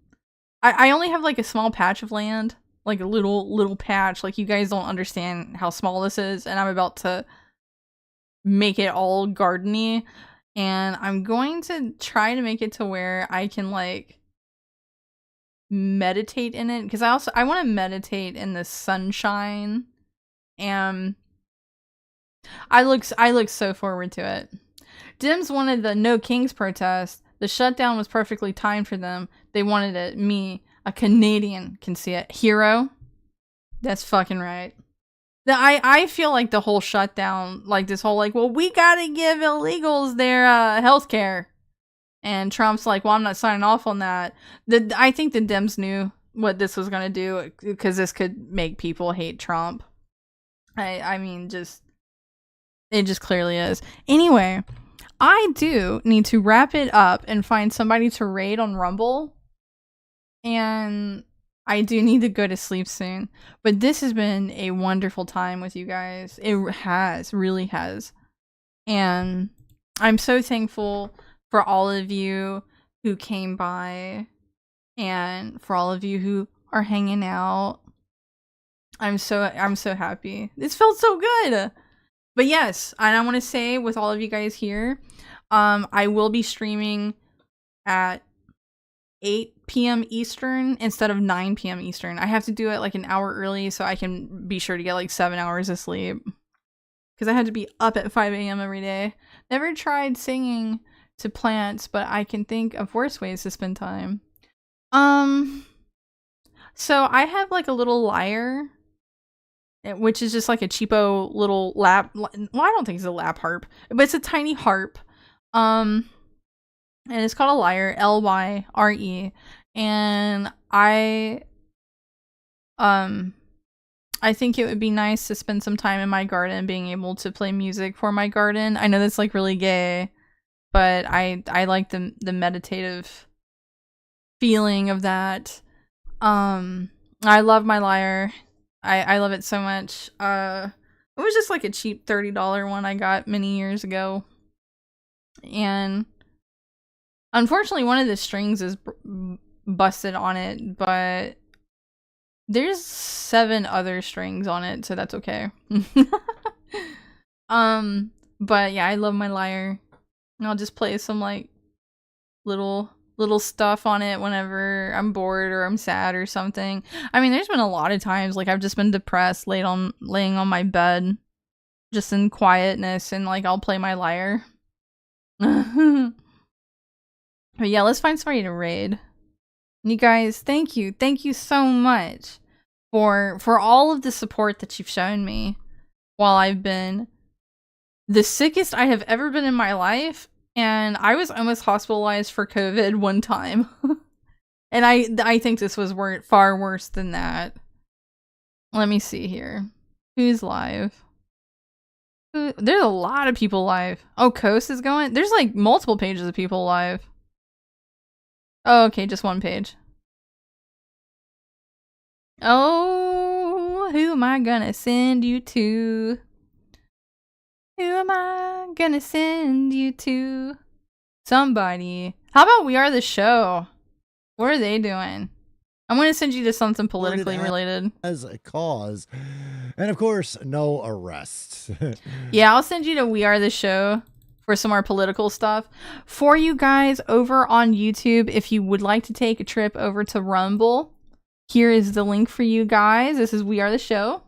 I only have, like, a small patch of land. Like, a little patch. Like, you guys don't understand how small this is, and I'm about to make it all gardeny, and I'm going to try to make it to where I can, like, meditate in it, because I want to meditate in the sunshine, and I look so forward to it. Dims wanted the No Kings protest. The shutdown was perfectly timed for them. They wanted it. Me, a Canadian, can see it. Hero? That's fucking right. I feel like the whole shutdown, like this whole, like, well, we gotta give illegals their health care. And Trump's like, well, I'm not signing off on that. I think the Dems knew what this was gonna do, because this could make people hate Trump. I mean, it just clearly is. Anyway, I do need to wrap it up and find somebody to raid on Rumble. And I do need to go to sleep soon. But this has been a wonderful time with you guys. It really has. And I'm so thankful for all of you who came by. And for all of you who are hanging out. I'm so happy. This felt so good. But yes, and I want to say with all of you guys here, I will be streaming at 8 p.m. Eastern instead of 9 p.m. Eastern. I have to do it like an hour early so I can be sure to get like 7 hours of sleep. Because I had to be up at 5 a.m. every day. Never tried singing to plants, but I can think of worse ways to spend time. So I have like a little lyre, which is just like a cheapo little lap. Well, I don't think it's a lap harp, but it's a tiny harp. And it's called a lyre, Lyre. And I think it would be nice to spend some time in my garden being able to play music for my garden. I know that's like really gay, but I like the meditative feeling of that. I love my lyre. I love it so much. It was just like a cheap $30 one I got many years ago. And unfortunately one of the strings is busted on it, but there's 7 other strings on it, so that's okay. But yeah, I love my lyre. And I'll just play some like little stuff on it whenever I'm bored or I'm sad or something. I mean, there's been a lot of times like I've just been depressed, laying on my bed, just in quietness, and like I'll play my lyre. But yeah, let's find somebody to raid. You guys, thank you so much for all of the support that you've shown me while I've been the sickest I have ever been in my life. And I was almost hospitalized for COVID one time. And I think this was far worse than that. Let me see here. Who's live? There's a lot of people live. Oh, Coast is going? There's like multiple pages of people live. Oh, okay, just one page. Oh, who am I gonna send you to? Who am I gonna send you to? Somebody. How about We Are the Show? What are they doing? I'm gonna send you to something politically related. As a cause. And of course, no arrests. Yeah, I'll send you to We Are the Show for some more political stuff. For you guys over on YouTube, if you would like to take a trip over to Rumble, here is the link for you guys. This is We Are the Show.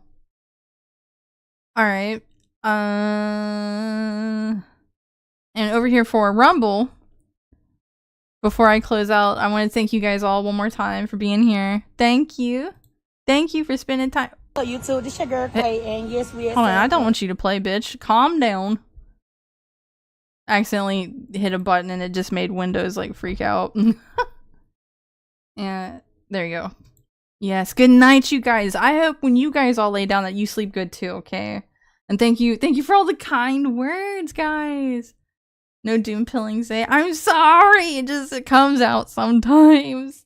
Alright. And over here for Rumble, before I close out, I want to thank you guys all one more time for being here. Thank you. Thank you for spending time. Hello, YouTube. This your girl, Kay, and yes, we Hold on, I don't want you to play, bitch. Calm down. I accidentally hit a button and it just made Windows like freak out. Yeah, there you go. Yes, good night, you guys. I hope when you guys all lay down that you sleep good too, okay? And thank you for all the kind words, guys. No doom pilling say, I'm sorry, it comes out sometimes.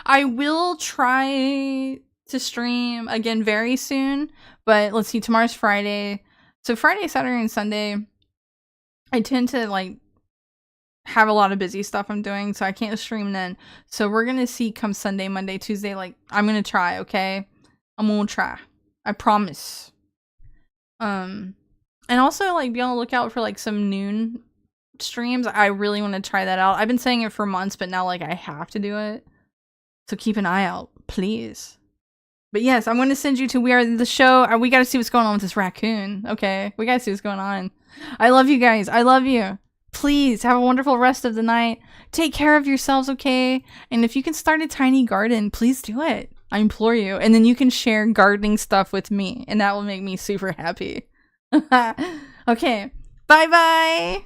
I will try to stream again very soon, but let's see, tomorrow's Friday. So Friday, Saturday, and Sunday, I tend to like have a lot of busy stuff I'm doing, so I can't stream then. So we're gonna see come Sunday, Monday, Tuesday, like I'm gonna try, okay? I'm gonna try. I promise. And also like be on the lookout for like some noon streams. I really want to try that out. I've been saying it for months, but now like I have to do it. So keep an eye out, please. But yes, I'm going to send you to We Are the Show. We got to see what's going on with this raccoon. Okay, we got to see what's going on. I love you guys. I love you. Please have a wonderful rest of the night. Take care of yourselves, okay? And if you can start a tiny garden, please do it. I implore you. And then you can share gardening stuff with me, and that will make me super happy. Okay, bye-bye.